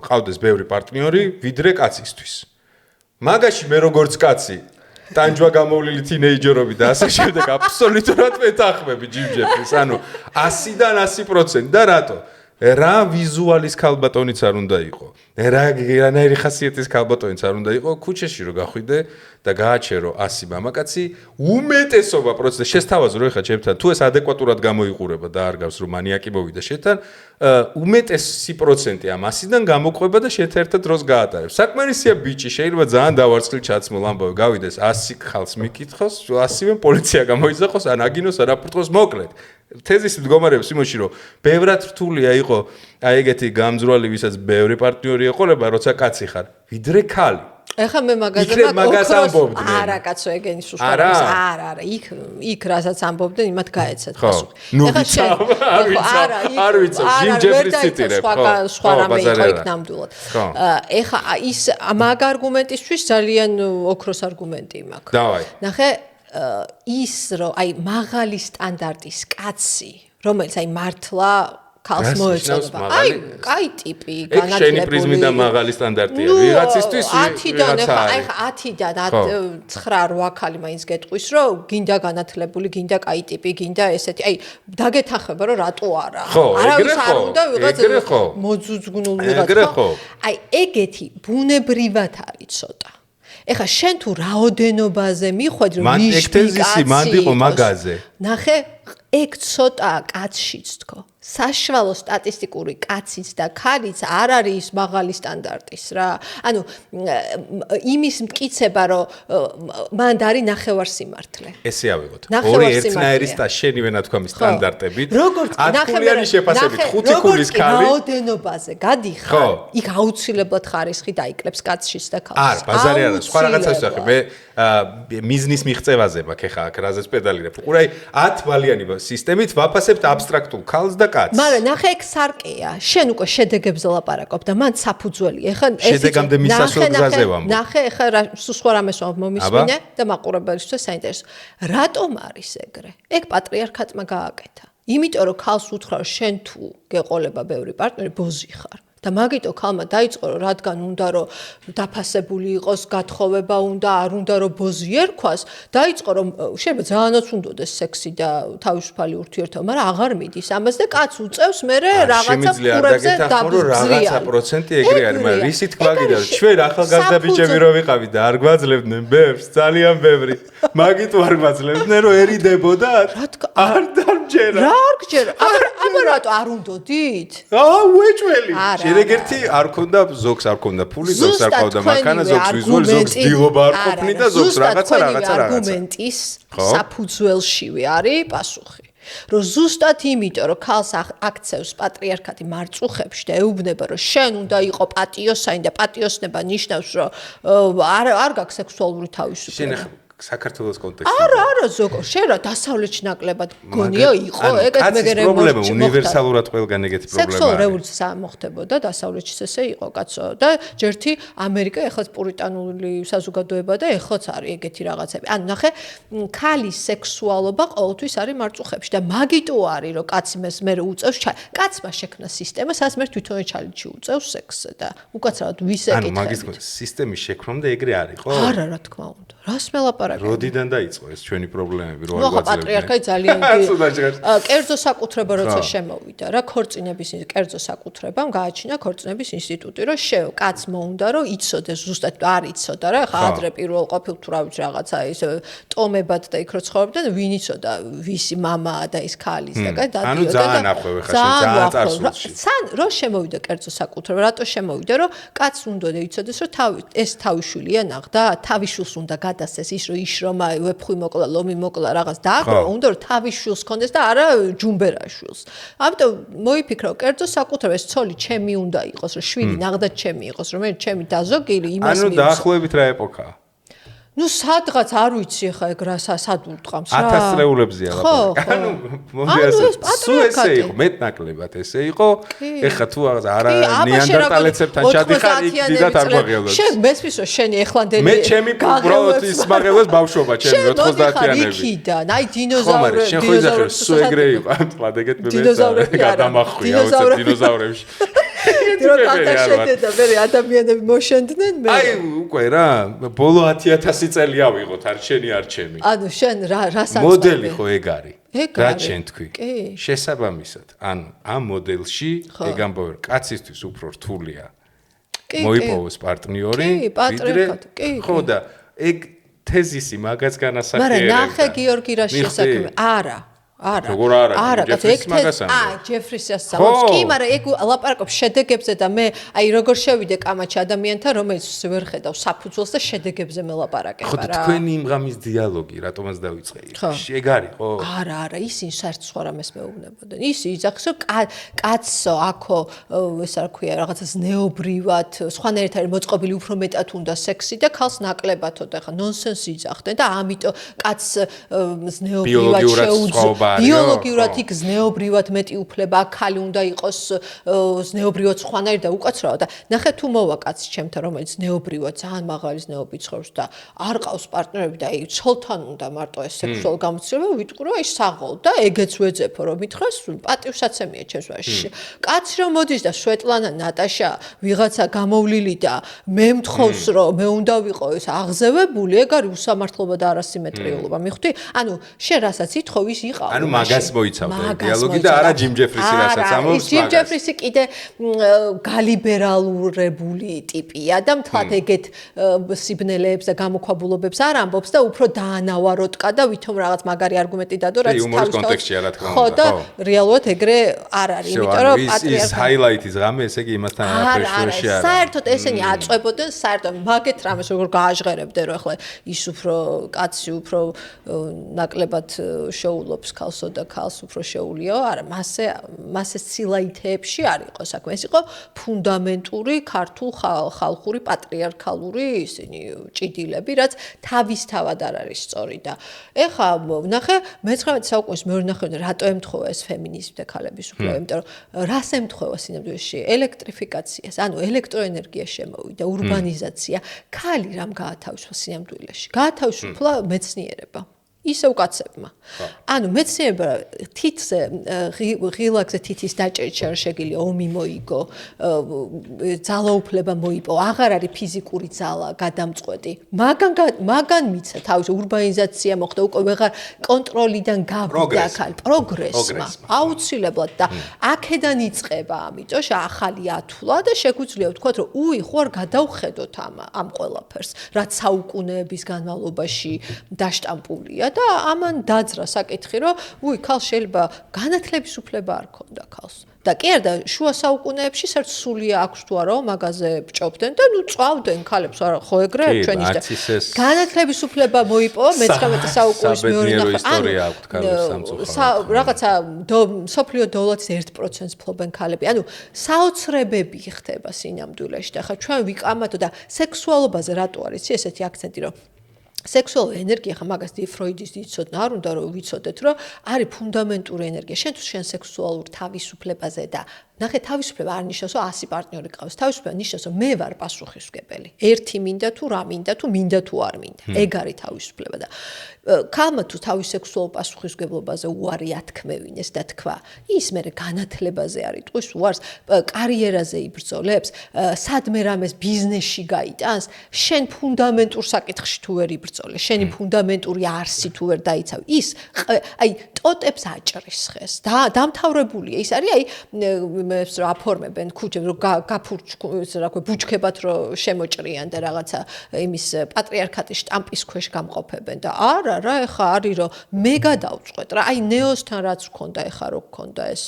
ყავდეს ბევრი პარტნიორი, ვიდრე კაცისთვის. მაგაში მე როგორც კაცი ტანჯვა გამოვლილი თინეიჯერები და ასე შემდეგ აბსოლუტურად მეთანხმები ჯიმ ჯეფრის, ანუ 100-დან 100% და რატო? რა ვიზუალის ქალბატონიც არ უნდა იყო. რანაირი ხასიათის ქალბატონიც არ უნდა იყო, ქუჩაში რო გახვიდე და გააჩერო 100 მამაკაცი, უმეტესობა პროცენტი შესთავაზო რომ ეხა ჩემთან თუ ეს ადეკვატურად გამოიყურება და არ გავს რომ მანიაკი მოვიდა შეთან, უმეტესი პროცენტი ამ 100-დან გამოყვება და შეთ ერთად დროს გაატარებს. საკმარისია ბიჭი, შეიძლება ძალიან დავარცხილ ჩაცმულ ამბავი გავიდეს 100 ხალხს მიკითხოს, 100-იან პოლიცია გამოიძახოს, ან აგინოს, ან აპურტყოს მოკლედ. თეზის მდგომარეობს იმაში რომ ბევრად რთულია იყო აი ეგეთი გამძვრალი ვისაც ბევრი პარტნიორი ეყოლება როცა კაცი ხარ ვიდრე ქალი ეხლა მე მაგას ამბობდნენ არა კაცო ეგენი სუშხარების არა იქ რასაც ამბობდნენ იმათ გაეცათ ხო არ ვიცი ჯიმ ჯეფრის ციტირებ სხვა რამე იყო იქ ნამდვილად ეხლა ის მაგ არგუმენტისთვის ძალიან ოქროს არგუმენტი მაქვს დავაი ნახე ის რომ აი მაღალი სტანდარტის კაცი რომელიც აი მართლა ქალს მოეწოდება აი კაი ტიპი განათლებული შენი პრიზმიდან მაღალი სტანდარტია ვიღაცისთვის 10-დან აი 10-დან 9-8 ქალი მაინც გეტყვის რომ გინდა განათლებული გინდა კაი ტიპი გინდა ესეთი აი დაგეთახება რომ რატო არა არავის არ უნდა ვიღაც მოძუძგნულ ვიღაც აი ეგეთი ბუნებრივად არის ცოტა ეხა შენ თუ რაოდენობაზე მიხვედრი რომ მიშპიკაცი მანდიყო მაგაზე ნახე ეგ ცოტა კაცშიც თქო საშუალო სტატისტიკური კაციც და ქალიც არ არის მაღალი სტანდარტის რა ანუ იმის მტკიცება რომ მანდ არის ნახევარსიმართლე ესე ავიღოთ ორი ერთნაირი შენივე ნათქვამის სტანდარტებით როგორც ნახევარიანი შეფასებით 5 ქულის ქალი რაოდენობაზე გადიხარ იქ აუცილებლად ხარისხი დაიკლებს კაცშიც და ქალს არ ბაზარი არა სხვა რაღაცას ვახე მე მიზნის მიღწევაზე მაქვს ხა აქ რაზეც პედალირებ უყურე 10 ბალიანი სისტემით ვაფასებთ აბსტრაქტულ ქალს და კაცს მაგრამ ნახე ეგ სარკეა შენ უკვე შედეგებზე ლაპარაკობ და მან საფუძველი ეხლა შედეგამდე მისასვლელ გზაზე ვამბობ ნახე ეხლა სხვა რამეს მომისმინე და მაყურებელისთვის საინტერესო რატომ არის ეგრე ეგ პატრიარქატმა გააკეთა იმიტომ რომ ქალს უთხრა შენ თუ გეყოლება ბევრი პარტნიორი ბოზი ხარ და მაგიტო ქალმა დაიწყო რომ რადგან უნდა რომ დაფასებული იყოს გათხოვება უნდა არ უნდა რომ ბოზი ერქვას დაიწყო რომ შეიძლება ძალიანაც უნდადეს სექსი და თავისუფალი ურთიერთობა მაგრამ აღარ მიდის ამას და კაც უწევს მე რაღაცა ფურებზე დაბზრია რაღაცა პროცენტი ეგრე არის მაგრამ რისი თქვა კიდე რომ ჩვენ ახალგაზრდა ბიჭები რო ვიყავით და არ გვაძლევდნენ ბევრს ძალიან ბევრი მაგით არ გვაძლევდნენ რომ ერიდებოდა არ დამჯერა რა არ გჯერა აბა რატო არ უნდოდით უეჭველი შეგერთი არ ქონდა ზოგს არ ქონდა ფული ზოგს არ ქონდა მანქანა ზოგს ვიზუალი ზოგს დილობა არ ყოფნი და ზოგს რაღაცა არგუმენტის საფუძველშივე არის პასუხი რომ ზუსტად იმიტომ რომ ქალს აქცევს პატრიარქატი მარწუხებში და ეუბნება რომ შენ უნდა იყო პატიოსანი და პატიოსნება ნიშნავს რომ არ გაქვს სექსუალური თავისუფლება საქართველოს კონტექსტში არა ზოგო შენ რა დასავლეთში ნაკლებად გონია იყო ეგეთ მეგერე პრობლემა უნივერსალურად ყველგან ეგეთი პრობლემა სექსუალური რევოლუცია მოხდებოდა დასავლეთში ესე იყო კაცო და ჯერთი ამერიკა ეხლაც პურიტანული საზოგადოება და ეხლაც არის ეგეთი რაღაცები ანუ ნახე ქალის სექსუალობა ყოველთვის არის მარწუხებში და მაგიტო არის რომ კაცი მე უწევს კაცმა შექმნა სისტემა სადაც მე თვითონ ჩალენჯი უწევს სექსზე და უკაცრავად ვის ეკითხები ანუ მაგის სისტემის შექმნამდე ეგრე არისო არა რა თქმა უნდა რას მელაპარაკე როდიდან დაიწყო ეს ჩვენი პრობლემები რო არ გვაძლევდნენ პატრიარქატი ძალიან კერძო საკუთრება როცა შემოვიდა რა ქორწინების კერძო საკუთრებამ გააჩინა ქორწინების ინსტიტუტი რომ კაცმა უნდა რომ იცოდეს ზუსტად არ იცოდა რა ხა ადრე პირველ ყოფილ თუ რა ვიცი რაღაცა ის ტომებად და იქ რო ცხოვრობდნენ ვინ იცოდა ვისი მამაა და ის ქალის და დადიოდა ანუ ძალიან ახვევე ხა ძალიან წარსულში სან რო შემოვიდა კერძო საკუთრება რატო შემოვიდა რომ კაცს უნდა იცოდეს რომ ეს თავიშვილია ნახდა თავიშვილს უნდა დასეს ის რომ იშრომა ვეფხვი მოკლა ლომი მოკლა რაღაც დააგრო უნდა რომ თავის შვილს კონდეს და არა ჯუმბერაშვილს ამიტომ მოიფიქრო კერძო საკუთრება ეს ცოლი ჩემი უნდა იყოს რომ შვილი ნახდა ჩემი იყოს რომ მე ჩემი დაზოგილი იმას ანუ დაახლოებით რა ეპოქაა ნუ სადღაც არ ვიცი ხა ეგ რა სად უტყამს რა 1000 წლეულებზია ლაპარაკი ანუ მომდიასე სულ ესე იყო მეტნაკლებად ესე იყო ეხლა თუ არა ნეანდერტალეცებთან ჩადიხარ იქ დიდად არ გვაღიავდა შენ მესმის რომ შენი ეხლანდელი მე ჩემი უბრალოდ ის მაგელოს ბავშვობა ჩემი 90-იანები იქიდან აი დინოზავრები შენ ხო იზახე სულ ეგრე იყო ამ თლად ეგეთ მე გადამახვია დინოზავრებში რო გადაშედდა მე ადამიანები მოშენდნენ მე აი უკვე რა ბოლო 10000 წელი ავიღოთ არჩენი არჩემი ანუ შენ რა საწყობი მოდელი ხო ეგ არის ეგ რა არის. შენ თქვი კი. შესაბამისად ანუ ამ მოდელში ეგ ამბობენ კაცისთვის უფრო რთულია კი, მოიპოვოს პარტნიორი კი, პატრიარქატი, კი, ხო და ეგ თეზისი მაგაც განასახიერებდა მაგრამ ნახე გიორგი რა შესაქმე არა როგორ არა, ჯეფრისის მაგას ამბობს. ჯეფრისის ამბობს. კი, მაგრამ ეგ ლაპარაკობს შედეგებზე და მე აი როგორ შევიდე კამაჩი ადამიანთან, რომელიც ვერ ხედავ საფუძველს და შედეგებზე მელაპარაკებ ხო და რა. თქვენი იმ ღამის დიალოგი რატომაც დავიწყე? ეგ არის ხო? არა, ისინი საერთოდ სხვა რამეს მეუბნებოდნენ. ისი იძახს რომ კაცო აქო ეს რა ქვია რაღაცა ზნეობრივად, სხვანაირად არის მოწყობილი უფრო მეტად უნდა სექსი და ქალს ნაკლებათო და ხა ნონსენსი იძახდნენ და ამიტომ კაცს ზნეობრივად შეუძლია ბიოლოგიურად იქ ზნეობრივად მეტი უფლება ქალი უნდა იყოს ზნეობრივად სხვანაირ და უკაცრავად და ნახე თუ მოვა კაცი ჩემთან რომელიც ზნეობრივად ძალიან მაღალი ზნეობით ცხოვრობს და არ ყავს პარტნიორები და აი ცოლთან უნდა მარტო ეს სექსუალური გამოცდილება ვიტყვი რომ აი საღოლ და ეგეც ვეძებო რომ მითხრას პატივსაცემია ჩემს ვაში კაცი რომ მოდის და სვეტლანა ნატაშა ვიღაცა გამოვლილი და მე მთხოვს რომ მე უნდა ვიყო ეს აღზევებული ეგ არის უსამართლობა და არასიმეტრიულობა მიხვდი ანუ შენ რასაც ითხოვ ის იყო ანუ მაგას მოიცავდა დიალოგი და არა ჯიმ ჯეფრისი რასაც ამბობს ჯიმ ჯეფრისი კიდე გალიბერალურებული ტიპია და მთლად ეგეთ სიბნელეებს და გამოქვაბულობებს არ ამბობს და უფრო დაანავაროტკა და ვითომ რაღაც მაგარი არგუმენტი დადო რაც თავის კონტექსტში რა თქმა უნდა ხო და რეალურად ეგრე არ არის იმიტომ რომ ის ჰაილაითის ღამე ესე იგი იმასთან არაფერში არა საერთოდ ესენი აწვებოდნენ საერთოდ მაგეთ რამეს როგორ გააჟღერებდნენ რომ ახლა ის უფრო კაცი უფრო ნაკლებად შეულობს ქალსო და ქალს უფრო შეულიაო არა მასე სილაითეებში არ იყო საქმე ეს იყო ფუნდამენტური ქართულ ხალხური პატრიარქალური ისინი ჭიდილები რაც თავისთავად არ არის სწორი და ეხა ნახე მე-19 საუკუნის მეორე ნახევარში რატო ემთხოვა ეს ფემინიზმი და ქალების უფლება იმიტომ რომ რას ემთხოვა სინამდვილეში ელექტრიფიკაციას ანუ ელექტროენერგია შემოვიდა ურბანიზაცია ქალი რამ გაათავისუფლა სინამდვილეში გაათავისუფლა მეცნიერება ისევ კაცებმა. ანუ მეცნიერება თითზე ღილაკზე თითის დაჭერით შეგიძლია ომი მოიგო, ძალაუფლება მოიპო, აღარ არის ფიზიკური ძალა გადამწყვეტი. მაგან მიცა თავის ურბანიზაცია მოხდა უკვე ვეღარ კონტროლიდან გავიდა ქალი პროგრესმა. აუცილებლად და აქედან იწყება ამიტომ ახალი ათვლა და შეგვიძლია ვთქვათ რომ უი ხო არ გადავხედოთ ამ ყველაფერს, რაც საუკუნეების განმავლობაში დაშტამპულია და ამან დაძრა საკითხი რომ უი ქალ შეიძლება განათლების უფლება არ ქონდა ქალს და კი არა და შუა საუკუნეებში საერთოდ სულია აქვს თუ არა მაგაზე ბჭობდნენ და ნუ წვავდნენ ქალებს არა ხო ეგრე ჩვენი განათლების უფლება მოიპოვა მე-19 საუკუნის მეორე ნახევარში რაღაცა სოფლიო დოლარის 1%-ს ფლობენ ქალები ანუ საოცრებები ხდება სინამდვილეში და ხა ჩვენ ვიკამათო და სექსუალობაზე რატო არის ესეთი აქცენტი რომ სექსუალური ენერგია ხა მაგას ფროიდის იცოდნა არ უნდა რომ ვიცოდეთ რომ არის ფუნდამენტური ენერგია შენ თუ შენ სექსუალურ თავისუფლებაზე და ნახე თავისუფლება არ ნიშნავს რომ 100 პარტნიორი ყავს თავისუფლება ნიშნავს რომ მე ვარ პასუხისმგებელი ერთი მინდა თუ რა მინდა თუ მინდა თუ არ მინდა ეგ არის თავისუფლება და ქალმა თუ თავის სექსუალურ პასუხისმგებლობაზე უარი ათქმევინეს და თქვა ის მე განათლებაზე არის ტყვის უარს კარიერაზე იბრძოლებს სადმე რამეს ბიზნესში გაიტანს შენ ფუნდამენტურ საკითხში თუ ვერ იბრძოლე შენი ფუნდამენტური არსი თუ ვერ დაიცავ ის აი ტოტებს აჭრის ხეს და დამთავრებულია ის არის აი მებს რა აფორმებენ ქუჩებს რომ გაფურჩ რა ქვია ბუჩქებად რომ შემოჭრიან და რაღაცა იმის პატრიარქატის შტამპის ქვეშ გამყოფებენ და არა რა ეხა არის რომ მე გადავწყვეტ რა აი ნეოსთან რაც გქონდა ეხა რო გქონდა ეს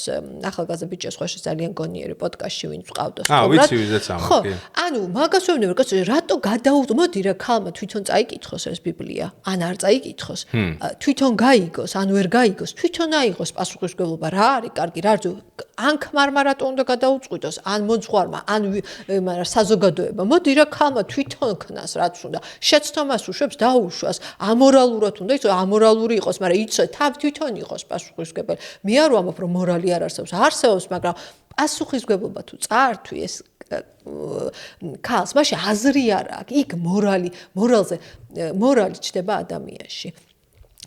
ახალგაზრდა ბიჭებს ხოშე ძალიან გონიერი პოდკასტში ვინც ყავდა სწორად ვიცი ვიზეც ამბობ ხო ანუ მაგას ვეუბნები რომ კაცო რატო გადაუწმოდი რა ქალმა თვითონ წაიკითხოს ეს ბიბლია ან არ წაიკითხოს თვითონ გაიგოს ან ვერ გაიგოს თვითონ აიღოს პასუხისმგებლობა რა არის კარგი რა ან ქმარმა რატო უნდა გადაუწყვიტოს ან მოძღვარმა ან საზოგადოება მოდი რა ქალმა თვითონ ქნას რაც უნდა შეცდომას უშვებს დაუშვას ამორალურად უნდა იცო ამორალური იყოს მაგრამ იცო თავ თვითონ იყოს პასუხისმგებელი მე არ ვამბობ რომ მორალი არ არსებობს მაგრამ პასუხისმგებლობა თუ წაართვი ეს ქალს მაშინ აზრი არ აქვს იქ მორალი ჩდება ადამიანში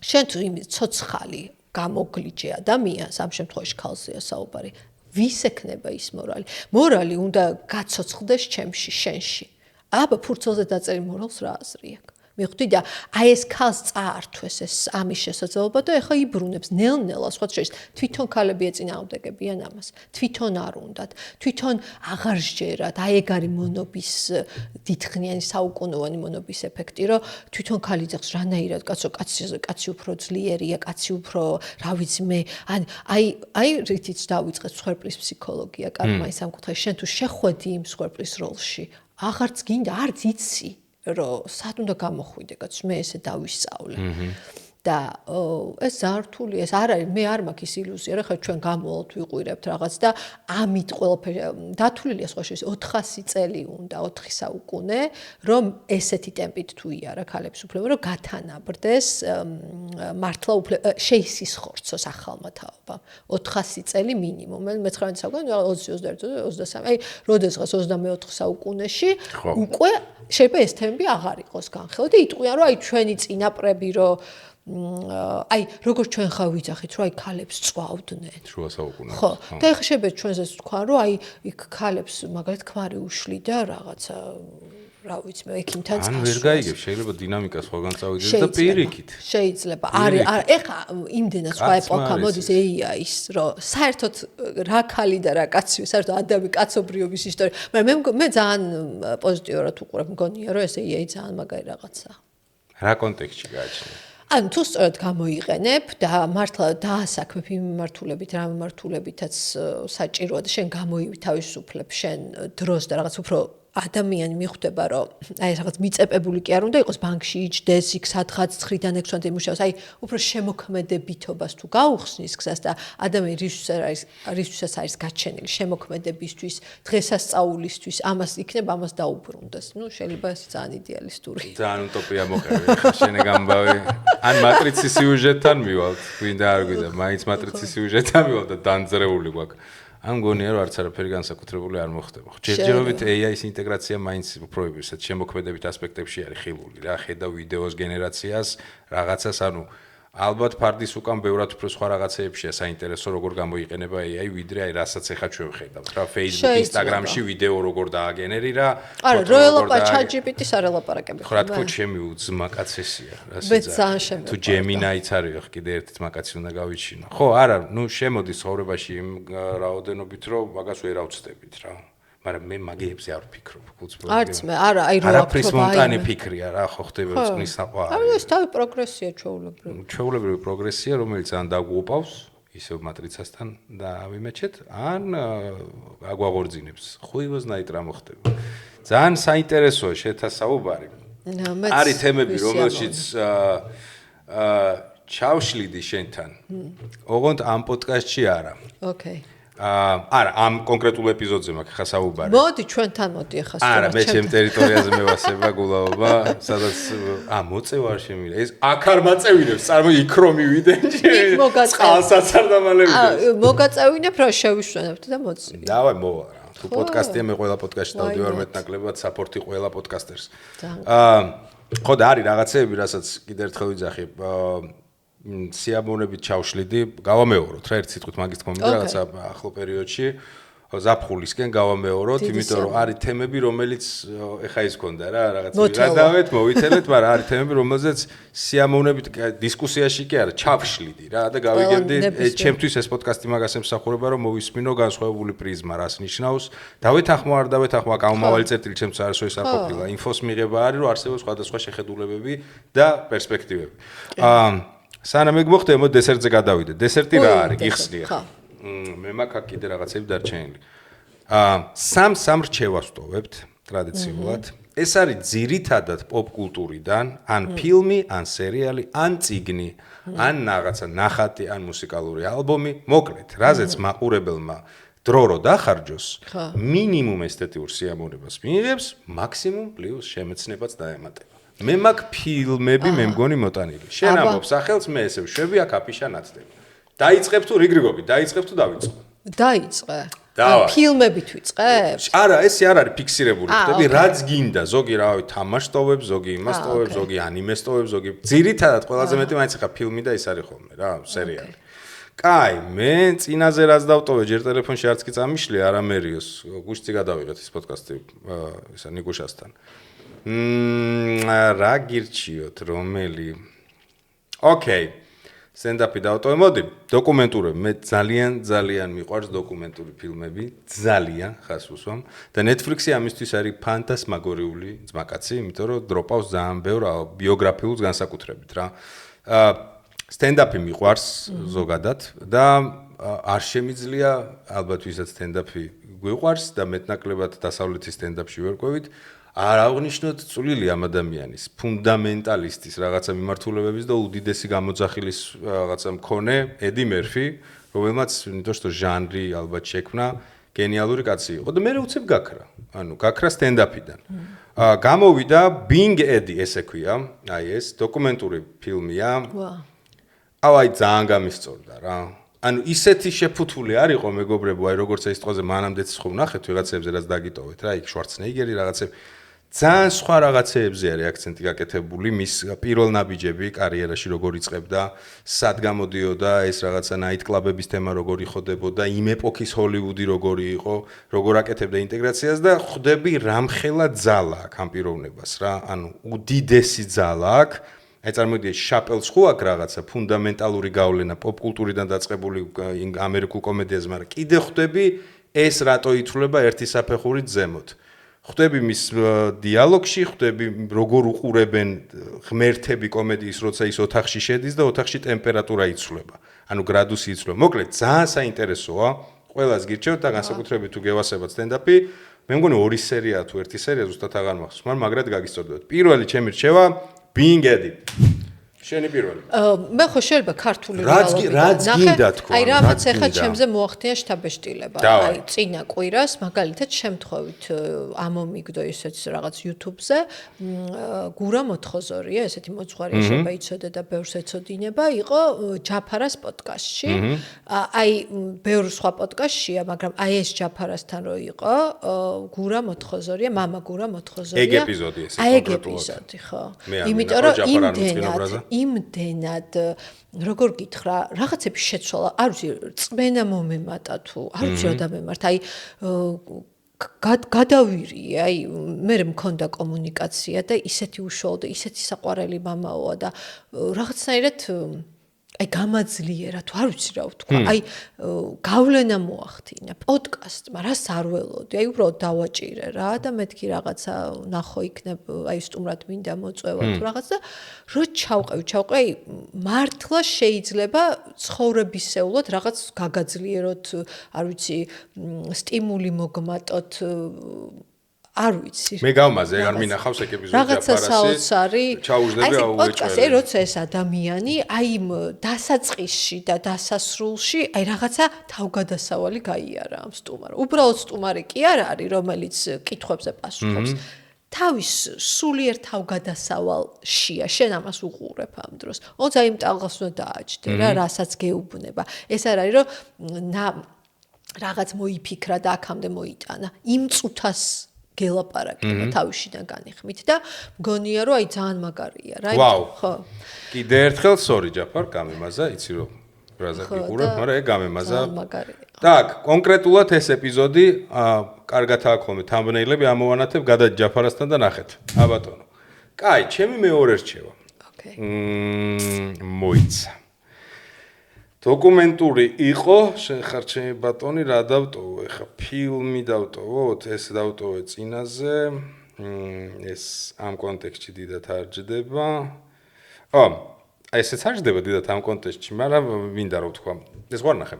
შენ თუ იმ ცოცხალი გამოგლიჯე ადამიანს ამ შემთხვევაში ქალზეა საუბარი ვის ექნება ის მორალი? მორალი უნდა გაცოცხლდეს ჩემში, შენში. აბა ფურცელზე დაწერილი მორალს რა აზრი აქვს? მივხვდი და აი ეს ქალს წაართვეს ეს ამის შესაძლებლობა და ეხა იბრუნებს ნელ-ნელა სხვა შეიძლება თვითონ ქალები ეწინააღმდეგებიან ამას თვითონ არ უნდათ თვითონ აღარ სჯერათ აი ეგ არის მონობის დიდხნიანი საუკუნოვანი მონობის ეფექტი რომ თვითონ ქალი ძახს რანაირად კაცი უფრო ძლიერია კაცი უფრო რა ვიცი მე აი რითიც დავიწყეთ სხერპლის ფსიქოლოგია კარგმა ის ამ კუთხეში შენ თუ შეხვედი იმ სხერპლის როლში აღარც გინდა არც იცი რომ სად უნდა გამოხვიდე კაცო მე ესე დავისწავლე და ეს ზართული ეს არ არის მე არ მაქვს ის ილუზია რა ხა ჩვენ გამოვთ ვიყვირებთ რაღაც და ამით ყველაფერი დათვლილია სხვა შეის 400 წელი უნდა 4 საუკუნე რომ ესეთი ტემპით თუ იარა ქალებს უფლება რომ გათანაბრდეს მართლა უფლება შეისისხორცოს ახალმა თაობამ 400 წელი მინიმუმ მე-19 საუკუნე 20 21 23 აი როდესღაც 24 საუკუნეში უკვე შეიძლება ეს თემები აღარ იყოს განხილვა და იტყვიან რომ აი ჩვენი წინაპრები რომ აი როგორ ჩვენ ხა ვიძახით რომ აი ქალებს წვავდნენ შუა საუკუნეებში ხო და ეხლა შეიძლება ჩვენზეც თქვა რომ აი იქ ქალებს მაგალითად ქმარი უშლი და რაღაცა რა ვიცი მე ექიმთან წასვლა ან ვერ გაიგებ შეიძლება დინამიკა სხვაგან წავიდეს და პირიქით შეიძლება არის ეხლა იმდენად სხვა ეპოქა მოდის AI-ის რომ საერთოდ რა ქალი და რა კაცი საერთოდ ადამი კაცობრიობის ისტორია მე ძალიან პოზიტიურად უყურებ მგონია რომ ეს AI ძალიან მაგარი რაღაცაა რა კონტექსტში გააჩნია ან თუ სწორად გამოიყენებ და მართლა დაასაქმებ იმ მიმართულებით რა მიმართულებითაც საჭიროა და შენ გამოითავისუფლებ შენ დროს და რაღაც უფრო ადამიანი მიხვდება რომ აი რაღაც მიწეპებული კი არ უნდა იყოს ბანკში იჯდეს იქ სადღაც 9-დან 6 წუთამდე იმუშაოს აი უფრო შემოქმედებითობას თუ გაუხსნის გზას და ადამიანი რისთვისაც არის გაჩენილი შემოქმედებისთვის დღესასწაულისთვის ამას იქნება ამას დაუბრუნდეს ნუ შეიძლება ეს ძალიან იდეალისტური ძალიან утопია მოყევი ხა შენ გამბავი ან მატრიცის სიუჟეტთან მივალთ გვინდა არ გვინდა მაინც მატრიცის სიუჟეტთან მივალთ და დანძრეული გვაქვს ამ გონია რომ არც არაფერი განსაკუთრებული არ მოხდება. ჯერჯერობით AI-ის ინტეგრაცია მაინც უფრო ისეთ შემოქმედებით ასპექტებში არის ხილული რა, ხედა ვიდეოს გენერაციას, რაღაცას, ანუ ალბათ ფარდის უკან ბევრად უფრო სხვა რაღაცეებშია საინტერესო როგორ გამოიყენება AI ვიდრე აი რასაც ეხა ჩვენ ვხედავთ რა Facebook, Instagram-ში ვიდეო როგორ დააგენერირა. არა, რო ელაპა ChatGPT-ს არ ელაპარაკები. ხო რა თქო ჩემი უძმა კაცესია რა მე ძალიან შემიძლია. თუ Gemini-იც არის კიდე ერთი მაგაცი უნდა გავიჩინო. ხო, არა, ნუ შემოდის ცხოვრებაში იმ რაოდენობით რომ მაგას ვერ ავწდებით რა. მაგრამ მე მაგეებზე არ ვფიქრობ, უცბად. არც მე, არა, აი რა არაფრის მონტანი ფიქრია რა, ხო ხდება წყნის საყვა. არა, ეს თავი პროგრესია ჩვეულებრივი. ჩვეულებრივი პროგრესია, რომელიც ან დაგვუყავს ისევ მატრიცასთან და ავიმეჩეთ, ან აგვაღორძინებს. ხუივოზნაირად რა მოხდება. ძალიან საინტერესოა შეთასაუბარი. არის თემები, რომელშიც ჩავშლიდი შენთან. ოღონდ ამ პოდკასტში არა. ოკეი. არა, ამ კონკრეტულ ეპიზოდზე მაქვს ხა საუბარი. მოდი ჩვენთან მოდი ახლა სწორად. არა, მე ჩემ ტერიტორიაზე მევასება გულაობა, სადაც მოწევა არ შემიძლია. ეს აქ არ მაწევინებს, წარმოი იქ რომ მივიდენ. წყალსაც არ დამალევინებს. მოგაწევინებ რა შევიშვენებთ და მოწვი. დავай მოვა რა. თუ პოდკასტია მე ყველა პოდკასტში დავდივარ მეტნაკლებად საპორტი ყველა პოდკასტერს. ხო და არის რაღაცეები, რასაც კიდე ერთხელ ვიძახი. სიამოვნებით ჩავშლიდი, გავამეოროთ რა ერთ სიტყვით მაგის თქმა მინდა რაღაცა ახლო პერიოდში ზაფხულისკენ გავამეოროთ, იმიტომ რომ არის თემები, რომელიც ეხა ის გქონდა რა, რაღაცა გადავეთ, მოვითელეთ, მაგრამ არის თემები, რომელზეც სიამოვნებით დისკუსიაში კი არა, ჩავშლიდი რა და გავიგებდი, ჩემთვის ეს პოდკასტი მაგას ემსახურება, რომ მოვისმინო განსხვავებული პრიზმა, რას ნიშნავს. დავეთანხმო, არ დავეთანხმო, გამომავალი წერტილი ჩემს არასოდეს არ ყოფილა. ინფოს მიღება არის, რომ არსებობს სხვადასხვა შეხედულებები და პერსპექტივები. სანამ ეგ მოხდება, მოდი დესერტზე გადავიდე. დესერტი რა არის? გიხსნია. მე მაქვს კიდე რაღაცები დარჩენილი. სამ რჩევას ვტოვებთ ტრადიციულად. ეს არის ძირითადად პოპ კულტურიდან, ან ფილმი, ან სერიალი, ან წიგნი, ან რაღაცა ნახატი, ან მუსიკალური ალბომი, მოკლედ, რაზეც მაყურებელმა დრო რო დახარჯოს, მინიმუმ ესთეტიურ სიამოვნებას მიიღებს, მაქსიმუმ პლუს შემეცნებაც დაემატება. მე მაქვს ფილმები, მე მგონი მოტანილი. შენ ამბობ სახელს, მე ესე ვშვები, აქ აფიშა ნაცდები. დაიწყებ თუ რიგრიგობით, დაიწყებ თუ დავიწყო. დაიწყე. ფილმებით ვიწყებ? არა, ესე არ არის ფიქსირებული. ხდები, რაც გინდა, ზოგი რავი თამაშს ტოვებს, ზოგი იმას ტოვებს, ზოგი ანიმეს ტოვებს, ზოგი ძირითადად ყველაზე მეტი მაინც ხა ფილმი და ის არის ხოლმე რა, სერიალი. კაი, მე წინაზე რაც დავტოვე, ჯერ ტელეფონში არც კი წამიშლია, არა მერიოს. გუშტი გადავიღეთ ეს პოდკასტი ისა ნიკუშასთან. რა გირჩიოთ, რომელი? ოკეი. სტენდაპი დავტოვე, მოდი, დოკუმენტურები. მე ძალიან მიყვარს დოკუმენტური ფილმები, ძალიან ხას უსვამ და Netflix-ი ამისთვის არის ფანტასმაგორიული ძმაკაცი, იმიტომ რომ დროპავს ძალიან ბევრ ბიოგრაფიულ განსაკუთრებით რა. სტენდაპი მიყვარს ზოგადად და არ შემიძლია ალბათ ვისაც სტენდაპი გვიყვარს და მეტნაკლებად დასავლეთის სტენდაპში ვერკვევით არ აღნიშნოთ წვლილი ამ ადამიანის ფუნდამენტალისტის რაღაცა მიმართულებების და უდიდესი გამოძახილის რაღაცა მქონე ედი მერფი, რომელმაც იმიტომ რომ ჟანრი ალბათ შექმნა, გენიალური კაცი იყო და მე უცებ გაქრა. ანუ გაქრა სტენდაპიდან. გამოვიდა Being Eddie ესე ქვია, აი ეს დოკუმენტური ფილმია. აი ძალიან გამისწორდა რა. ანუ ისეთი შეფუთული არ იყო მეგობრებო, აი როგორც ეს ტყოზე მანამდეც ხო ვნახეთ ვიღაცებზე რაც დაგიტოვეთ რა, იქ შვარცნეგერი რაღაცები ძალიან სხვა რაღაცეებზე არის აქცენტი გაკეთებული, მის პირველ ნაბიჯები კარიერაში როგორ იწყებდა, სად გამოდიოდა ეს რაღაცა ნაიტკლაბების თემა როგორ იხოდებოდა, იმ ეპოქის ჰოლივუდი როგორი იყო, როგორ აკეთებდა ინტეგრაციას და ხვდები რამხელა ძალა აქვს ამ პიროვნებას რა, ანუ უდიდესი ძალა აქვს. აი წარმოგიდგენთ შაპელს ხო აქვს რაღაცა ფუნდამენტალური გავლენა პოპკულტურიდან დაწყებული ამერიკულ კომედიაზე, მაგრამ კიდე ხვდები ეს რატო ითვლება ერთი საფეხურით ზემოთ. ხვდები მის დიალოგში, ხვდები როგორ უყურებენ ღმერთები კომედიის, როცა ის ოთახში შედის და ოთახში ტემპერატურა იცვლება. ანუ გრადუსი იცვლება. მოკლედ, ძალიან საინტერესოა. ყველას გირჩევთ და განსაკუთრებით თუ გევასებათ სტენდაპი. მე მგონი 2 სერიაა თუ 1 სერია ზუსტად აღარ მახსოვს, მაგრამ მაგრად გაგისწორდებათ. პირველი ჩემი რჩევა Being Eddie. შენი პირველი. მე ხო შეიძლება ქართული რაც გინდა თქო. აი რამაც ახლა ჩემზე მოახდინა შთაბეჭდილება. აი წინა კვირას მაგალითად შემთხვევით ამომიგდო ისეც რაღაც YouTube-ზე გურა მოთხოზორია, ესეთი მოძღვარია შეიძლება იცოდე და ბევრს ეცოდინება, იყო ჯაფარას პოდკასტში. აი ბევრ სხვა პოდკასტშია, მაგრამ აი ეს ჯაფარასთან რო იყო, გურა მოთხოზორია, მამა გურა მოთხოზორია. ეგ ეპიზოდი ეს ეგ ეპიზოდი, ხო. იმიტომ რომ იმდენად როგორ გითხრა, რაღაცები შეცვალა, არ ვიცი, წმენა მომემატა თუ, არ ვიცი რა დამემართ, აი გადავირიე, აი მე მქონდა კომუნიკაცია და ისეთი უშუალო და ისეთი საყვარელი მამაოა და რაღაცნაირად აი გამაძლიერა თუ არ ვიცი რა ვთქვა, აი გავლენა მოახდინა პოდკასტმა, რას არ ველოდი, აი უბრალოდ დავაჭირე რა და მეთქი რაღაცა ნახო იქნებ, აი სტუმრად მინდა მოწვევა თუ რაღაც და რო ჩავყევი, აი მართლა შეიძლება ცხოვრებისეულად რაღაც გაგაძლიეროთ, არ ვიცი, სტიმული მოგმატოთ არ ვიცი. მე გავმაზე, არ მინახავს ეგ ეპიზოდი რაღაცა საოცარი. ჩაუждები პოდკასტი, როცა ეს ადამიანი აი იმ დასაწყისში და დასასრულში აი რაღაცა თავგადასავალი გაიარა ამ სტუმარს. უბრალოდ სტუმარი კი არ არის, რომელიც კითხვებზე პასუხობს. თავის სულიერ თავგადასავალშია, შენ ამას უყურებ ამ დროს. ოღონდ აი იმ ტალღას უნდა დააჭდე რა, რასაც გეუბნება. ეს არ არის, რომ რაღაც მოიფიქრა და აქამდე მოიტანა. იმ წუთას გელაპარაკება თავისიდან განიხმით და მგონია რომ აი ძალიან მაგარია რა ხო კიდე ერთხელ sorry ჯაფარ გამემაზა იცი რომ რაზა გიყურებ მაგრამ ეგ გამემაზა так კონკრეტულად ეს ეპიზოდი კარგად აქვს ხოლმე thumbnail-ები ამოვანათებ გადად ჯაფარასთან და ნახეთ აბატონო კაი ჩემი მეორე რჩევა ოკეი მოიცა დოკუმენტური იყო, შენ ხარ ჩემი ბატონი, რა დავტოვო? ეხა ფილმი დავტოვოთ, ეს დავტოვე წინაზე. ეს ამ კონტექსტში დიდად არ ჯდება. ესეც არ ჯდება დიდად ამ კონტექსტში, მაგრამ მინდა რომ ვთქვა. ეს ვარ ნახე.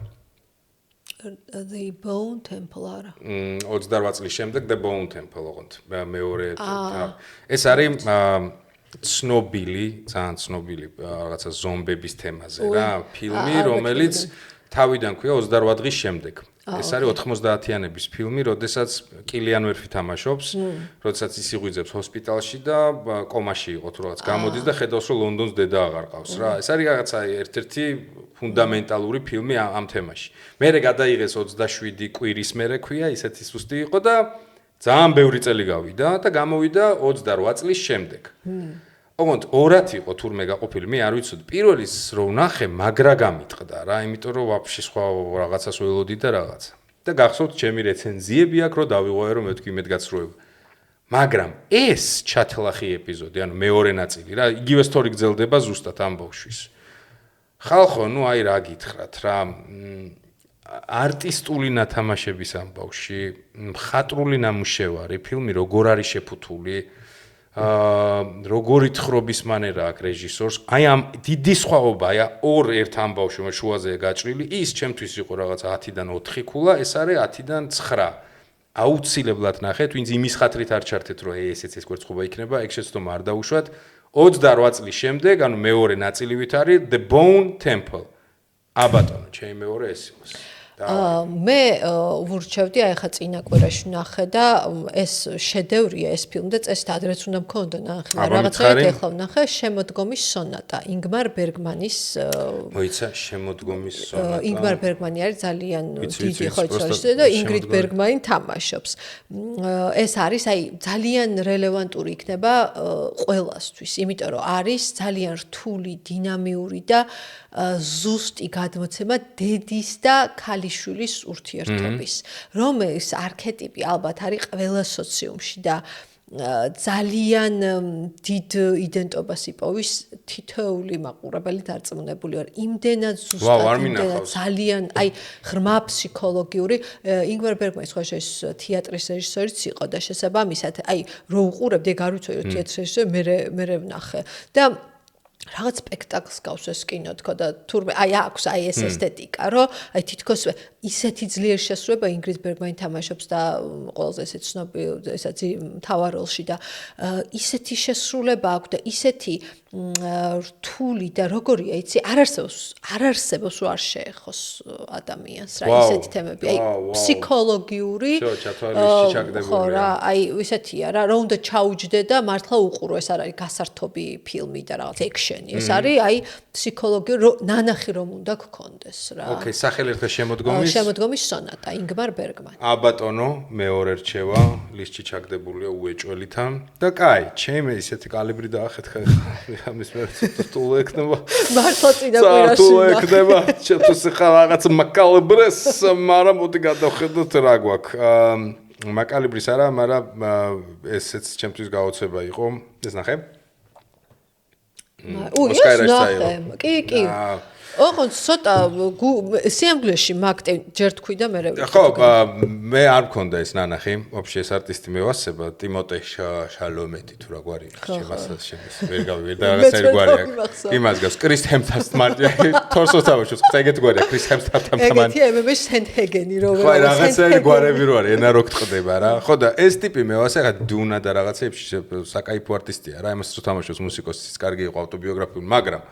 The Bone Temple არა. 28 წლის შემდეგ The Bone Temple ოღონდ. მეორე ეს არის ცნობილი, ძალიან ცნობილი რაღაცა ზომბების თემაზე რა, ფილმი, რომელიც თავიდან ქვია 28 დღის შემდეგ. ეს არის 90-იანების ფილმი, როდესაც კილიან მერფი თამაშობს, როდესაც ის იღვიძებს ჰოსპიტალში და კომაში იყო თუ რაღაც გამოდის და ხედავს რომ ლონდონს დედა აღარ ყავს რა. ეს არის რაღაცა ერთ-ერთი ფუნდამენტალური ფილმი ამ თემაში. მერე გადაიღეს 27 კვირის მერე ქვია, ისეთი სუსტი იყო და ძალიან ბევრი წელი გავიდა და გამოვიდა 28 წლის შემდეგ. ოღონდ ორად იყო თურმე გაყოფილი, მე არ ვიცოდი. პირველის რო ვნახე, მაგრა გამიტყდა რა, იმიტომ რომ ვაფშე სხვა რაღაცას ველოდი და რაღაცა. და გახსოვთ ჩემი რეცენზიები აქ რო დავიღვე რომ მეთქი იმედგაცრუება. მაგრამ ეს ჩათლახი ეპიზოდი, ანუ მეორე ნაწილი რა, იგივე სტორი გრძელდება ზუსტად ამ ბავშვის. ხალხო, ნუ აი რა გითხრათ რა, არტისტული ნათამაშების ამბავში, მხატვრული ნამუშევარი, ფილმი როგორ არის შეფუთული, როგორი თხრობის მანერა აქვს რეჟისორს, აი ამ დიდი სხვაობაა ორ ერთ ამბავში შუაზეა გაჭრილი, ის ჩემთვის იყო რაღაც 10-დან 4 ქულა, ეს არის 10-დან 9. აუცილებლად ნახეთ, ვინც იმის ხათრით არ ჩართეთ, რომ ესეც ეს კვერცხობა იქნება, ეგ შეცდომა არ დაუშვათ. 28 წლის შემდეგ, ანუ მეორე ნაწილივით არის The Bone Temple. აბატონო, ჩემი მეორე ეს იყოს. მე ვურჩევდი აი ხა წინა კვირაში ვნახე და ეს შედევრია ეს ფილმი და წესით ადრეც უნდა მქონდა ნახე რაღაცა ეხლა ვნახე შემოდგომის სონატა ინგმარ ბერგმანის მოიცა შემოდგომის სონატა ინგმარ ბერგმანი არის ძალიან დიდი ხოჭროშე და ინგრიდ ბერგმანი თამაშობს ეს არის აი ძალიან რელევანტური იქნება ყველასთვის იმიტომ რომ არის ძალიან რთული დინამიური და ზუსტი გადმოცემა დედის და ქალიშვილის ურთიერთობის, რომელიც არქეტიპი ალბათ არის ყველა სოციუმში და ძალიან დიდ იდენტობას იპოვის თითოეული მაყურებელი დარწმუნებული ვარ. იმდენად ზუსტად, იმდენად ძალიან აი ღრმა ფსიქოლოგიური ინგმარ ბერგმანის სხვა ეს თეატრის რეჟისორიც იყო და შესაბამისად აი რო უყურებდი არ ვიცოდი რომ თეატრის რეჟისორი მე ვნახე და რაღაც სპექტაკლს გავს ეს კინო თქო და თურმე აი აქვს აი ეს ესთეტიკა რომ აი თითქოს ისეთი ძლიერ შესრულება ინგრიდ ბერგმანი თამაშობს და ყველაზე ესე ცნობილი ესაც მთავარ როლში და ისეთი შესრულება აქვს და ისეთი რთული და როგორია იცი არ არსებობს რომ არ შეეხოს ადამიანს რა ისეთი თემები აი ფსიქოლოგიური ხო რა აი ისეთია რა რომ უნდა ჩაუჯდე და მართლა უყურო ეს არ არის გასართობი ფილმი და რაღაც ექშენი ეს არის აი ფსიქოლოგიური ნანახი რომ უნდა გქონდეს რა ოკეი სახელი ერთხელ შემოდგომის სონატა ინგმარ ბერგმანი აბატონო მეორე რჩევა ლისტში ჩაგდებულია უეჭველითან და კაი ჩემი ისეთი კალიბრი დაახეთქა ამის მე თულ ეკნება მართლა წინა კვირაში ეკნება ჩემთვის ხა რაღაც მაკალიბრეს მაგრამ მოდი გადავხედოთ რა გვაქვს მაკალიბრის არა მაგრამ ესეც ჩემთვის გაოცება იყო ეს ნახე კი ოღონდ ცოტა სიამბლეში მაგტე ჯერ თქვი და მე ხო მე არ მქონდა ეს ნანახი ვაფშე ეს არტისტი მევასება ტიმოტე შალომეტი თუ რა გვარი შემასაც ვერ გავიგე და რაღაცა გვარი აქვს იმას გავს კრის ჰემსთართ მარტი თორსოს თამაშობს ხა ეგეთ გვარია კრის ჰემსთართთან თამან ეგეთი ემები სენტჰეგენი რო ხო რაღაცა გვარები რო არის ენა რო გტყდება რა ხო და ეს ტიპი მევასე ხა დუნა და რაღაცეებში საკაიფო არტისტია რა იმას რო თამაშობს მუსიკოსის კარგი იყო ავტობიოგრაფიული მაგრამ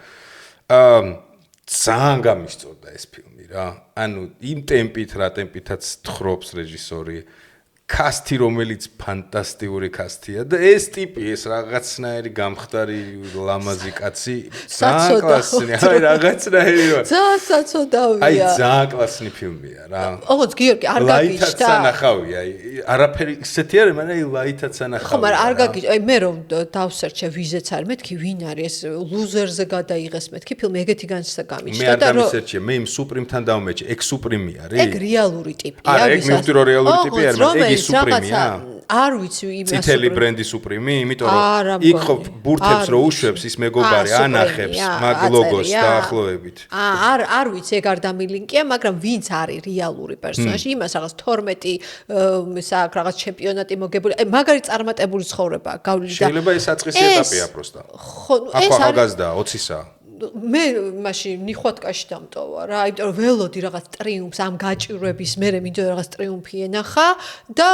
ძალიან გამისწორდა ეს ფილმი რა. ანუ იმ ტემპით რა ტემპითაც თხრობს რეჟისორი. კასტი რომელიც ფანტასტიკური კასტია და ეს ტიპი ეს რაღაცნაირი გამხდარი ლამაზი კაცი ძალიან კლასია. აი რაღაცნაირი რა. ძალიან საცოდავია. აი ძალიან კლასი ფილმია რა. ოღონდ გიორგი არ გაგიჩნდა. ლაითაც ანახავია. აი არაფერი ისეთი არის, მაგრამ ლაითაც ანახავია. ხო, მაგრამ არ გაგიჩნდა. აი მე რომ დავსერჩე ვიზეც არის, მეთქი ვინ არის ეს ლუზერზე გადაიღეს მეთქი ფილმი ეგეთი განსა გამიჩნდა და რომ მე არ დამისერჩე, მე იმ სუპრიმთან დავმეჭე. ეგ სუპრიმი არის? ეგ რეალური ტიპია. არა, ეგ მივხვდი რომ რეალური ტიპი არის, მაგრამ ეგ სუპრიმია. არ ვიცი იმას წითელი ბრენდი სუპრიმი, იმიტომ რომ იქ ხო ბურთებს რო უშვებს ის მეგობარი ანახებს მაგ ლოგოს დაახლოებით. არ ვიცი ეგ არ დამილინკია, მაგრამ ვინც არის რეალური პერსონაჟი, იმას რაღაც 12 საკ რაღაც ჩემპიონატი მოგებული. აი მაგარი წარმატებული ცხოვრება გავლილი და შეიძლება ეს საწყისი ეტაპია პროსტა. ხო, ეს არის ახალგაზრდა 20-სა. მე მაშინ ნიხვატკაში დამტოვა რა, იმიტომ რომ ველოდი რაღაც ტრიუმფს ამ გაჭირვების მერე მინდოდა რაღაც ტრიუმფი ენახა და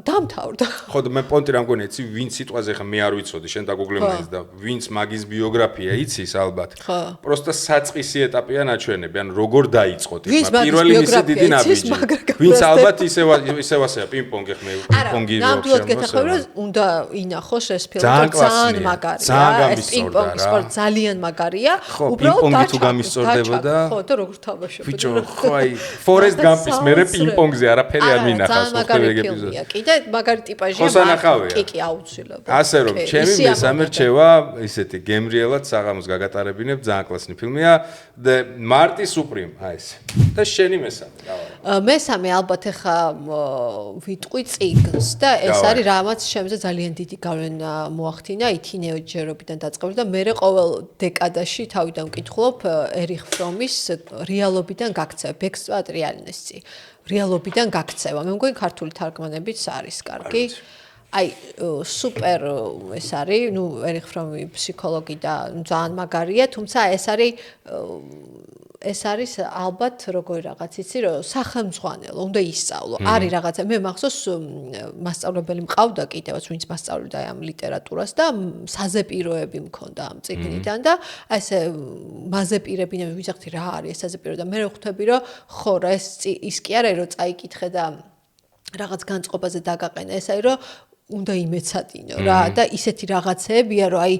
დამთავრდა. ხო და მე პონტი რა მგონია, იცი ვინ სიტყვაზე ხა მე არ ვიცოდი, შენ დაგუგლებინეს და ვინც მაგის ბიოგრაფია იცის ალბათ. პროსტა საწყისი ეტაპია ნაჩვენები, ან როგორ დაიწყო ტიპა. პირველი მისი დიდი ნაბიჯი. ვინც ალბათ ისევასეა პინგ-პონგი ხმე პინგ-პონგი რო. ნამდვილად გეთახმები რომ უნდა ინახოს ეს ფილმი, ძალიან მაგარია. ეს პინგ-პონგის სპორტი ძალიან მაგარია. ხო, პინგ-პონგი თუ გამისწორდებოდა. ხო, და როგორ თამაშობდი. ბიჭო, ხო, აი, Forest Gump-ის მერე პინგ-პონგზე არაფერი არ მინახავს მაგარი ფილმია. კიდე მაგარი ტიპაჟია. კი, აუცილებლად. ასე რომ, ჩემი მესამე რჩევა, ისეთი გემრიელად საღამოს გაგატარებინებ, ძალიან კლასი ფილმია The Marty Supreme, აი ეს. და შენი მესამე, დავა. მესამე ალბათ ახლა ვიტყვი წიგნს და ეს არის რამაც შემზე ძალიან დიდი გავლენა მოახდინა თინეიჯერობიდან დაწყებული და მე ყოველ დეკადაში თავიდან ვკითხულობ ერიხ ფრომის რეალობიდან გაქცევა, ბექსტვა ტრიალნესი. რეალობიდან გაქცევა. მე მგონი ქართული თარგმანებიც არის კარგი. აი სუპერ ეს არის, ნუ ერიხ ფრომი ფსიქოლოგი და ძალიან მაგარია, თუმცა ეს არის ალბათ როგორი რაღაც იცი რომ სახელმძღვანელო უნდა ისწავლო. არის რაღაცა მე მახსოვს მასწავლებელი მყავდა კიდევაც ვინც მასწავლობდა ამ ლიტერატურას და საზეპიროები მქონდა ამ წიგნიდან და აი ესე მაზეპირებინები ვიძახდი რა არის ეს საზეპირო და მე ხვდები რომ ხო რა ის კი არა რომ წაიკითხე და რაღაც განწყობაზე დაგაყენა ეს არის რომ უნდა იმეცადინო რა და ისეთი რაღაცეებია რომ აი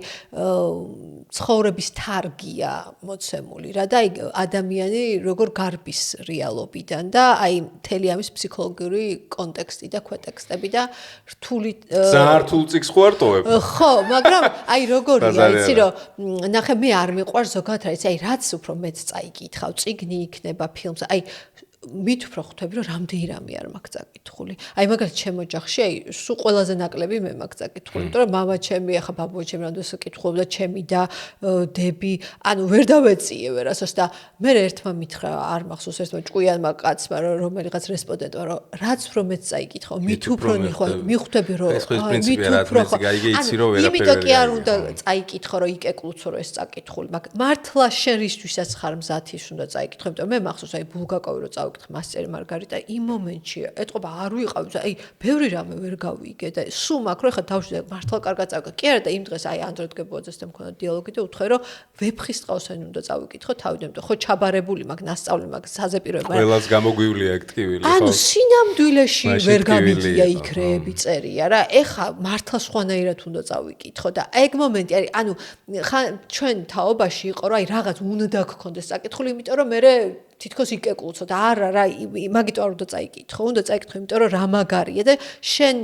ცხოვრების თარგია მოცემული რა და აი ადამიანი როგორ გარბის რეალობიდან და აი მთელი ამის ფსიქოლოგიური კონტექსტი და ქვეტექსტები და რთული ძალიან რთულ წიგს ხوارტოვებ ხო მაგრამ აი როგორია იცი რომ ნახე მე არ მიყვარს ზოგადად რა იცი აი რაც უფრო მეც წაიკითხავ წიგნი იქნება ფილმს აი მით უფრო ხვდები რომ რამდენი რამე არ მაქვს წაკითხული. აი მაგალითად ჩემ ოჯახში აი სულ ყველაზე ნაკლები მე მაქვს წაკითხული, იმიტომ რომ მამა ჩემი ახლა ბაბუა ჩემი რამდეს კითხულობდა ჩემი და დები, ანუ ვერ დავეწიე ვერასოს და მე ერთმა მითხრა არ მახსოვს ერთმა ჭკვიანმა კაცმა რომელიღაც რესპონდენტმა რომ რაც უფრო მეც წაიკითხო, მით უფრო მიხვდები რომ მით უფრო იცი რომ ვერაფერი იმიტომ კი არ უნდა წაიკითხო რომ იკეკლუცო რომ ეს წაკითხული, მაგრამ მართლა შენისთვისაც ხარ მზათი ის უნდა წაიკითხო, იმიტომ მე მახსოვს აი ბულგაკოვი რომ მასწერი მარგარიტა იმ მომენტში ეთყობა არ ვიყავ აი ბევრი რამე ვერ გავიგე და სულ მაქრო ხა თავში მართლა კარგად წავიკითხე კი არა და იმ დღეს აი ანდროდ გებოძესთან მქონდა დიალოგი და უთხრე რომ ვეფხისტყაოსანი უნდა წავიკითხო თავიდან და ხო ჩაბარებული მაგ ნასწავლი მაგ საზეპიროება ყველას გამოგვივლია ეგ ტკივილი ხო ანუ სინამდვილეში ვერ გამიგია იქ რეები წერია რა ეხა მართლა სხვანაირად უნდა წავიკითხო და ეგ მომენტი არის ანუ ხან ჩვენ თაობაში იყო რომ აი რაღაც უნდა გქონდეს საკითხული იმიტომ რომ მე თითქოს იკეკლუცო და არა რა მაგიტო არ უნდა წაიკითხო უნდა წაიკითხო იმიტომ რომ რა მაგარია და შენ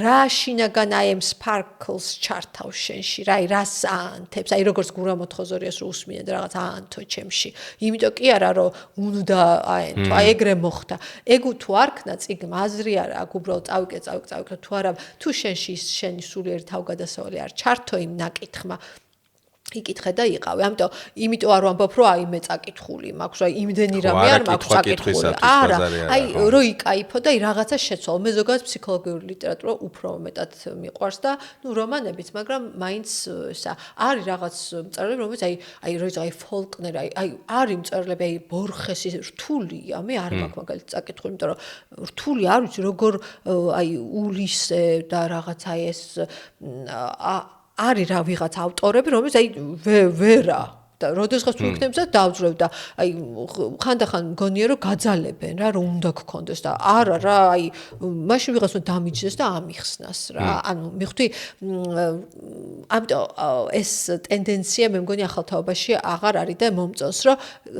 რა შინაგან აი ამ sparkles ჩართავ შენში რა რას აანთებს აი როგორც გურამ მოთხოზორიას რო უსმინე და რაღაც აანთო ჩემში იმიტომ კი არა რომ უნდა აენთო აი ეგრე მოხდა ეგ თუ არქნა წიგნ აზრი არა აქ უბრალოდ წავიკე თუ არა თუ შენში შენი სულიერი თავგადასავალი არ ჩართო იმ ნაკითხმა იკითხე და იყავე. იმიტომ არ ვამბობ, რომ აი მე წაკითხული მაქვს, აი იმდენი რამე არ მაქვს წაკითხული. არა, აი რო იკაიფო და აი რაღაცა შეცვალ. მე ზოგადად ფსიქოლოგიური ლიტერატურა უფრო მეტად მიყვარს და ნუ რომანებიც, მაგრამ მაინც ესა არის რაღაც მწერლები, რომელიც აი რო აი ფოლკნერ, აი არის მწერლები, აი ბორხესი რთულია. მე არ მაქვს მაგალითად წაკითხული, იმიტომ რომ რთული არ ვიცი როგორ აი ულისე და რაღაც აი ეს არის რა ვიღაც ავტორები, რომელიც აი ვერა და როდესაც თუ იქნებსა დავძრევ და აი ხანდახან მგონია რომ გაძალებენ რა რომ უნდა გქონდეს და არა რა აი მაშინ ვიღაც უნდა დამიჯდეს და ამიხსნას რა ანუ მივხვდი ამიტომ ეს ტენდენცია მე მგონი ახალთაობაში აღარ არის და მომწონს რომ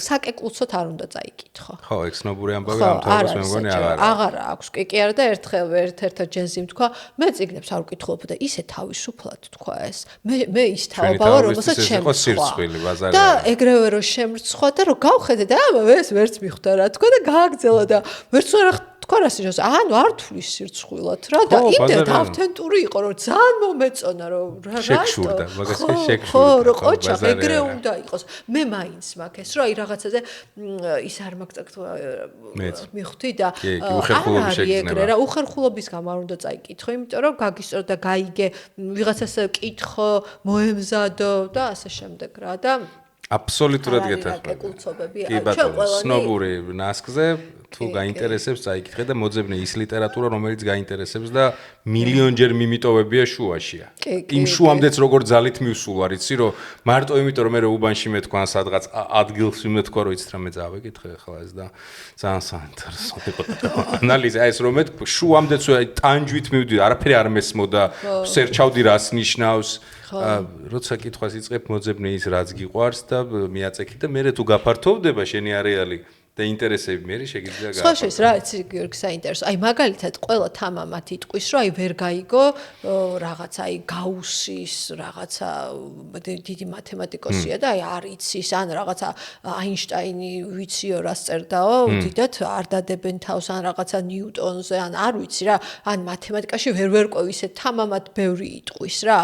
საკეკლუცოდ არ უნდა წაიკითხო ხო ეგ ცნობური ამბავი ამ თავს მე მგონი აღარ აქვს კი არა და ერთხელ ერთ-ერთ ჯენზიმ თქვა მე წიგნებს არ ვკითხულობ და ისე თავისუფლად თქვა ეს მე ის თაობაა რომელსაც შემწვა და ეგრევე რომ შემრცხვა და რომ გავხედე და ეს ვერც მიხვდა რა თქვა და გააგზალა და ვერც რა თქვა რა სიჟოს ანუ არ თulis სირცხვილად რა და იმდენ ავთენტური იყო რომ ძალიან მომეწონა რომ რა შეგშურდა მაგას შეგშურდა ხო რო ყოჩა ეგრე უნდა იყოს მე მაინც მაქვს ეს რომ აი რაღაცაზე ის არ მაგწაკთვა მიხვდი და უხერხულობის ეგრე რა უხერხულობის გამო არ უნდა წაიკითხო იმიტომ რომ გაგისწრო და გაიგე ვიღაცას კითხო მოემზადო და ასე შემდეგ რა და აბსოლუტურად გეთახმები. კი ბატონო, სნობური ნასკზე თუ გაინტერესებს, წაიკითხე და მოძებნე ის ლიტერატურა, რომელიც გაინტერესებს და მილიონჯერ მიმიტოვებია შუაშია. იმ შუამდეც როგორ ძალით მივსულ ვარ, იცი რომ მარტო იმიტომ რომ მე უბანში მეთქვა სადღაც ადგილს ვიმეთქვა რომ იცით რა მე წავეკითხე ახლა ეს და ძალიან საინტერესო იყო. ანალიზი აი ეს რომ მე შუამდეც ტანჯვით მივდივარ, არაფერი არ მესმოდა, სერჩავდი რას ნიშნავს. როცა კითხვას იწყებ მოძებნე ის რაც გიყვარს და მიაწექი და მე თუ გაფართოვდება შენი არეალი და ინტერესები მე შეგიძლია სხვა შეს რა იცი გიორგი საინტერესო აი მაგალითად ყველა თამამად იტყვის რომ აი ვერ გაიგო რაღაცა აი გაუსის რაღაცა დიდი მათემატიკოსია და აი არ იცის ან რაღაცა აინშტაინი ვიციო რას წერდაო დიდად არ დადებენ თავს ან რაღაცა ნიუტონზე ან არ ვიცი რა ან მათემატიკაში ვერ ყვევ ისე თამამად ბევრი იტყვის რა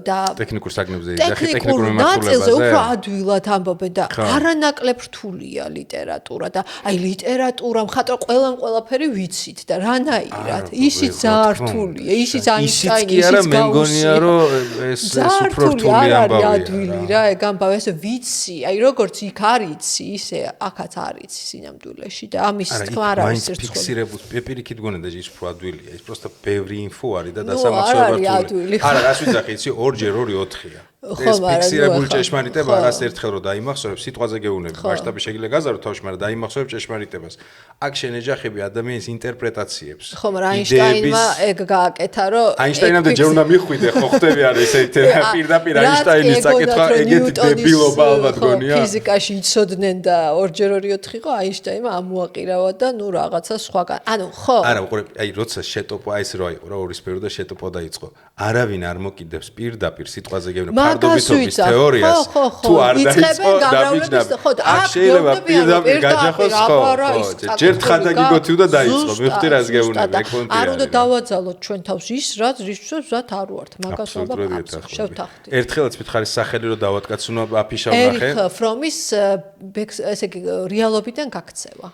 და ტექნიკურ საგნებზე იძახი ტექნიკურ მიმართულებაზე ნაწილზე უფრო ადვილად ამბობენ და არანაკლებ რთულია ლიტერატურა და აი ლიტერატურა მხატვარ ყველაფერი ვიცით და რანაირად ისიც ძალიან რთულია ისიც აინშტაინი ისიც მეგონია რომ ეს უფრო რთული ამბავია ადვილი რა ეგ ამბავი ესე ვიცი აი როგორც იქ არიცი ისე აქაც არიცი სინამდვილეში და ამის თქმა არ არის ერთ ფიქსირებულ პირიქით გონე და ის უფრო ადვილია ის просто ბევრი ინფო არის და დასამახსოვრებლად რთული არა რას ვიძახი იცი 2 × 2 4-ია ეს ფიქსირებული ჭეშმარიტება არას ერთხელ რომ დაიმახსოვრებ სიტყვაზე გეუბნები მასშტაბი შეგიძლია გაზარდო თავში მაგრამ დაიმახსოვრებ ჭეშმარიტებას აქ შენ ეჯახები ადამიანის ინტერპრეტაციებს ხო მაგრამ აინშტაინმა ეგ გააკეთა რომ აინშტაინამდე ჯერ უნდა მიხვიდე ხო ხტები არის ესე პირდაპირ აინშტაინის საკითხვა ეგეთი დებილობა ალბათ გონია ფიზიკაში იცოდნენ და 2 × 2 4 იყო აინშტაინმა ამოაყირავა და ნუ რაღაცა სხვაგან ანუ ხო არა უყურე აი როცა შეტოპო აი ეს რო აიყო რა ორისფერო და შეტოპო დაიწყო არავინ არ მოკიდებს პირდაპირ სიტყვაზე გეუბნები ფარდობითობის თეორიას თუ არ დაიწყო დამიჯნავ აქ შეიძლება პირდაპირ გაჯახოს ხო ჯერ თხადა გიგოთი და დაიწყო მივხვდი რას გეუბნები ეგ პონტია არ უნდა დავაძალოთ ჩვენ თავს ის რაც რისთვისაც ზათ არ ვართ მაგას შევთანხმდით ერთხელაც მითხარის სახელი რომ დავატკაცუნო აფიშა ვნახე ერიხ ფრომის ესე იგი რეალობიდან გაქცევა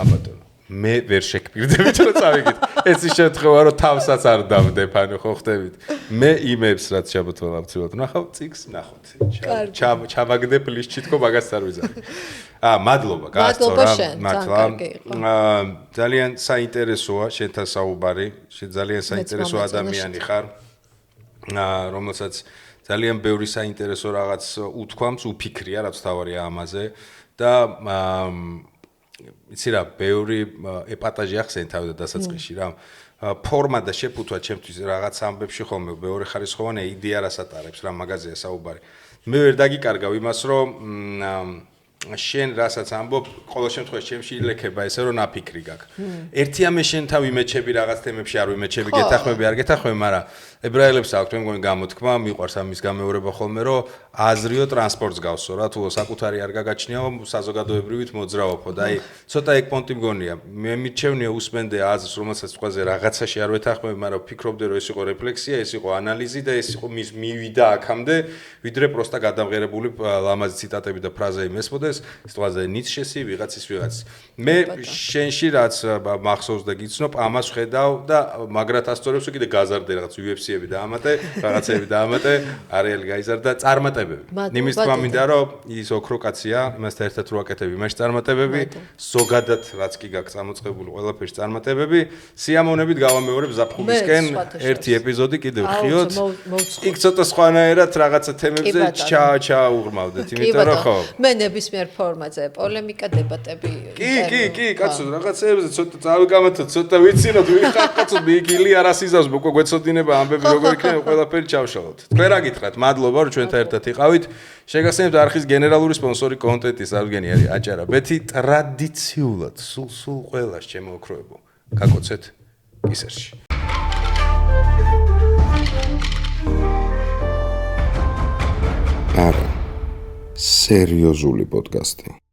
აბატონო მე ვერ შეგპირდებით რომ წავიგეთ. ეს ის შემთხვევა რომ თავსაც არ დავდებ, ანუ ხო ხდებით. მე იმებს რაც შაბათვალ ამცილად ნახავ, წიგს ნახოთ. ჩავაგდებ ლისტში თქო მაგას არ ვიზახი. მადლობა, გაასწორა, მართლა. ძალიან საინტერესოა შენთან საუბარი, შენ ძალიან საინტერესო ადამიანი ხარ. რომელსაც ძალიან ბევრი საინტერესო რაღაც უთქვამს, უფიქრია, რაც თავარია ამაზე და იცი რა, ბევრი ეპატაჟი ახსენე თავი და დასაწყისში რა. ფორმა და შეფუთვა ჩემთვის რაღაც ამბებში ხოლმე მეორე ხარისხოვანი იდეა რას ატარებს რა მაგაზია საუბარი. მე ვერ დაგიკარგავ იმას, რომ შენ რასაც ამბობ, ყოველ შემთხვევაში ჩემში ილექება ესე რომ ნაფიქრი გაქვს. ერთი ამე შენ თავი მეჩები რაღაც თემებში არ ვიმეჩები, გეთახმები არ გეთახმები, მაგრამ ებრაელებს აქვთ მე მგონი გამოთქმა, მიყვარს ამის გამეორება ხოლმე, რომ აზრიო ტრანსპორტს გავსო რა, თუ საკუთარი არ გაგაჩნიაო, საზოგადოებრივით მოძრაობო და აი ცოტა ეგ პონტი მგონია. მე მიჩევნია უსმენდე აზრს, რომელსაც თქვაზე რაღაცაში არ ვეთახმები, მაგრამ ვფიქრობდი რომ ეს იყო რეფლექსია, ეს იყო ანალიზი და ეს იყო მის მივიდა აქამდე, ვიდრე პროსტა გადამღერებული ლამაზი ციტატები და ფრაზები მესმოდეს, სიტყვაზე ნიცშესი, ვიღაცის. მე შენში რაც მახსოვს და გიცნობ, ამას ხედავ და მაგრად ასწორებს კიდე გაზარდე რაღაც UFC-ები დაამატე, რაღაცები დაამატე, არეალი გაიზარდა, წარმატებები. იმის თქმა მინდა რომ ის ოქრო კაცია, იმასთან ერთად რო აკეთებ იმაში წარმატებები, ზოგადად რაც კი გაქვს წამოწყებული ყველაფერში წარმატებები, სიამოვნებით გავამეორებ ზაფხულისკენ ერთი ეპიზოდი კიდევ ხიოთ. იქ ცოტა სხვანაირად რაღაცა თემებზე ჩაუღრმავდეთ, იმიტომ რომ ხო. მე ნებისმიერ ფორმაზე პოლემიკა, დებატები. კი, კაცო, რაღაცეებზე ცოტა წავიკამათოთ, ცოტა ვიცინოთ, ვიხარ კაცო, მიგილი არასიზავს, უკვე გვეცოდინება ამბები როგორ იქნება, ყველაფერი ჩავშალოთ. თქვენ რა გითხრათ? მადლობა რომ ჩვენთან ერთად იყავით. შეგახსენებთ არხის გენერალური სპონსორი კონტენტის აღდგენი არის აჭარა ბეთი ტრადიციულად სულ ყველას ჩემო ოქროებო. გაკოცეთ ისერში. არა. სერიოზული პოდკასტი.